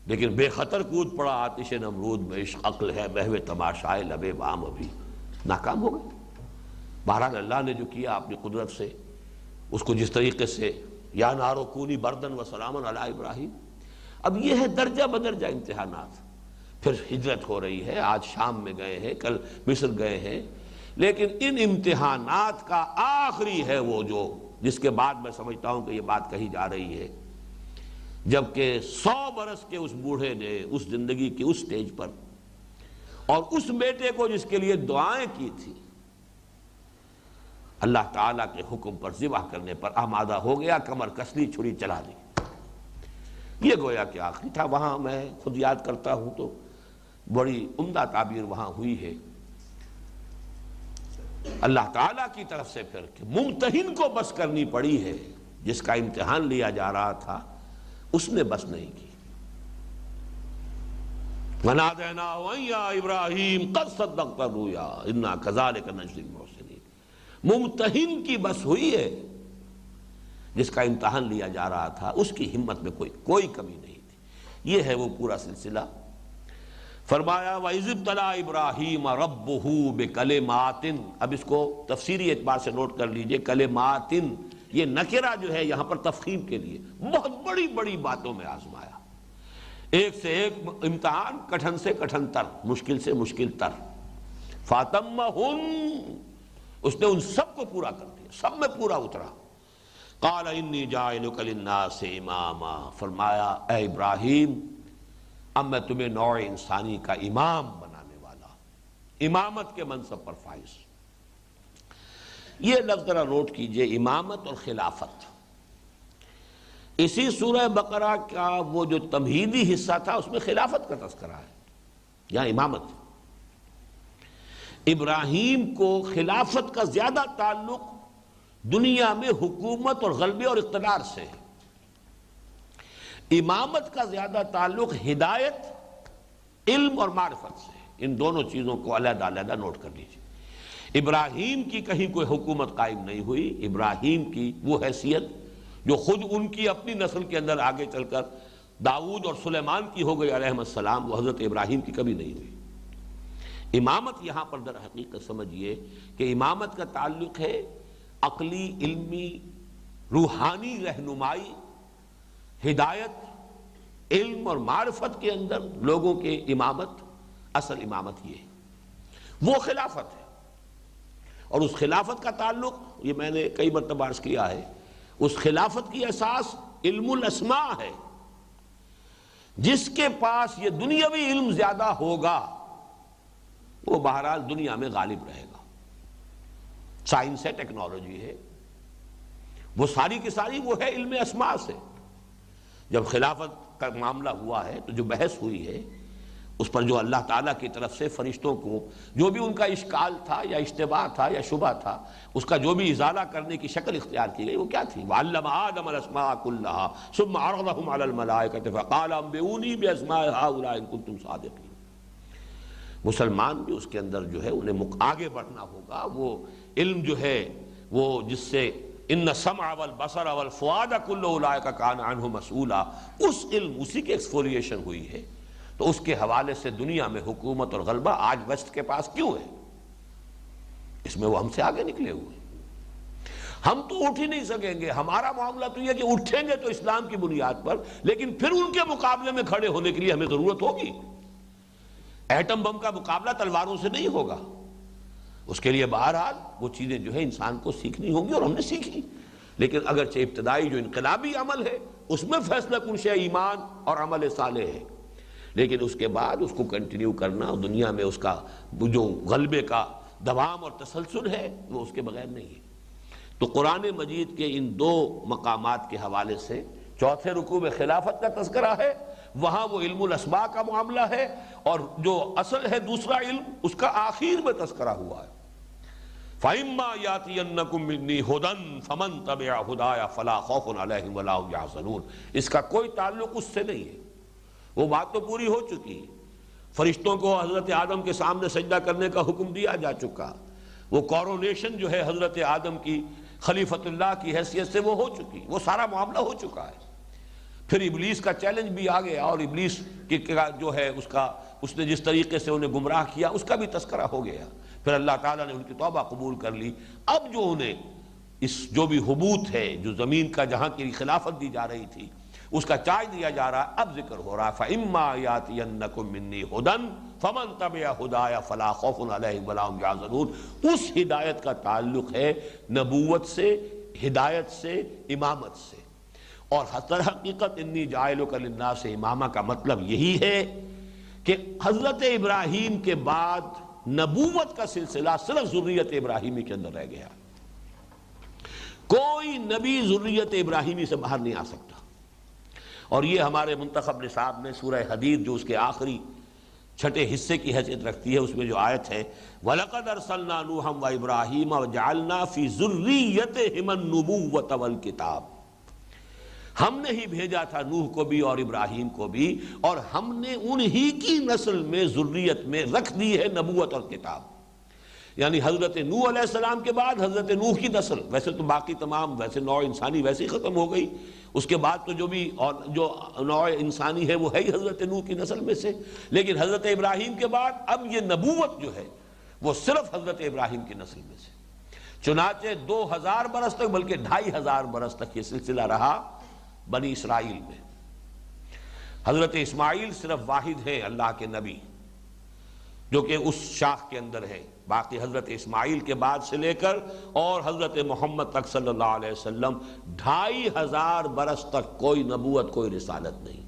لیکن بے خطر کود پڑا آتش نمرود میں، عشق عقل ہے محو تماشائے لب بام، ابھی ناکام ہو گئے۔ بہرحال اللہ نے جو کیا اپنی قدرت سے، اس کو جس طریقے سے یا نارو کونی بردن و سلاما علی ابراہیم، اب یہ ہے درجہ بدرجہ امتحانات۔ پھر ہجرت ہو رہی ہے، آج شام میں گئے ہیں، کل مصر گئے ہیں، لیکن ان امتحانات کا آخری ہے وہ جو جس کے بعد میں سمجھتا ہوں کہ یہ بات کہی جا رہی ہے، جبکہ 100 برس کے اس بوڑھے نے اس زندگی کی اس سٹیج پر اور اس بیٹے کو جس کے لیے دعائیں کی تھی، اللہ تعالیٰ کے حکم پر ذبح کرنے پر آمادہ ہو گیا، کمر کس لی، چھری چلا دی۔ یہ گویا کہ آخری تھا۔ وہاں میں خود یاد کرتا ہوں تو بڑی عمدہ تعبیر وہاں ہوئی ہے اللہ تعالیٰ کی طرف سے پھر کہ ممتحن کو بس کرنی پڑی ہے، جس کا امتحان لیا جا رہا تھا اس نے بس نہیں کی۔ وَنَادَيْنَاهُ أَن يَا إِبْرَاهِيمُ قَدْ صَدَّقْتَ الرُّؤْيَا إِنَّا كَذَلِكَ نَجْزِي الْمُحْسِنِينَ۔ ممتحن کی بس ہوئی ہے، جس کا امتحان لیا جا رہا تھا اس کی ہمت میں کوئی کمی نہیں تھی۔ یہ ہے وہ پورا سلسلہ۔ فرمایا وَإِذِ ابْتَلَىٰ إِبْرَاهِيمَ رَبُّهُ بِكَلِمَاتٍ، اب اس کو تفسیری اعتبار سے نوٹ کر لیجئے، کلماتن یہ نکرہ جو ہے یہاں پر تفخیم کے لیے، بہت بڑی بڑی باتوں میں آزمایا، ایک سے ایک امتحان، کٹھن سے کٹھن تر، مشکل سے مشکل تر۔ فَاتَمَّهُنَّ، اس نے ان سب کو پورا کر دیا، سب میں پورا اترا۔ قَالَ إِنِّي جَاعِلُكَ لِلنَّاسِ إِمَامًا، فرمایا اے ابراہیم اب میں تمہیں نوع انسانی کا امام بنانے والا، امامت کے منصب پر فائز۔ یہ لفظ ذرا نوٹ کیجئے، امامت اور خلافت۔ اسی سورہ بقرہ کا وہ جو تمہیدی حصہ تھا اس میں خلافت کا تذکرہ ہے، یہاں امامت۔ ابراہیم کو خلافت کا زیادہ تعلق دنیا میں حکومت اور غلبے اور اقتدار سے ہے، امامت کا زیادہ تعلق ہدایت، علم اور معرفت سے۔ ان دونوں چیزوں کو علیحدہ علیحدہ نوٹ کر لیجیے۔ ابراہیم کی کہیں کوئی حکومت قائم نہیں ہوئی، ابراہیم کی وہ حیثیت جو خود ان کی اپنی نسل کے اندر آگے چل کر داؤد اور سلیمان کی ہو گئی علیہم السلام، وہ حضرت ابراہیم کی کبھی نہیں ہوئی۔ امامت یہاں پر در حقیقت سمجھیے کہ امامت کا تعلق ہے عقلی، علمی، روحانی رہنمائی، ہدایت، علم اور معرفت کے اندر لوگوں کے امامت، اصل امامت یہ ہے، وہ خلافت ہے۔ اور اس خلافت کا تعلق، یہ میں نے کئی مرتبہ عرض کیا ہے، اس خلافت کی اساس علم الاسماء ہے۔ جس کے پاس یہ دنیاوی علم زیادہ ہوگا وہ بہرحال دنیا میں غالب رہے گا۔ سائنس ہے، ٹیکنالوجی ہے، وہ ساری کی ساری وہ ہے علم اسماء سے۔ جب خلافت کا معاملہ ہوا ہے تو جو بحث ہوئی ہے اس پر جو اللہ تعالیٰ کی طرف سے فرشتوں کو جو بھی ان کا اشکال تھا یا اشتباہ تھا یا شبہ تھا، اس کا جو بھی ازالہ کرنے کی شکل اختیار کی گئی وہ کیا تھی؟ وَعَلَّمَ آدَمَ الْأَسْمَاءَ كُلَّهَا ثُمَّ عَرَضَهُمْ عَلَى الْمَلَائِكَةِ فَقَالَ أَنبِئُونِي بِأَسْمَاءِ هَؤُلَاءِ إِن كُنتُمْ صَادِقِينَ۔ مسلمان بھی اس کے اندر جو ہے انہیں آگے بڑھنا ہوگا، وہ علم جو ہے وہ جس سے ان السمع والبصر والفؤاد كل اولئک کان عنہ مسئولا، اس علم اسی کی ایکسفولیشن ہوئی ہے، تو اس کے حوالے سے دنیا میں حکومت اور غلبہ آج ویسٹ کے پاس کیوں ہے؟ اس میں وہ ہم سے آگے نکلے ہوئے، ہم تو اٹھ ہی نہیں سکیں گے۔ ہمارا معاملہ تو یہ کہ اٹھیں گے تو اسلام کی بنیاد پر، لیکن پھر ان کے مقابلے میں کھڑے ہونے کے لیے ہمیں ضرورت ہوگی۔ ایٹم بم کا مقابلہ تلواروں سے نہیں ہوگا، اس کے لیے بہرحال وہ چیزیں جو ہے انسان کو سیکھنی ہوں گی، اور ہم نے سیکھی۔ لیکن اگرچہ ابتدائی جو انقلابی عمل ہے اس میں فیصلہ کن شے ایمان اور عمل صالح ہے، لیکن اس کے بعد اس کو کنٹینیو کرنا اور دنیا میں اس کا جو غلبے کا دوام اور تسلسل ہے وہ اس کے بغیر نہیں ہے۔ تو قرآن مجید کے ان دو مقامات کے حوالے سے چوتھے رکوع میں خلافت کا تذکرہ ہے، وہاں وہ علم الاسماء کا معاملہ ہے، اور جو اصل ہے دوسرا علم اس کا آخر میں تذکرہ ہوا ہے۔ فَإِمَّا يَأْتِيَنَّكُم مِّنِّي هُدًى فَمَن تَبِعَ هُدَايَ فَلَا خَوْفٌ عَلَيْهِمْ وَلَا هُمْ يَحْزَنُونَ۔ اس کا کوئی تعلق اس سے نہیں ہے، وہ بات تو پوری ہو چکی۔ فرشتوں کو حضرت آدم کے سامنے سجدہ کرنے کا حکم دیا جا چکا، وہ کورونیشن جو ہے حضرت آدم کی خلیفۃ اللہ کی حیثیت سے وہ ہو چکی، وہ سارا معاملہ ہو چکا ہے۔ پھر ابلیس کا چیلنج بھی آ گیا، اور ابلیس کی جو ہے اس نے جس طریقے سے انہیں گمراہ کیا اس کا بھی تذکرہ ہو گیا۔ پھر اللہ تعالیٰ نے ان کی توبہ قبول کر لی۔ اب جو انہیں اس جو بھی حبوط ہے، جو زمین کا جہاں کی خلافت دی جا رہی تھی اس کا چارج دیا جا رہا ہے، اب ذکر ہو رہا ہے فَإِمَّا يَأْتِيَنَّكُم مِّنِّي هُدًى فَمَن تَبِعَ هُدَايَ فَلَا خَوْفٌ عَلَيْهِمْ وَلَا هُمْ يَحْزَنُونَ۔ اس ہدایت کا تعلق ہے نبوت سے، ہدایت سے، امامت سے، اور در حقیقت انی جاعلک للناس امامہ کا مطلب یہی ہے کہ حضرت ابراہیم کے بعد نبوت کا سلسلہ صرف ذریت ابراہیمی کے اندر رہ گیا، کوئی نبی ذریت ابراہیمی سے باہر نہیں آ سکتا۔ اور یہ ہمارے منتخب نصاب میں سورہ حدید جو اس کے آخری چھٹے حصے کی حیثیت رکھتی ہے، اس میں جو آیت ہے وَلَقَدْ أَرْسَلْنَا نُوحًا وَإِبْرَاهِيمَ وَجَعَلْنَا فِي ذُرِّيَّتِهِمَا النُّبُوَّةَ وَالْكِتَابَ۔ ہم نے ہی بھیجا تھا نوح کو بھی اور ابراہیم کو بھی، اور ہم نے انہی کی نسل میں ذریت میں رکھ دی ہے نبوت اور کتاب۔ یعنی حضرت نوح علیہ السلام کے بعد حضرت نوح کی نسل، ویسے تو باقی تمام ویسے نوع انسانی ویسے ہی ختم ہو گئی، اس کے بعد تو جو بھی اور جو نوع انسانی ہے وہ ہے ہی حضرت نوح کی نسل میں سے، لیکن حضرت ابراہیم کے بعد اب یہ نبوت جو ہے وہ صرف حضرت ابراہیم کی نسل میں سے۔ چنانچہ 2000 برس تک، بلکہ 2500 برس تک یہ سلسلہ رہا بنی اسرائیل میں۔ حضرت اسماعیل صرف واحد ہیں اللہ کے نبی جو کہ اس شاخ کے اندر ہے، باقی حضرت اسماعیل کے بعد سے لے کر اور حضرت محمد تک صلی اللہ علیہ وسلم 2500 برس تک کوئی نبوت کوئی رسالت نہیں۔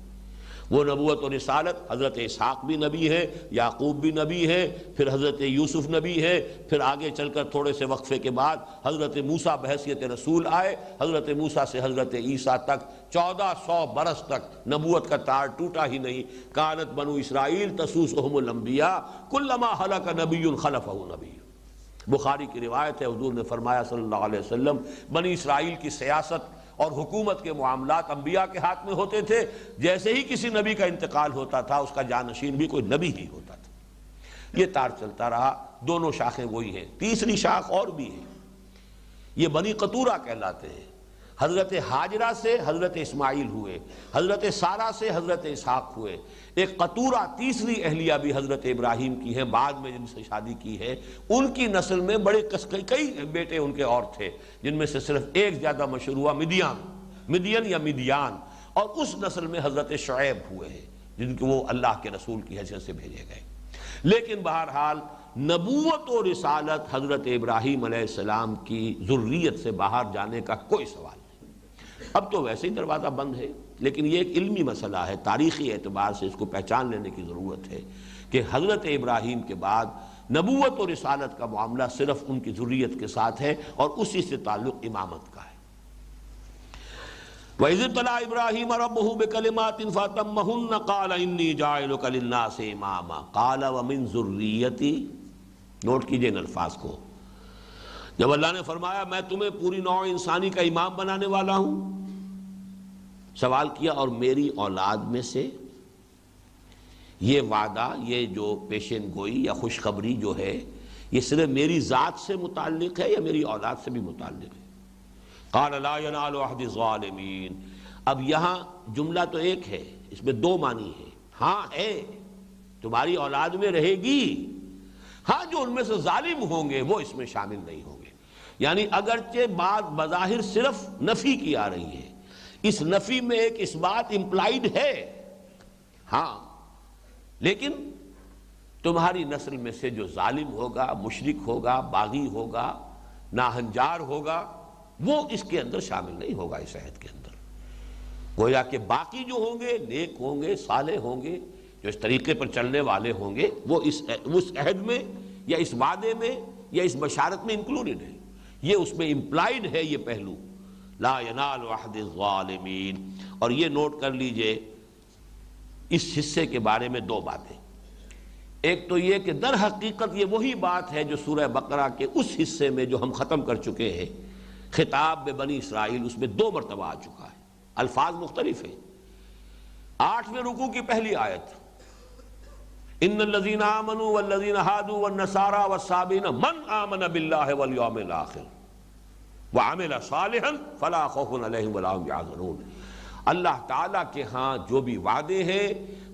وہ نبوت و رسالت حضرت اسحاق بھی نبی ہے، یعقوب بھی نبی ہے، پھر حضرت یوسف نبی ہے، پھر آگے چل کر تھوڑے سے وقفے کے بعد حضرت موسیٰ بحیثیت رسول آئے، حضرت موسیٰ سے حضرت عیسیٰ تک 1400 برس تک نبوت کا تار ٹوٹا ہی نہیں۔ کانت بنو اسرائیل تسوسہم الانبیاء کلما ہلک نبی خلفہ نبی۔ بخاری کی روایت ہے، حضور نے فرمایا صلی اللہ علیہ وسلم بنی اسرائیل کی سیاست اور حکومت کے معاملات انبیاء کے ہاتھ میں ہوتے تھے، جیسے ہی کسی نبی کا انتقال ہوتا تھا اس کا جانشین بھی کوئی نبی ہی ہوتا تھا۔ یہ تار چلتا رہا، دونوں شاخیں وہی ہیں۔ تیسری شاخ اور بھی ہے، یہ بنی قطورہ کہلاتے ہیں۔ حضرت ہاجرہ سے حضرت اسماعیل ہوئے، حضرت سارہ سے حضرت اسحاق ہوئے۔ ایک قطورہ تیسری اہلیہ بھی حضرت ابراہیم کی ہے، بعد میں جن سے شادی کی ہے، ان کی نسل میں بڑے کئی بیٹے ان کے اور تھے، جن میں سے صرف ایک زیادہ مشہور ہوا مدین یا مدیان، اور اس نسل میں حضرت شعیب ہوئے ہیں جن کو وہ اللہ کے رسول کی حیثیت سے بھیجے گئے۔ لیکن بہرحال نبوت و رسالت حضرت ابراہیم علیہ السلام کی ذریت سے باہر جانے کا کوئی سوال نہیں۔ اب تو ویسے ہی دروازہ بند ہے، لیکن یہ ایک علمی مسئلہ ہے، تاریخی اعتبار سے اس کو پہچان لینے کی ضرورت ہے کہ حضرت ابراہیم کے بعد نبوت و رسالت کا معاملہ صرف ان کی ذریت کے ساتھ ہے، اور اسی سے تعلق امامت کا ہے۔ وَإِذِ ابْتَلَىٰ إِبْرَاهِيمَ رَبُّهُ بِكَلِمَاتٍ فَأَتَمَّهُنَّ قَالَ إِنِّي جَاعِلُكَ لِلنَّاسِ إِمَامًا قَالَ وَمِن ذُرِّيَّتِي۔ نوٹ کیجئے ان الفاظ کو، جب اللہ نے فرمایا میں تمہیں پوری نوع انسانی کا امام بنانے والا ہوں، سوال کیا اور میری اولاد میں سے؟ یہ وعدہ، یہ جو پیشین گوئی یا خوشخبری جو ہے، یہ صرف میری ذات سے متعلق ہے یا میری اولاد سے بھی متعلق ہے؟ قال لا ينال عهد الظالمین۔ اب یہاں جملہ تو ایک ہے، اس میں دو معنی ہے۔ ہاں ہے، تمہاری اولاد میں رہے گی، ہاں جو ان میں سے ظالم ہوں گے وہ اس میں شامل نہیں ہوں گے۔ یعنی اگرچہ بات بظاہر صرف نفی کی آ رہی ہے، اس نفی میں ایک اس بات امپلائیڈ ہے، ہاں، لیکن تمہاری نسل میں سے جو ظالم ہوگا، مشرک ہوگا، باغی ہوگا، ناہنجار ہوگا، وہ اس کے اندر شامل نہیں ہوگا، اس عہد کے اندر۔ گویا کہ باقی جو ہوں گے نیک ہوں گے، صالح ہوں گے، جو اس طریقے پر چلنے والے ہوں گے، وہ اس عہد میں یا اس وعدے میں یا اس بشارت میں انکلوڈڈ ہے۔ یہ اس میں امپلائیڈ ہے، یہ پہلو لا ینال عہد الظالمین۔ اور یہ نوٹ کر لیجئے اس حصے کے بارے میں دو باتیں۔ ایک تو یہ کہ در حقیقت یہ وہی بات ہے جو سورہ بقرہ کے اس حصے میں جو ہم ختم کر چکے ہیں، خطاب میں بنی اسرائیل، اس میں دو مرتبہ آ چکا ہے، الفاظ مختلف ہیں۔ 8ویں رکوع کی پہلی آیت، ان الذین آمنوا والذین ہادوا والنصارى والصابئین من آمن باللہ والیوم الآخر وعمل صالحا فلا خوف علیہم ولا هم یحزنون۔ اللہ تعالیٰ کے ہاں جو بھی وعدے ہیں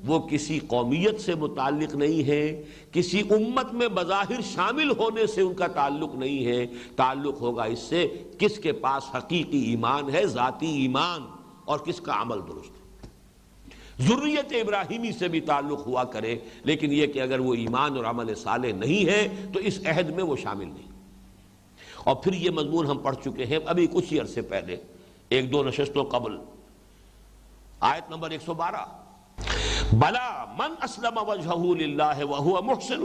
وہ کسی قومیت سے متعلق نہیں ہے، کسی امت میں بظاہر شامل ہونے سے ان کا تعلق نہیں ہے، تعلق ہوگا اس سے کس کے پاس حقیقی ایمان ہے، ذاتی ایمان، اور کس کا عمل درست ہے۔ ذریت ابراہیمی سے بھی تعلق ہوا کرے، لیکن یہ کہ اگر وہ ایمان اور عمل صالح نہیں ہے تو اس عہد میں وہ شامل نہیں۔ اور پھر یہ مضمون ہم پڑھ چکے ہیں ابھی کچھ ہی عرصے پہلے، ایک دو نشستوں قبل، آیت نمبر 112، بلا من اسلم وجهه للہ وهو محسن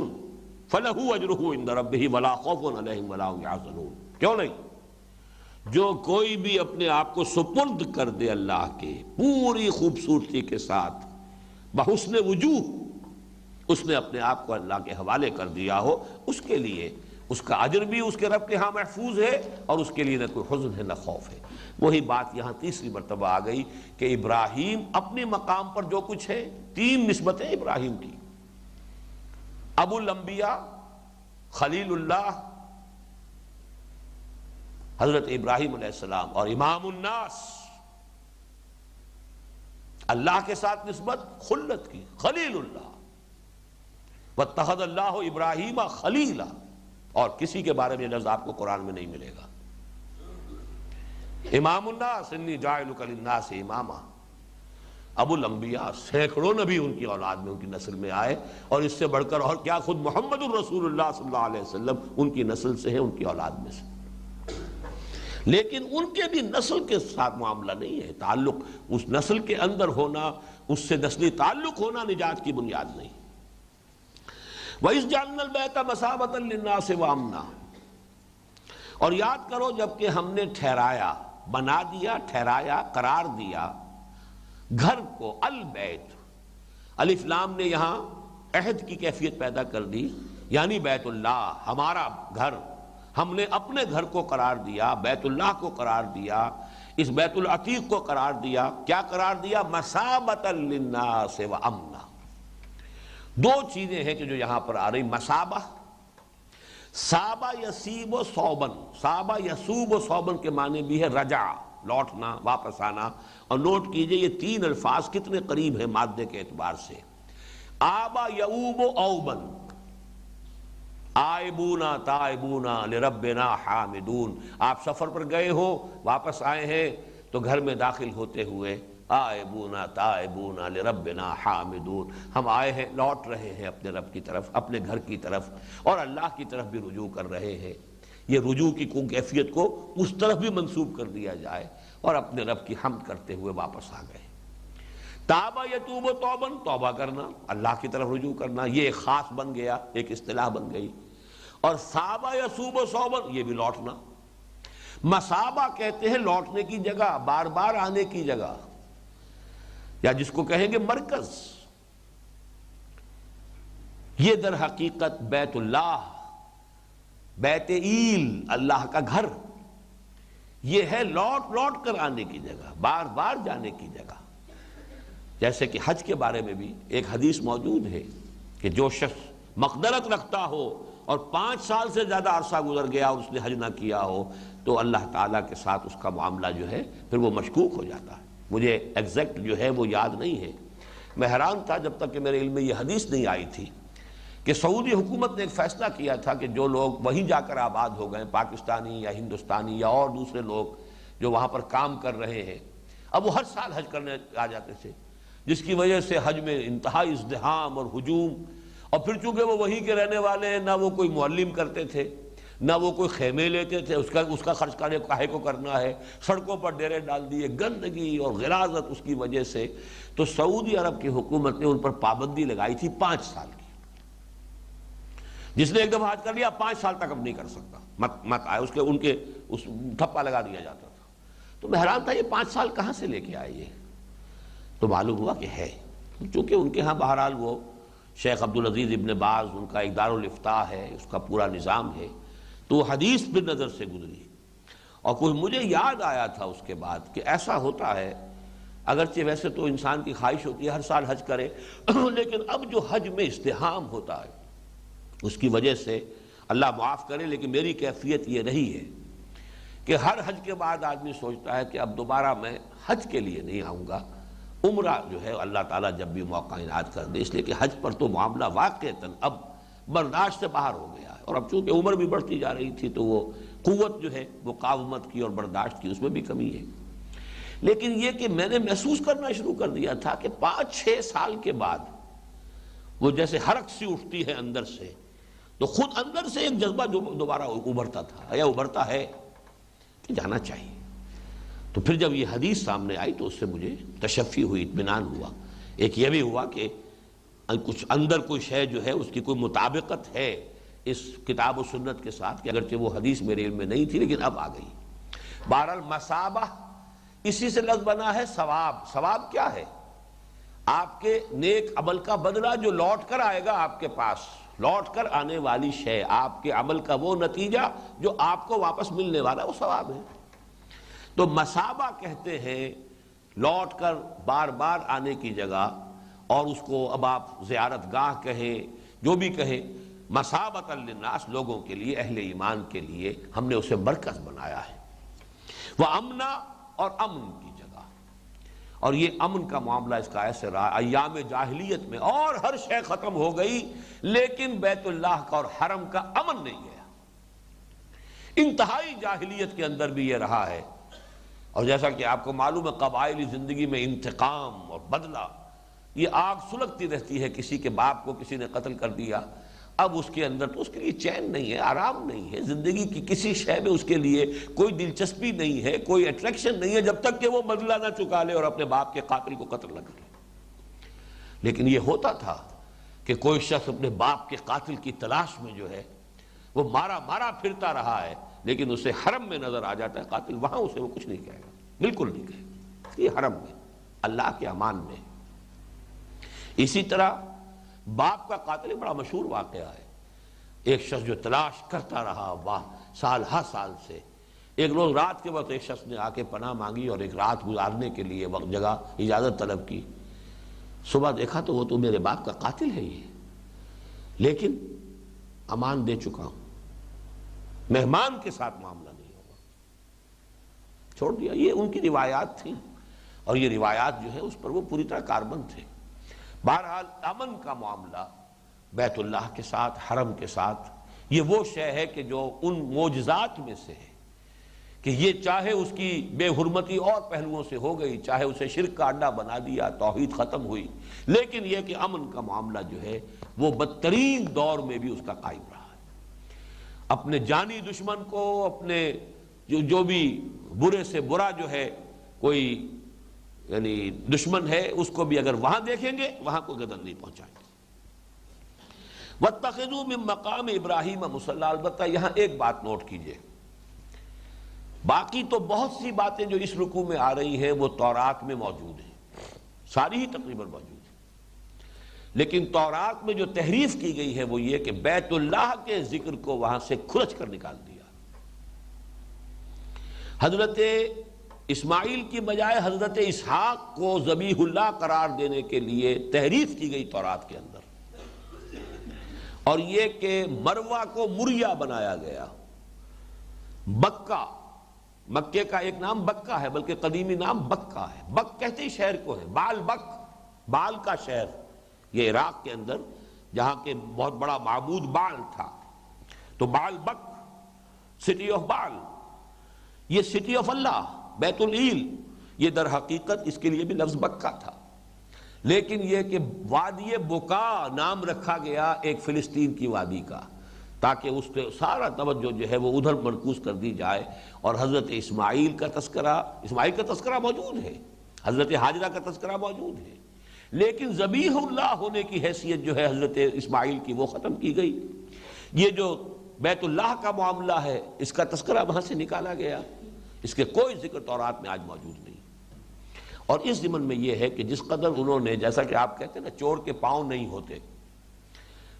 فلہ اجرہ عند ربہ ولا خوف علیہم ولا هم یحزنون۔ کیوں نہیں؟ جو کوئی بھی اپنے آپ کو سپرد کر دے اللہ کے پوری خوبصورتی کے ساتھ، بحسن وجوہ، اس نے اپنے آپ کو اللہ کے حوالے کر دیا ہو، اس کے لیے اس کا اجر بھی اس کے رب کے ہاں محفوظ ہے، اور اس کے لیے نہ کوئی حزن ہے نہ خوف ہے۔ وہی بات یہاں تیسری مرتبہ آ گئی کہ ابراہیم اپنے مقام پر جو کچھ ہے، 3 نسبتیں ابراہیم کی، ابو الانبیاء، خلیل اللہ حضرت ابراہیم علیہ السلام، اور امام الناس، اللہ کے ساتھ نسبت خلت کی، خلیل اللہ، واتخذ اللہ ابراہیم خلیلا، اور کسی کے بارے میں لفظ آپ کو قرآن میں نہیں ملے گا۔ امام الناس، انی جاعلک للناس اماما، ابو الانبیاء، سینکڑوں نبی ان کی اولاد میں، ان کی نسل میں آئے، اور اس سے بڑھ کر اور کیا، خود محمد الرسول اللہ صلی اللہ علیہ وسلم ان کی نسل سے ہیں، ان کی اولاد میں سے۔ لیکن ان کے بھی نسل کے ساتھ معاملہ نہیں ہے، تعلق اس نسل کے اندر ہونا، اس سے نسلی تعلق ہونا نجات کی بنیاد نہیں۔ وَإِذْ جَعَلْنَا الْبَيْتَ مَثَابَةً لِلنَّاسِ وَأَمْنًا، اور یاد کرو جب کہ ہم نے ٹھہرایا، بنا دیا، ٹھہرایا، قرار دیا گھر کو، البیت، الف لام نے یہاں عہد کی کیفیت پیدا کر دی، یعنی بیت اللہ، ہمارا گھر، ہم نے اپنے گھر کو قرار دیا، بیت اللہ کو قرار دیا، اس بیت العتیق کو قرار دیا۔ کیا قرار دیا؟ مثابۃ للناس وامنا۔ دو چیزیں ہیں کہ جو یہاں پر آ رہی، مثابہ، صابہ یسیب و صوبن، صابہ یسوب و صوبن کے معنی بھی ہے رجع، لوٹنا، واپس آنا۔ اور نوٹ کیجئے یہ 3 الفاظ کتنے قریب ہیں مادے کے اعتبار سے، آبا یعوب و اوبن، آئبونا تائبونا لربنا حامدون۔ آپ سفر پر گئے ہو، واپس آئے ہیں تو گھر میں داخل ہوتے ہوئے آئبونا تائبونا لربنا حامدون، ہم آئے ہیں، لوٹ رہے ہیں اپنے رب کی طرف، اپنے گھر کی طرف، اور اللہ کی طرف بھی رجوع کر رہے ہیں۔ یہ رجوع کی کیفیت کو اس طرف بھی منسوب کر دیا جائے، اور اپنے رب کی حمد کرتے ہوئے واپس آ گئے۔ تابا یتوب و توبن، توبہ کرنا، اللہ کی طرف رجوع کرنا، یہ ایک خاص بن گیا، ایک اصطلاح بن گئی۔ اور صابا یسوب و صوبن، یہ بھی لوٹنا۔ مصابہ کہتے ہیں لوٹنے کی جگہ، بار بار آنے کی جگہ، یا جس کو کہیں گے مرکز۔ یہ در حقیقت بیت اللہ، بیت ایل، اللہ کا گھر، یہ ہے لوٹ لوٹ کر آنے کی جگہ، بار بار جانے کی جگہ۔ جیسے کہ حج کے بارے میں بھی ایک حدیث موجود ہے کہ جو شخص مقدرت رکھتا ہو اور 5 سال سے زیادہ عرصہ گزر گیا اور اس نے حج نہ کیا ہو تو اللہ تعالیٰ کے ساتھ اس کا معاملہ جو ہے پھر وہ مشکوک ہو جاتا ہے۔ مجھے ایگزیکٹ جو ہے وہ یاد نہیں ہے، میں حیران تھا جب تک کہ میرے علم میں یہ حدیث نہیں آئی تھی کہ سعودی حکومت نے ایک فیصلہ کیا تھا کہ جو لوگ وہیں جا کر آباد ہو گئے، پاکستانی یا ہندوستانی یا اور دوسرے لوگ جو وہاں پر کام کر رہے ہیں، اب وہ ہر سال حج کرنے آ جاتے تھے، جس کی وجہ سے حج میں انتہائی ازدحام اور ہجوم، اور پھر چونکہ وہ وہیں کے رہنے والے ہیں، نہ وہ کوئی معلم کرتے تھے، نہ وہ کوئی خیمے لیتے تھے، اس کا خرچ کاہے کو کرنا ہے، سڑکوں پر ڈیرے ڈال دیے، گندگی اور غلاظت اس کی وجہ سے۔ تو سعودی عرب کی حکومت نے ان پر پابندی لگائی تھی 5 سال کی، جس نے ایک دفعہ حج کر لیا 5 سال تک اب نہیں کر سکتا، مت آئے، ان کے ٹھپا لگا دیا جاتا تھا۔ تو میں حیران تھا یہ 5 سال کہاں سے لے کے آئے یہ؟ تو معلوم ہوا کہ ہے، چونکہ ان کے ہاں بہرحال وہ شیخ عبدالعزیز ابن باز، ان کا ایک دارالافتاء ہے، اس کا پورا نظام ہے، تو حدیث پھر نظر سے گزری، اور کوئی مجھے یاد آیا تھا اس کے بعد کہ ایسا ہوتا ہے، اگرچہ ویسے تو انسان کی خواہش ہوتی ہے ہر سال حج کرے، لیکن اب جو حج میں ازدحام ہوتا ہے اس کی وجہ سے اللہ معاف کرے، لیکن میری کیفیت یہ رہی ہے کہ ہر حج کے بعد آدمی سوچتا ہے کہ اب دوبارہ میں حج کے لیے نہیں آؤں گا، عمرہ جو ہے اللہ تعالیٰ جب بھی موقع عنایت کر دے، اس لیے کہ حج پر تو معاملہ واقعتاً اب برداشت سے باہر ہو گیا ہے، اور اب چونکہ عمر بھی بڑھتی جا رہی تھی تو وہ قوت جو ہے مقاومت کی اور برداشت کی اس میں بھی کمی ہے۔ لیکن یہ کہ میں نے محسوس کرنا شروع کر دیا تھا کہ 5-6 سال کے بعد وہ جیسے حرک سی اٹھتی ہے اندر سے، تو خود اندر سے ایک جذبہ جو دوبارہ ابھرتا تھا یا ابھرتا ہے کہ جانا چاہیے۔ تو پھر جب یہ حدیث سامنے آئی تو اس سے مجھے تشفی ہوئی، اطمینان ہوا۔ ایک یہ بھی ہوا کہ کچھ اندر کوئی شے جو ہے اس کی کوئی مطابقت ہے اس کتاب و سنت کے ساتھ، کہ اگرچہ وہ حدیث میرے علم میں نہیں تھی لیکن اب آ گئی۔ بہرحال مصابہ اسی سے لفظ بنا ہے ثواب۔ ثواب کیا ہے؟ آپ کے نیک عمل کا بدلہ جو لوٹ کر آئے گا آپ کے پاس، لوٹ کر آنے والی شے، آپ کے عمل کا وہ نتیجہ جو آپ کو واپس ملنے والا، وہ ثواب ہے۔ تو مصابہ کہتے ہیں لوٹ کر بار بار آنے کی جگہ، اور اس کو اب آپ زیارت گاہ کہیں، جو بھی کہیں، مصابۃ للناس، لوگوں کے لیے، اہل ایمان کے لیے ہم نے اسے مرکز بنایا ہے۔ وہ امنا، اور امن کی جگہ، اور یہ امن کا معاملہ اس کا ایسے رہا ایام جاہلیت میں، اور ہر شے ختم ہو گئی لیکن بیت اللہ کا اور حرم کا امن نہیں گیا۔ انتہائی جاہلیت کے اندر بھی یہ رہا ہے، اور جیسا کہ آپ کو معلوم ہے قبائلی زندگی میں انتقام اور بدلہ، یہ آگ سلگتی رہتی ہے۔ کسی کے باپ کو کسی نے قتل کر دیا، اب اس کے اندر تو اس کے لیے چین نہیں ہے، آرام نہیں ہے، زندگی کی کسی شے میں اس کے لیے کوئی دلچسپی نہیں ہے، کوئی اٹریکشن نہیں ہے، جب تک کہ وہ بدلہ نہ چکا لے اور اپنے باپ کے قاتل کو قتل نہ کرے۔ لیکن یہ ہوتا تھا کہ کوئی شخص اپنے باپ کے قاتل کی تلاش میں جو ہے وہ مارا مارا پھرتا رہا ہے، لیکن اسے حرم میں نظر آ جاتا ہے قاتل، وہاں اسے وہ کچھ نہیں کہے گا، بالکل نہیں کہے گا، یہ حرم میں اللہ کے امان میں۔ اسی طرح باپ کا قاتل بڑا مشہور واقعہ ہے، ایک شخص جو تلاش کرتا رہا واہ سال ہر سال سے، ایک روز رات کے وقت ایک شخص نے آ کے پناہ مانگی اور ایک رات گزارنے کے لیے وقت جگہ اجازت طلب کی۔ صبح دیکھا تو وہ تو میرے باپ کا قاتل ہے یہ، لیکن امان دے چکا ہوں، مہمان کے ساتھ معاملہ نہیں ہوگا، چھوڑ دیا۔ یہ ان کی روایات تھیں، اور یہ روایات جو ہے اس پر وہ پوری طرح کاربند تھے۔ بہرحال امن کا معاملہ بیت اللہ کے ساتھ، حرم کے ساتھ، یہ وہ شے ہے کہ جو ان معجزات میں سے ہے کہ یہ چاہے اس کی بے حرمتی اور پہلوؤں سے ہو گئی، چاہے اسے شرک کا اڈا بنا دیا، توحید ختم ہوئی، لیکن یہ کہ امن کا معاملہ جو ہے وہ بدترین دور میں بھی اس کا قائم رہا ہے۔ اپنے جانی دشمن کو، اپنے جو بھی برے سے برا جو ہے کوئی یعنی دشمن ہے، اس کو بھی اگر وہاں دیکھیں گے وہاں کوئی گدن نہیں پہنچائیں گے۔ وَاتَّخِذُوا مِن مَّقَامِ إِبْرَاهِيمَ مُصَلًّى، البتہ یہاں ایک بات نوٹ کیجئے، باقی تو بہت سی باتیں جو اس رکوع میں آ رہی ہیں وہ تورات میں موجود ہیں، ساری ہی تقریباً موجود ہیں، لیکن تورات میں جو تحریف کی گئی ہے وہ یہ کہ بیت اللہ کے ذکر کو وہاں سے کھرچ کر نکال دیا۔ حضرت اسماعیل کی بجائے حضرت اسحاق کو ذبیح اللہ قرار دینے کے لیے تحریف کی گئی تورات کے اندر، اور یہ کہ مروہ کو مریا بنایا گیا۔ بکہ، مکے کا ایک نام بکہ ہے، بلکہ قدیمی نام بکہ ہے، بک کہتے ہی شہر کو ہے، بال بک، بال کا شہر، یہ عراق کے اندر جہاں کے بہت بڑا معبود بال تھا، تو بال بک، سٹی آف بال، یہ سٹی آف اللہ، بیت العیل، یہ در حقیقت اس کے لیے بھی لفظ بکہ تھا، لیکن یہ کہ وادی بکا نام رکھا گیا ایک فلسطین کی وادی کا، تاکہ اس پہ سارا توجہ جو ہے وہ ادھر مرکوز کر دی جائے، اور حضرت اسماعیل کا تذکرہ موجود ہے، حضرت حاجرہ کا تذکرہ موجود ہے، لیکن ذبیح اللہ ہونے کی حیثیت جو ہے حضرت اسماعیل کی وہ ختم کی گئی۔ یہ جو بیت اللہ کا معاملہ ہے اس کا تذکرہ وہاں سے نکالا گیا، اس کے کوئی ذکر تورات میں آج موجود نہیں۔ اور اس ضمن میں یہ ہے کہ جس قدر انہوں نے، جیسا کہ آپ کہتے ہیں نا چور کے پاؤں نہیں ہوتے،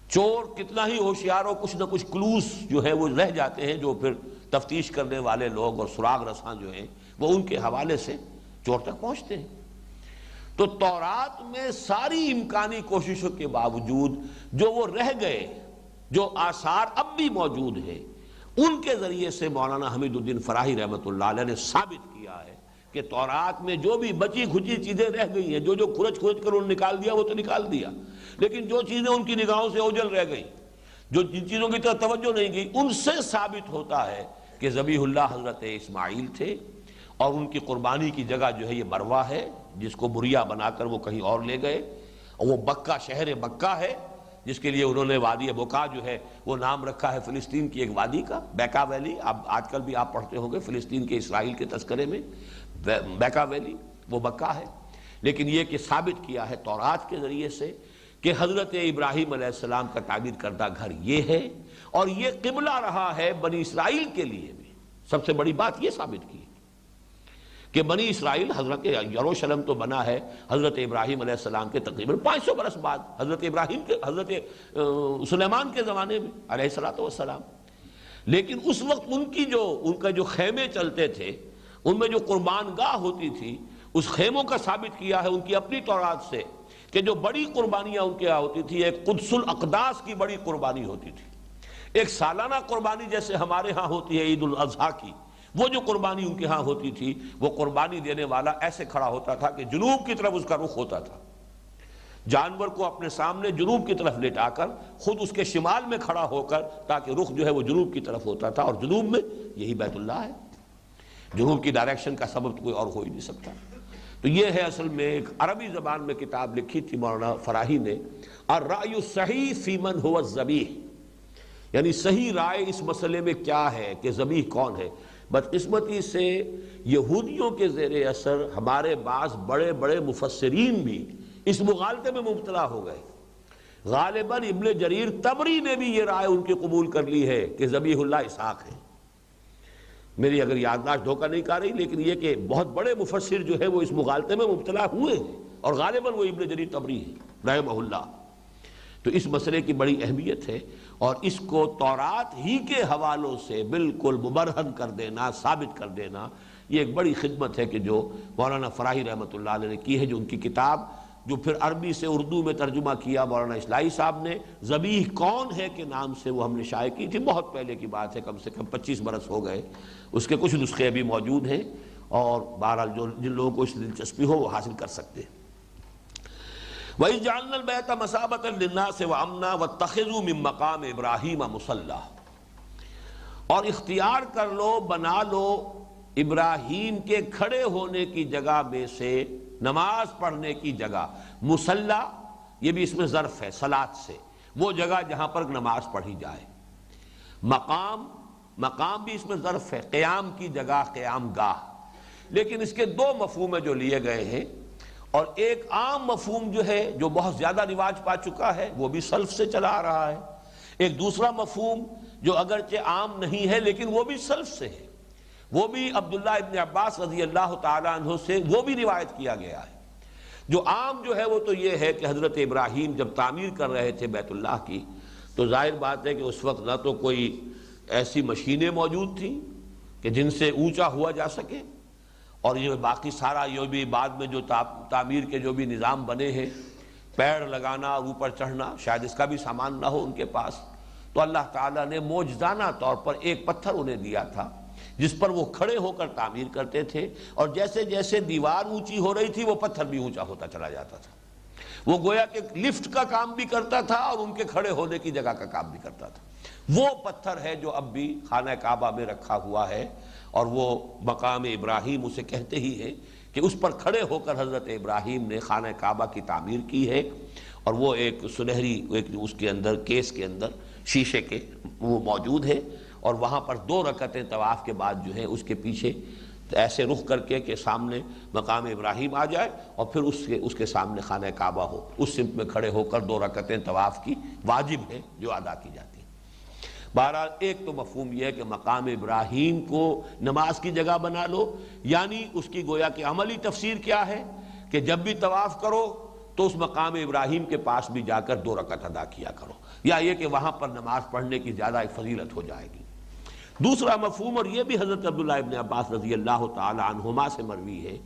چور کتنا ہی ہوشیار ہو کچھ نہ کچھ کلوز جو ہے وہ رہ جاتے ہیں، جو پھر تفتیش کرنے والے لوگ اور سراغ رساں جو ہیں وہ ان کے حوالے سے چور تک پہنچتے ہیں۔ تو تورات میں ساری امکانی کوششوں کے باوجود جو وہ رہ گئے، جو آثار اب بھی موجود ہیں، ان کے ذریعے سے مولانا حمید الدین فراہی رحمۃ اللہ علیہ نے ثابت کیا ہے کہ تورات میں جو بھی بچی کھچی چیزیں رہ گئی ہیں، جو کھرچ کر انہوں نے نکال دیا وہ تو نکال دیا، لیکن جو چیزیں ان کی نگاہوں سے اوجھل رہ گئی، جو جن چیزوں کی طرف توجہ نہیں گئی، ان سے ثابت ہوتا ہے کہ ذبیح اللہ حضرت اسماعیل تھے، اور ان کی قربانی کی جگہ جو ہے یہ مروہ ہے، جس کو مریا بنا کر وہ کہیں اور لے گئے، اور وہ بکہ شہر بکہ ہے، جس کے لیے انہوں نے وادی بکا جو ہے وہ نام رکھا ہے فلسطین کی ایک وادی کا، بیکا ویلی۔ اب آج کل بھی آپ پڑھتے ہوں گے فلسطین کے اسرائیل کے تذکرے میں بیکا ویلی، وہ بکا ہے، لیکن یہ کہ ثابت کیا ہے تورات کے ذریعے سے کہ حضرت ابراہیم علیہ السلام کا تعمیر کردہ گھر یہ ہے، اور یہ قبلہ رہا ہے بنی اسرائیل کے لیے بھی۔ سب سے بڑی بات یہ ثابت کی کہ بنی اسرائیل، حضرت یروشلم تو بنا ہے حضرت ابراہیم علیہ السلام کے تقریباً 500 برس بعد، حضرت ابراہیم کے، حضرت سلیمان کے زمانے میں علیہ السلام، لیکن اس وقت ان کا جو خیمے چلتے تھے، ان میں جو قربان گاہ ہوتی تھی، اس خیموں کا ثابت کیا ہے ان کی اپنی تورات سے کہ جو بڑی قربانیاں ان کے یہاں ہوتی تھی، ایک قدس الاقداس کی بڑی قربانی ہوتی تھی، ایک سالانہ قربانی جیسے ہمارے ہاں ہوتی ہے عید الاضحیٰ کی، وہ جو قربانی ان کے ہاں ہوتی تھی، وہ قربانی دینے والا ایسے کھڑا ہوتا تھا کہ جنوب کی طرف اس کا رخ ہوتا تھا، جانور کو اپنے سامنے جنوب کی طرف لٹا کر خود اس کے شمال میں کھڑا ہو کر، تاکہ رخ جو ہے وہ جنوب کی طرف ہوتا تھا، اور جنوب میں یہی بیت اللہ ہے، جنوب کی ڈائریکشن کا سبب تو کوئی اور ہو ہی نہیں سکتا۔ تو یہ ہے اصل میں ایک عربی زبان میں کتاب لکھی تھی مولانا فراہی نے، الرأی الصحیح فی من هو الذبیح، یعنی صحیح رائے اس مسئلے میں کیا ہے کہ ذبیح کون ہے۔ بدقسمتی سے یہودیوں کے زیر اثر ہمارے بعض بڑے بڑے مفسرین بھی اس مغالطے میں مبتلا ہو گئے۔ غالباً ابن جریر طبری نے بھی یہ رائے ان کی قبول کر لی ہے کہ ذبیح اللہ اسحاق ہے، میری اگر یادداشت دھوکہ نہیں کر رہی، لیکن یہ کہ بہت بڑے مفسر جو ہے وہ اس مغالطے میں مبتلا ہوئے ہیں، اور غالباً وہ ابن جریر طبری ہے رحمہ اللہ۔ تو اس مسئلے کی بڑی اہمیت ہے، اور اس کو تورات ہی کے حوالوں سے بالکل مبرہن کر دینا، ثابت کر دینا، یہ ایک بڑی خدمت ہے کہ جو مولانا فراہی رحمۃ اللہ علیہ نے کی ہے، جو ان کی کتاب جو پھر عربی سے اردو میں ترجمہ کیا مولانا اصلاحی صاحب نے، ذبیح کون ہے کے نام سے وہ ہم نے شائع کی تھی، بہت پہلے کی بات ہے، کم سے کم 25 برس ہو گئے، اس کے کچھ نسخے ابھی موجود ہیں، اور بہرحال جن لوگوں کو اس دلچسپی ہو وہ حاصل کر سکتے ہیں۔ وَإِذْ جَعَلْنَا الْبَيْتَ مَثَابَةً لِلنَّاسِ وَأَمْنًا وَاتَّخِذُوا مِن مَّقَامِ إِبْرَاهِيمَ مُصَلًّى، اور اختیار کر لو، بنا لو ابراہیم کے کھڑے ہونے کی جگہ میں سے نماز پڑھنے کی جگہ، مصلی یہ بھی اس میں ظرف ہے صلاۃ سے، وہ جگہ جہاں پر نماز پڑھی جائے، مقام بھی اس میں ظرف ہے، قیام کی جگہ، قیام گاہ، لیکن اس کے دو مفہوم جو لیے گئے ہیں، اور ایک عام مفہوم جو ہے جو بہت زیادہ رواج پا چکا ہے، وہ بھی سلف سے چلا آ رہا ہے، ایک دوسرا مفہوم جو اگرچہ عام نہیں ہے لیکن وہ بھی سلف سے ہے، وہ بھی عبداللہ ابن عباس رضی اللہ تعالیٰ عنہ سے وہ بھی روایت کیا گیا ہے۔ جو عام جو ہے وہ تو یہ ہے کہ حضرت ابراہیم جب تعمیر کر رہے تھے بیت اللہ کی، تو ظاہر بات ہے کہ اس وقت نہ تو کوئی ایسی مشینیں موجود تھیں کہ جن سے اونچا ہوا جا سکے، اور یہ باقی سارا یہ بھی بعد میں جو تعمیر کے جو بھی نظام بنے ہیں، پیڑ لگانا اور اوپر چڑھنا، شاید اس کا بھی سامان نہ ہو ان کے پاس۔ تو اللہ تعالیٰ نے معجزانہ طور پر ایک پتھر انہیں دیا تھا جس پر وہ کھڑے ہو کر تعمیر کرتے تھے، اور جیسے جیسے دیوار اونچی ہو رہی تھی وہ پتھر بھی اونچا ہوتا چلا جاتا تھا۔ وہ گویا کہ لفٹ کا کام بھی کرتا تھا اور ان کے کھڑے ہونے کی جگہ کا کام بھی کرتا تھا۔ وہ پتھر ہے جو اب بھی خانہ کعبہ میں رکھا ہوا ہے، اور وہ مقام ابراہیم اسے کہتے ہی ہیں کہ اس پر کھڑے ہو کر حضرت ابراہیم نے خانہ کعبہ کی تعمیر کی ہے، اور وہ ایک سنہری اس کے اندر کیس کے اندر شیشے کے وہ موجود ہے، اور وہاں پر 2 رکعتیں طواف کے بعد جو ہے اس کے پیچھے ایسے رخ کر کے کہ سامنے مقام ابراہیم آ جائے اور پھر اس کے سامنے خانہ کعبہ ہو، اس سمت میں کھڑے ہو کر 2 رکعتیں طواف کی واجب ہے جو ادا کی جاتی ہیں۔ بہرحال ایک تو مفہوم یہ ہے کہ مقام ابراہیم کو نماز کی جگہ بنا لو، یعنی اس کی گویا کہ عملی تفسیر کیا ہے کہ جب بھی طواف کرو تو اس مقام ابراہیم کے پاس بھی جا کر 2 رکعت ادا کیا کرو، یا یہ کہ وہاں پر نماز پڑھنے کی زیادہ ایک فضیلت ہو جائے گی۔ دوسرا مفہوم، اور یہ بھی حضرت عبداللہ ابن عباس رضی اللہ تعالی عنہما سے مروی ہے،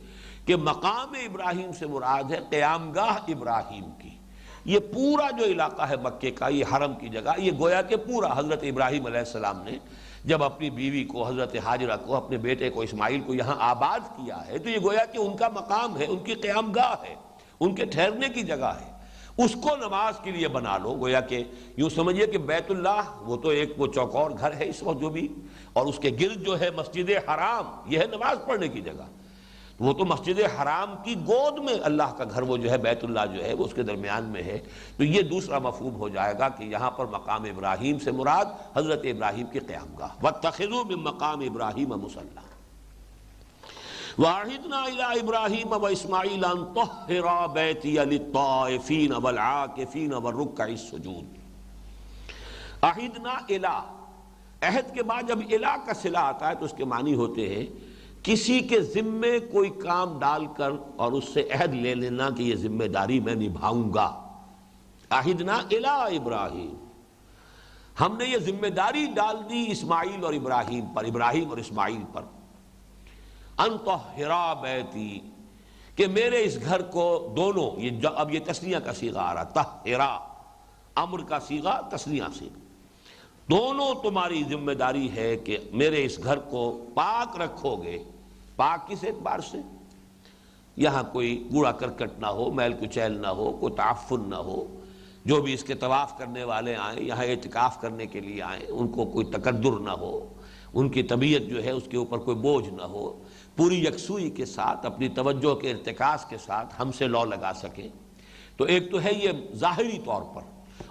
کہ مقام ابراہیم سے مراد ہے قیام گاہ ابراہیم کی۔ یہ پورا جو علاقہ ہے مکے کا، یہ حرم کی جگہ، یہ گویا کہ پورا حضرت ابراہیم علیہ السلام نے جب اپنی بیوی کو حضرت ہاجرہ کو، اپنے بیٹے کو اسماعیل کو یہاں آباد کیا ہے، تو یہ گویا کہ ان کا مقام ہے، ان کی قیام گاہ ہے، ان کے ٹھہرنے کی جگہ ہے۔ اس کو نماز کے لیے بنا لو، گویا کہ یوں سمجھیے کہ بیت اللہ وہ تو ایک وہ چوکور گھر ہے اس وقت جو بھی، اور اس کے گرد جو ہے مسجد حرام، یہ ہے نماز پڑھنے کی جگہ۔ وہ تو مسجد حرام کی گود میں اللہ کا گھر وہ جو ہے بیت اللہ جو ہے وہ اس کے درمیان میں ہے۔ تو یہ دوسرا مفہوم ہو جائے گا کہ یہاں پر مقام ابراہیم سے مراد حضرت ابراہیم کی قیام گاہ۔ وَاتَّخِذُوا مِن مَّقَامِ إِبْرَاهِيمَ مُصَلًّى وَأَعِدْنَا إِلَىٰ إِبْرَاهِيمَ وَإِسْمَاعِيلَ أَن طَهِّرَا بَيْتِيَ لِلطَّائِفِينَ وَالْعَاكِفِينَ وَالرُّكَّعِ السُّجُودِ۔ اعدنا الہ، عہد کے بعد جب الہ کا صلہ آتا ہے تو اس کے معنی ہوتے ہیں کسی کے ذمے کوئی کام ڈال کر اور اس سے عہد لے لینا کہ یہ ذمہ داری میں نبھاؤں گا۔ اعدنا الی ابراہیم، ہم نے یہ ذمہ داری ڈال دی اسماعیل اور ابراہیم پر، ابراہیم اور اسماعیل پر، ان طہرا بیتی، کہ میرے اس گھر کو دونوں، یہ اب یہ تثنیہ کا صیغہ آ رہا، طہرا امر کا صیغہ تثنیہ سے، دونوں تمہاری ذمہ داری ہے کہ میرے اس گھر کو پاک رکھو گے۔ پاک کس اعتبار سے؟ یہاں کوئی کوڑا کرکٹ نہ ہو، میل کچیل نہ ہو، کوئی تعفن نہ ہو، جو بھی اس کے طواف کرنے والے آئیں، یہاں اعتکاف کرنے کے لیے آئیں، ان کو کوئی تکدر نہ ہو، ان کی طبیعت جو ہے اس کے اوپر کوئی بوجھ نہ ہو، پوری یکسوئی کے ساتھ اپنی توجہ کے ارتکاز کے ساتھ ہم سے لو لگا سکیں۔ تو ایک تو ہے یہ ظاہری طور پر،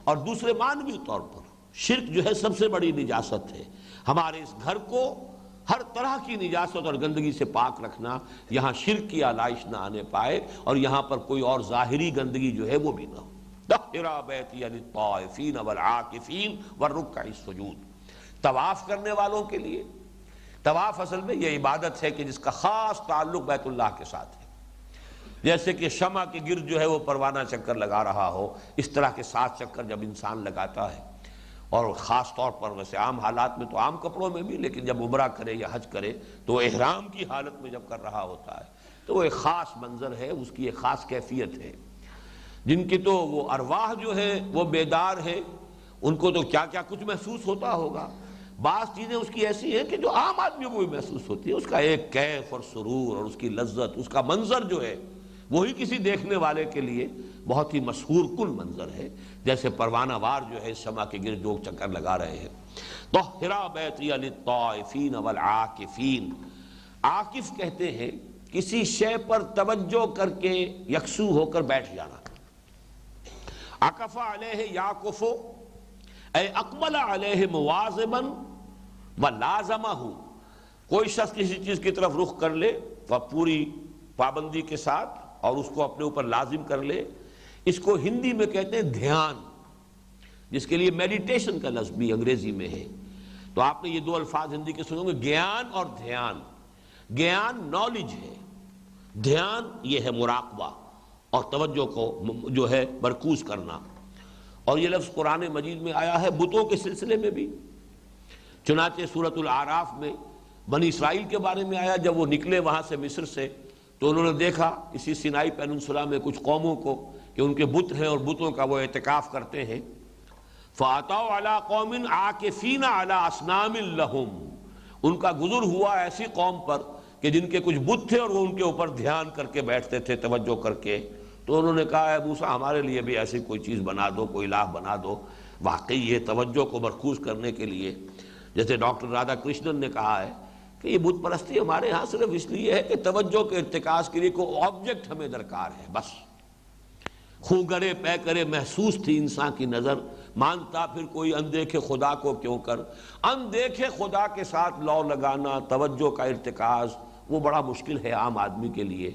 اور دوسرے معنوی طور پر شرک جو ہے سب سے بڑی نجاست ہے۔ ہمارے اس گھر کو ہر طرح کی نجاست اور گندگی سے پاک رکھنا، یہاں شرک کی آلائش نہ آنے پائے، اور یہاں پر کوئی اور ظاہری گندگی جو ہے وہ بھی نہ ہو۔ طہرا بیتی للطائفین والعاکفین والرکع السجود، طواف کرنے والوں کے لیے۔ طواف اصل میں یہ عبادت ہے کہ جس کا خاص تعلق بیت اللہ کے ساتھ ہے، جیسے کہ شمع کے گرد جو ہے وہ پروانہ چکر لگا رہا ہو، اس طرح کے 7 چکر جب انسان لگاتا ہے، اور خاص طور پر ویسے عام حالات میں تو عام کپڑوں میں بھی، لیکن جب عمرہ کرے یا حج کرے تو احرام کی حالت میں جب کر رہا ہوتا ہے تو وہ ایک خاص منظر ہے، اس کی ایک خاص کیفیت ہے۔ جن کی تو وہ ارواح جو ہے وہ بیدار ہے، ان کو تو کیا کیا کچھ محسوس ہوتا ہوگا۔ بعض چیزیں اس کی ایسی ہیں کہ جو عام آدمیوں کو بھی محسوس ہوتی ہے، اس کا ایک کیف اور سرور اور اس کی لذت، اس کا منظر جو ہے وہی کسی دیکھنے والے کے لیے بہت ہی مسحور کن منظر ہے، جیسے پروانہ وار جو ہے شمع کے گرد جو چکر لگا رہے ہیں۔ طہرا بیتی للطائفین والعاکفین، عاکف کہتے ہیں کسی شے پر توجہ کر کے یکسو ہو کر بیٹھ جانا۔ عکف علیہ یعکف اے اقبل علیہ مواظبا ولازمہ، کوئی شخص کسی چیز کی طرف رخ کر لے وہ پوری پابندی کے ساتھ اور اس کو اپنے اوپر لازم کر لے، اس کو ہندی میں کہتے ہیں دھیان، جس کے لیے میڈیٹیشن کا لفظ بھی انگریزی میں ہے۔ تو آپ نے یہ دو الفاظ ہندی کے سنو گے، گیان اور دھیان۔ گیان نالج ہے، دھیان یہ ہے مراقبہ اور توجہ کو جو ہے مرکوز کرنا۔ اور یہ لفظ قرآن مجید میں آیا ہے بتوں کے سلسلے میں بھی، چنانچہ سورۃ الاعراف میں بنی اسرائیل کے بارے میں آیا، جب وہ نکلے وہاں سے مصر سے تو انہوں نے دیکھا اسی سینائی پیننسولا میں کچھ قوموں کو کہ ان کے بت ہیں اور بتوں کا وہ اعتکاف کرتے ہیں۔ فَأَتَوْا عَلَىٰ قَوْمٍ عَاكِفِينَ عَلَىٰ أَصْنَامٍ لَهُمْ، ان کا گزر ہوا ایسی قوم پر کہ جن کے کچھ بت تھے اور وہ ان کے اوپر دھیان کر کے بیٹھتے تھے، توجہ کر کے۔ تو انہوں نے کہا اے موسیٰ ہمارے لیے بھی ایسی کوئی چیز بنا دو، کوئی الہ بنا دو۔ واقعی یہ توجہ کو مرکوز کرنے کے لیے، جیسے ڈاکٹر رادھا کرشنن نے کہا ہے کہ یہ بت پرستی ہمارے ہاں صرف اس لیے ہے کہ توجہ کے ارتکاز کے لیے کوئی آبجیکٹ ہمیں درکار ہے، بس خوں گرے پے کرے محسوس تھی انسان کی نظر، مانتا پھر کوئی اندیکھے خدا کو کیوں کر۔ اندیکھے خدا کے ساتھ لو لگانا، توجہ کا ارتکاز، وہ بڑا مشکل ہے عام آدمی کے لیے۔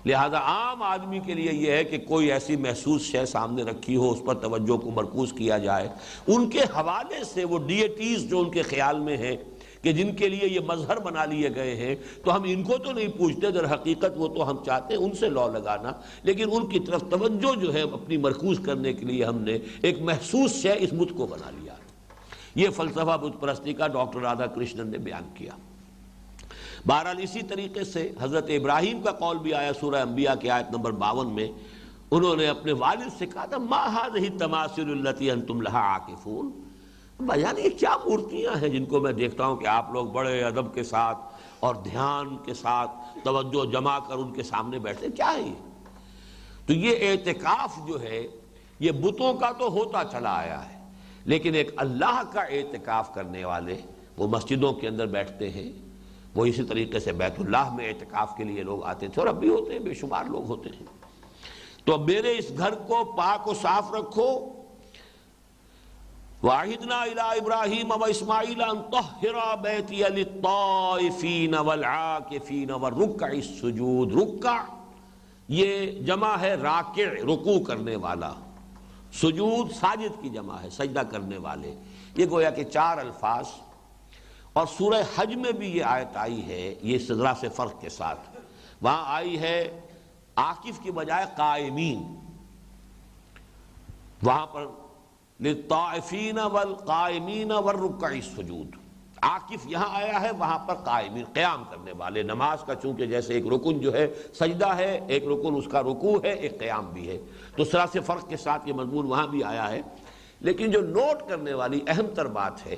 لہذا عام آدمی کے لیے یہ ہے کہ کوئی ایسی محسوس شے سامنے رکھی ہو، اس پر توجہ کو مرکوز کیا جائے۔ ان کے حوالے سے وہ ڈیٹیز جو ان کے خیال میں ہیں کہ جن کے لیے یہ مظہر بنا لیے گئے ہیں، تو ہم ان کو تو نہیں پوچھتے، در حقیقت وہ تو ہم چاہتے ہیں ان سے لو لگانا، لیکن ان کی طرف توجہ جو ہے اپنی مرکوز کرنے کے لیے ہم نے ایک محسوس شے اس بت کو بنا لیا۔ یہ فلسفہ بت پرستی کا ڈاکٹر رادھا کرشنن نے بیان کیا۔ بہرحال اسی طریقے سے حضرت ابراہیم کا قول بھی آیا سورہ انبیاء کی آیت نمبر 52 میں، انہوں نے اپنے والد سے کہا تھا ما هذه التماثيل التي انتم لها عاکفون، بیان یہ کیا مورتیاں ہیں جن کو میں دیکھتا ہوں کہ آپ لوگ بڑے ادب کے ساتھ اور دھیان کے ساتھ توجہ جما کر ان کے سامنے بیٹھتے، کیا ہے یہ؟ تو یہ اعتکاف جو ہے یہ بتوں کا تو ہوتا چلا آیا ہے، لیکن ایک اللہ کا اعتکاف کرنے والے وہ مسجدوں کے اندر بیٹھتے ہیں، وہ اسی طریقے سے بیت اللہ میں اعتکاف کے لیے لوگ آتے تھے، اور اب بھی ہوتے ہیں، بے شمار لوگ ہوتے ہیں۔ تو میرے اس گھر کو پاک و صاف رکھو۔ وَعَهِدْنَا إِلَىٰ إِبْرَاهِيمَ وَإِسْمَاعِيلَ أَن طَهِّرَا بَيْتِيَ لِلطَّائِفِينَ وَالْعَاكِفِينَ وَالرُّكَّعِ السُّجُودِ۔ رکع یہ جمع ہے راکع، رکوع کرنے والا، سجود ساجد کی جمع ہے، سجدہ کرنے والے۔ یہ گویا کہ چار الفاظ، اور سورہ حج میں بھی یہ آیت آئی ہے یہ ذرا سے فرق کے ساتھ، وہاں آئی ہے عاکف کی بجائے قائمین، وہاں پر للطائفین والقائمین والرکع السجود، عاکف یہاں آیا ہے، وہاں پر قائمین قیام کرنے والے۔ نماز کا چونکہ جیسے ایک رکن جو ہے سجدہ ہے، ایک رکن اس کا رکوع ہے، ایک قیام بھی ہے، تو ذرا سے فرق کے ساتھ یہ مضمون وہاں بھی آیا ہے۔ لیکن جو نوٹ کرنے والی اہم تر بات ہے،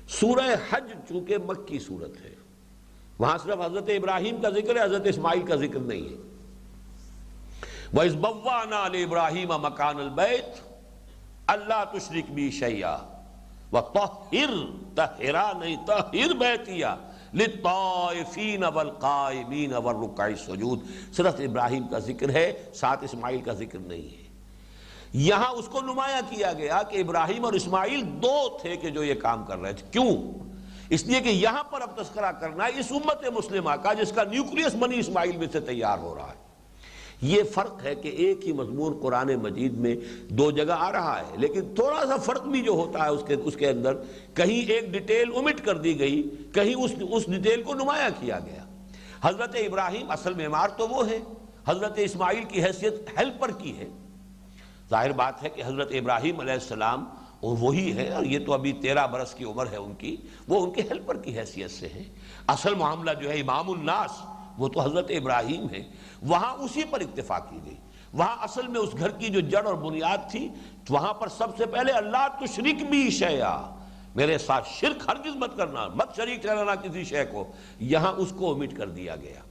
سورہ حج چونکہ مکی صورت ہے، وہاں صرف حضرت ابراہیم کا ذکر ہے، حضرت اسماعیل کا ذکر نہیں ہے۔ وَإِذْ بَوَّأْنَا لِإِبْرَاهِيمَ مَكَانَ الْبَيْتِ أَلَّا تُشْرِكْ بِي شَيْئًا وَطَهِّرْ طَهِّرَا نہیں طَهِّرْ بَيْتِيَ لِلطَّائِفِينَ وَالْقَائِمِينَ وَالرُّكَّعِ السُّجُودِ، صرف ابراہیم کا ذکر ہے، ساتھ اسماعیل کا ذکر نہیں ہے۔ یہاں اس کو نمایاں کیا گیا کہ ابراہیم اور اسماعیل دو تھے کہ جو یہ کام کر رہے تھے۔ کیوں؟ اس لیے کہ یہاں پر اب تذکرہ کرنا ہے اس امت مسلمہ کا جس کا نیوکلیس بنی اسماعیل میں سے تیار ہو رہا ہے۔ یہ فرق ہے کہ ایک ہی مضمون قرآن مجید میں دو جگہ آ رہا ہے، لیکن تھوڑا سا فرق بھی جو ہوتا ہے اس کے اندر، کہیں ایک ڈیٹیل omit کر دی گئی، کہیں اس ڈیٹیل کو نمایاں کیا گیا۔ حضرت ابراہیم اصل معمار تو وہ ہے، حضرت اسماعیل کی حیثیت ہیلپر کی ہے۔ ظاہر بات ہے کہ حضرت ابراہیم علیہ السلام وہی ہے، اور یہ تو ابھی 13 برس کی عمر ہے ان کی، وہ ان کے ہیلپر کی حیثیت سے ہے۔ اصل معاملہ جو ہے امام الناس وہ تو حضرت ابراہیم ہے، وہاں اسی پر اکتفا کی گئی۔ وہاں اصل میں اس گھر کی جو جڑ اور بنیاد تھی، وہاں پر سب سے پہلے اللہ تشرک بی شیئا، میرے ساتھ شرک ہرگز مت کرنا، مت شریک ٹھہرانا کسی شے کو، یہاں اس کو omit کر دیا گیا۔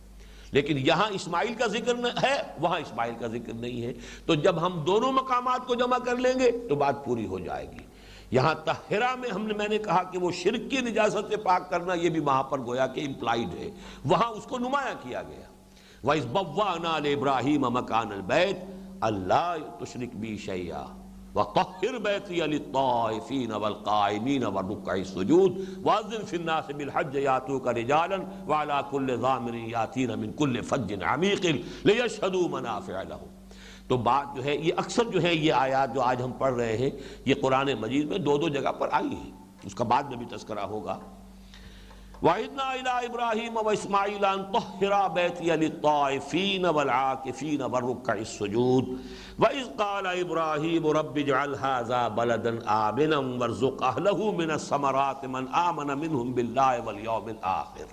لیکن یہاں اسماعیل کا ذکر ہے، وہاں اسماعیل کا ذکر نہیں ہے، تو جب ہم دونوں مقامات کو جمع کر لیں گے تو بات پوری ہو جائے گی۔ یہاں طہرہ میں میں نے کہا کہ وہ شرک کی نجاست سے پاک کرنا، یہ بھی وہاں پر گویا کہ امپلائیڈ ہے، وہاں اس کو نمایاں کیا گیا۔ وَإِذْ بَوَّأْنَا لِإِبْرَاهِيمَ مَكَانَ الْبَيْتِ أَلَّا تُشْرِكْ بِي شَيْئًا وَطَهِّرْ بَيْتِيَ لِلطَّائِفِينَ وَالْقَائِمِينَ وَالرُّكَّعِ السُّجُودِ وَأَذِّنْ فِي النَّاسِ بِالْحَجِّ يَأْتُوكَ رِجَالًا وَعَلَىٰ كُلِّ ضَامِرٍ يَأْتِينَ مِنْ كُلِّ فَجٍّ عَمِيقٍ لِيَشْهَدُوا مَنَافِعَ لَهُمْ۔ تو بات جو ہے یہ اکثر جو ہے یہ آیات جو آج ہم پڑھ رہے ہیں یہ قرآن مجید میں دو جگہ پر آئی ہیں۔ اس کا بعد میں بھی تذکرہ ہوگا۔ وَعِدْنَا إِلَىٰ إِبْرَاهِيمَ وَإِسْمَاعِيلَ أَن طَهِّرَا بَيْتِيَ لِلطَّائِفِينَ وَالْعَاكِفِينَ وَالرُّكَّعِ السُّجُودِ وَإِذْ قَالَ إِبْرَاهِيمُ رَبِّ اجْعَلْ هَٰذَا بَلَدًا آمِنًا وَارْزُقْ أَهْلَهُ مِنَ الثَّمَرَاتِ مَنْ آمَنَ مِنْهُمْ بِاللَّهِ وَالْيَوْمِ الْآخِرِ۔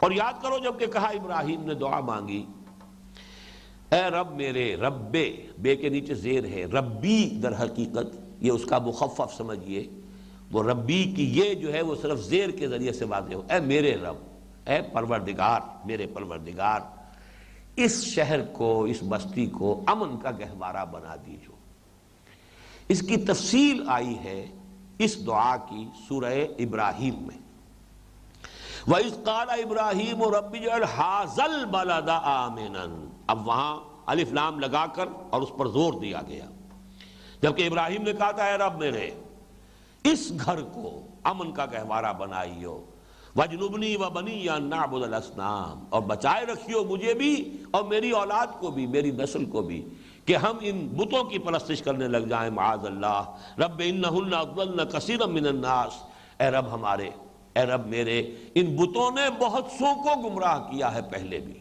اور یاد کرو جب کہ کہا ابراہیم نے دعا مانگی، اے رب میرے، رب بے کے نیچے زیر ہے، ربی در حقیقت یہ اس کا مخفف سمجھیے، وہ ربی کی یہ جو ہے وہ صرف زیر کے ذریعے سے واضح ہو، اے میرے رب، اے پروردگار، میرے پروردگار، اس شہر کو، اس بستی کو امن کا گہوارہ بنا دیجو۔ اس کی تفصیل آئی ہے اس دعا کی سورہ ابراہیم میں۔ وَإِذْ قَالَ إِبْرَاهِيمُ رَبِّ اجْعَلْ هَٰذَا الْبَلَدَ آمِنًا، اب وہاں الف لام لگا کر اور اس پر زور دیا گیا، جبکہ ابراہیم نے کہا تھا اے رب میرے اس گھر کو امن کا گہوارہ بنائیو، وَاجْنُبْنِي وَبَنِيَّ أَن نَّعْبُدَ الْأَصْنَامَ، اور بچائے رکھیو مجھے بھی اور میری اولاد کو بھی، میری نسل کو بھی، کہ ہم ان بتوں کی پرستش کرنے لگ جائیں، معاذ اللہ۔ رب انہن اضللن کثیرا من الناس، اے رب ہمارے، اے رب میرے، ان بتوں نے بہت سو کو گمراہ کیا ہے پہلے بھی۔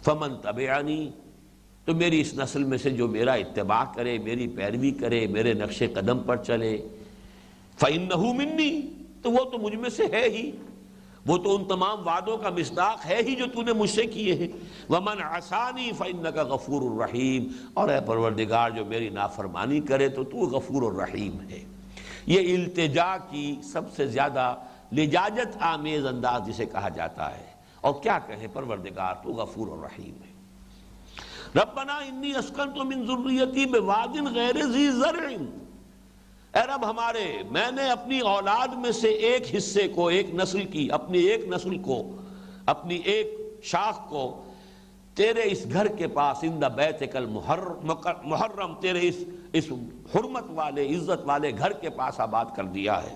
فمن تبعنی، تو میری اس نسل میں سے جو میرا اتباع کرے، میری پیروی کرے، میرے نقش قدم پر چلے، فإنہ منی، تو وہ تو مجھ میں سے ہے ہی، وہ تو ان تمام وعدوں کا مصداق ہے ہی جو تو نے مجھ سے کیے ہیں۔ ومن عصانی فإنک غفور الرحیم، اور اے پروردگار جو میری نافرمانی کرے تو تو غفور الرحیم ہے۔ یہ التجا کی سب سے زیادہ لجاجت آمیز انداز جسے کہا جاتا ہے، اور کیا کہیں پروردگار تو غفور الرحیم ہے۔ ربنا انی اسکنت من ذریتی بواد غیر ذی زرع، اے رب ہمارے، میں نے اپنی اولاد میں سے ایک حصے کو، ایک نسل کی، اپنی ایک نسل کو، اپنی ایک شاخ کو تیرے اس گھر کے پاس، عند بیتک المحرم، تیرے اس حرمت والے، عزت والے گھر کے پاس آباد کر دیا ہے،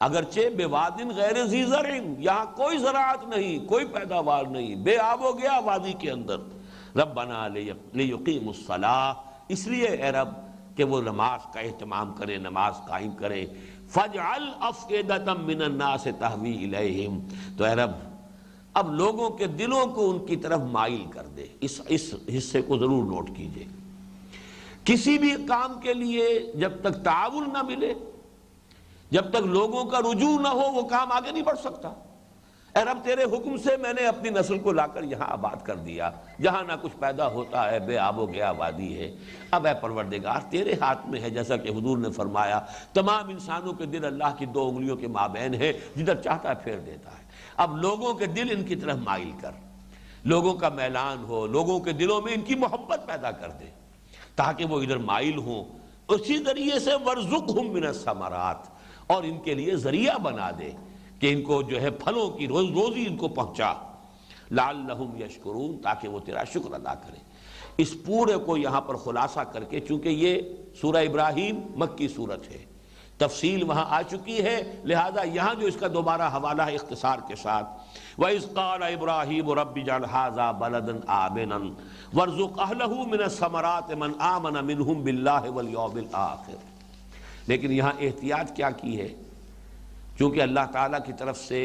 اگرچہ بواد غیر ذی زرع، یہاں کوئی زراعت نہیں، کوئی پیداوار نہیں، بے آب و گیا وادی کے اندر۔ ربنا لیقیموا الصلاۃ، اس لیے اے رب کہ وہ نماز کا اہتمام کرے، نماز قائم کرے۔ فاجعل افئدۃ من الناس تہوی الیہم، تو اے رب اب لوگوں کے دلوں کو ان کی طرف مائل کر دے۔ اس حصے کو ضرور نوٹ کیجئے، کسی بھی کام کے لیے جب تک تعاون نہ ملے، جب تک لوگوں کا رجوع نہ ہو، وہ کام آگے نہیں بڑھ سکتا۔ اے رب تیرے حکم سے میں نے اپنی نسل کو لا کر یہاں آباد کر دیا، جہاں نہ کچھ پیدا ہوتا ہے، بے آب و گیا وادی ہے۔ اب اے پروردگار تیرے ہاتھ میں ہے، جیسا کہ حضور نے فرمایا تمام انسانوں کے دل اللہ کی دو انگلیوں کے مابین ہے، جدھر چاہتا ہے پھیر دیتا ہے۔ اب لوگوں کے دل ان کی طرف مائل کر، لوگوں کا میلان ہو، لوگوں کے دلوں میں ان کی محبت پیدا کر دے تاکہ وہ ادھر مائل ہوں۔ اسی ذریعے سے وَارْزُقْهُم مِّنَ الثَّمَرَاتِ، اور ان کے لیے ذریعہ بنا دے کہ ان کو جو ہے پھلوں کی روزی ان کو پہنچا، لعلہم یشکرون، تاکہ وہ تیرا شکر ادا کریں۔ اس پورے کو یہاں پر خلاصہ کر کے، چونکہ یہ سورہ ابراہیم مکی صورت ہے، تفصیل وہاں آ چکی ہے، لہذا یہاں جو اس کا دوبارہ حوالہ ہے اختصار کے ساتھ، وَإِذْ قَالَ إِبْرَاهِيمُ رَبِّ اجْعَلْ هَٰذَا بَلَدًا آمِنًا وَارْزُقْ أَهْلَهُ مِنَ الثَّمَرَاتِ مَنْ آمَنَ مِنْهُمْ بِاللَّهِ وَالْيَوْمِ الْآخِرِ۔ لیکن یہاں احتیاط کیا کی ہے، چونکہ اللہ تعالیٰ کی طرف سے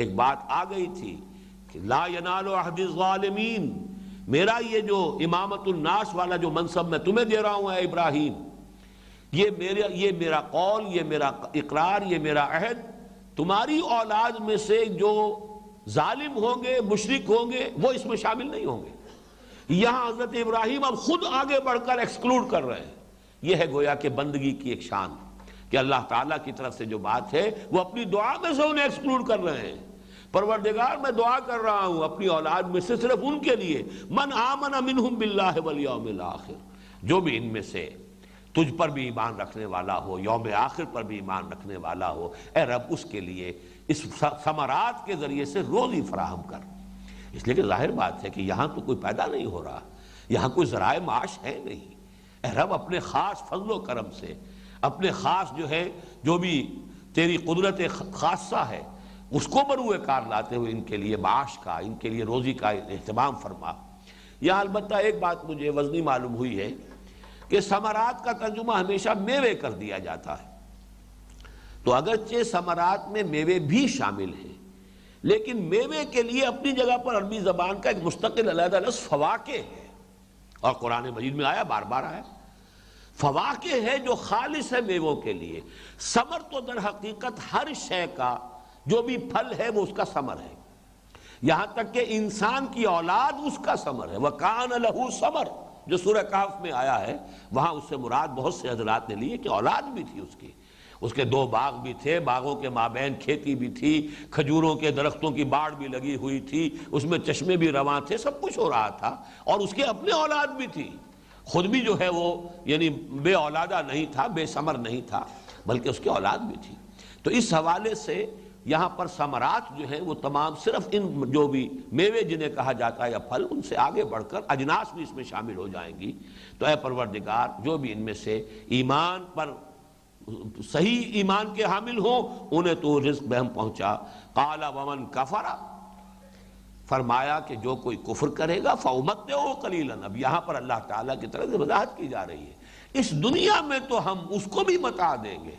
ایک بات آ گئی تھی کہ لا ینال عہد الظالمین، میرا یہ جو امامت الناس والا جو منصب میں تمہیں دے رہا ہوں اے ابراہیم، یہ میرا قول، یہ میرا اقرار، یہ میرا عہد تمہاری اولاد میں سے جو ظالم ہوں گے، مشرک ہوں گے، وہ اس میں شامل نہیں ہوں گے۔ یہاں حضرت ابراہیم اب خود آگے بڑھ کر ایکسکلوڈ کر رہے ہیں۔ یہ ہے گویا کہ بندگی کی ایک شان کہ اللہ تعالیٰ کی طرف سے جو بات ہے وہ اپنی دعا میں سے انہیں ایکسکلوڈ کر رہے ہیں۔ پروردگار میں دعا کر رہا ہوں اپنی اولاد میں سے صرف ان کے لیے، من آمن منہم باللہ والیوم الآخر، جو بھی ان میں سے تجھ پر بھی ایمان رکھنے والا ہو، یوم آخر پر بھی ایمان رکھنے والا ہو، اے رب اس کے لیے اس ثمرات کے ذریعے سے روزی فراہم کر۔ اس لیے کہ ظاہر بات ہے کہ یہاں تو کوئی پیدا نہیں ہو رہا، یہاں کوئی ذرائع معاش ہے نہیں۔ اے رب اپنے خاص فضل و کرم سے، اپنے خاص جو ہے، جو بھی تیری قدرت خاصہ ہے، اس کو بروئے کار لاتے ہوئے ان کے لیے معاش کا، ان کے لیے روزی کا اہتمام فرما۔ یہاں البتہ ایک بات مجھے وزنی معلوم ہوئی ہے کہ ثمرات کا ترجمہ ہمیشہ میوے کر دیا جاتا ہے۔ تو اگرچہ ثمرات میں میوے بھی شامل ہیں، لیکن میوے کے لیے اپنی جگہ پر عربی زبان کا ایک مستقل علیحدہ لفظ فواکہ ہے، اور قرآن مجید میں آیا، بار بار آیا، فواکہ ہے جو خالص ہے میووں کے لیے۔ ثمر تو در حقیقت ہر شے کا جو بھی پھل ہے وہ اس کا ثمر ہے، یہاں تک کہ انسان کی اولاد اس کا ثمر ہے۔ وَكَانَ لَهُ ثَمَرٌ جو سورہ کہف میں آیا ہے، وہاں اس سے مراد بہت سے حضرات نے لیے کہ اولاد بھی تھی اس کی، اس کے 2 باغ بھی تھے، باغوں کے مابین کھیتی بھی تھی، کھجوروں کے درختوں کی باڑ بھی لگی ہوئی تھی، اس میں چشمے بھی رواں تھے، سب کچھ ہو رہا تھا، اور اس کے اپنے اولاد بھی تھی، خود بھی جو ہے وہ یعنی بے اولادہ نہیں تھا، بے ثمر نہیں تھا، بلکہ اس کی اولاد بھی تھی۔ تو اس حوالے سے یہاں پر ثمرات جو ہیں وہ تمام صرف ان جو بھی میوے جنہیں کہا جاتا ہے یا پھل، ان سے آگے بڑھ کر اجناس بھی اس میں شامل ہو جائیں گی۔ تو اے پروردگار، جو بھی ان میں سے ایمان پر صحیح ایمان کے حامل ہوں انہیں تو رزق بہم پہنچا۔ قال ومن کفر، فرمایا کہ جو کوئی کفر کرے گا فَأُمَتِّعُهُ قَلِيلًا، اب یہاں پر اللہ تعالیٰ کی طرف سے وضاحت کی جا رہی ہے، اس دنیا میں تو ہم اس کو بھی متاع دیں گے،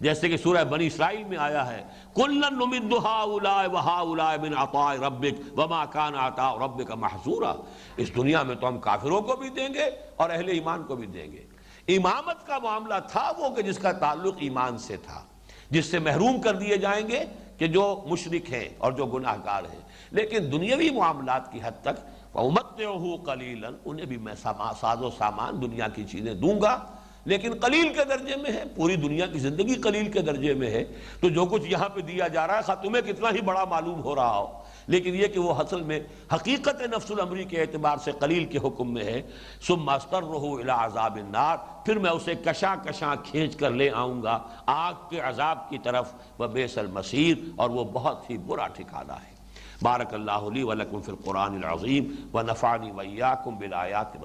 جیسے کہ سورہ بنی اسرائیل میں آیا ہے كُلًّا نُمِدُّ هَٰؤُلَاءِ وَهَٰؤُلَاءِ مِنْ عَطَاءِ رَبِّكَ وَمَا كَانَ عَطَاءُ رَبِّكَ مَحْظُورًا، اس دنیا میں تو ہم کافروں کو بھی دیں گے اور اہل ایمان کو بھی دیں گے۔ امامت کا معاملہ تھا وہ کہ جس کا تعلق ایمان سے تھا، جس سے محروم کر دیے جائیں گے کہ جو مشرک ہیں اور جو گناہ گار ہیں، لیکن دنیاوی معاملات کی حد تک وَأُمَتِّعُهُ قَلِيلًا، انہیں بھی میں ساز و سامان دنیا کی چیزیں دوں گا، لیکن قلیل کے درجے میں ہے، پوری دنیا کی زندگی قلیل کے درجے میں ہے، تو جو کچھ یہاں پہ دیا جا رہا ہے خواہ تمہیں کتنا ہی بڑا معلوم ہو رہا ہو، لیکن یہ کہ وہ اصل میں حقیقت نفس الامری کے اعتبار سے قلیل کے حکم میں ہے۔ ثم اضطرہ الی عذاب النار، پھر میں اسے کشاں کشاں کھینچ کر لے آؤں گا آگ کے عذاب کی طرف، وبئس المصیر، اور وہ بہت ہی برا ٹھکانہ ہے۔ بارک اللہ لی ولکم فی القرآن العظیم ونفعنی وإیاکم بالآیات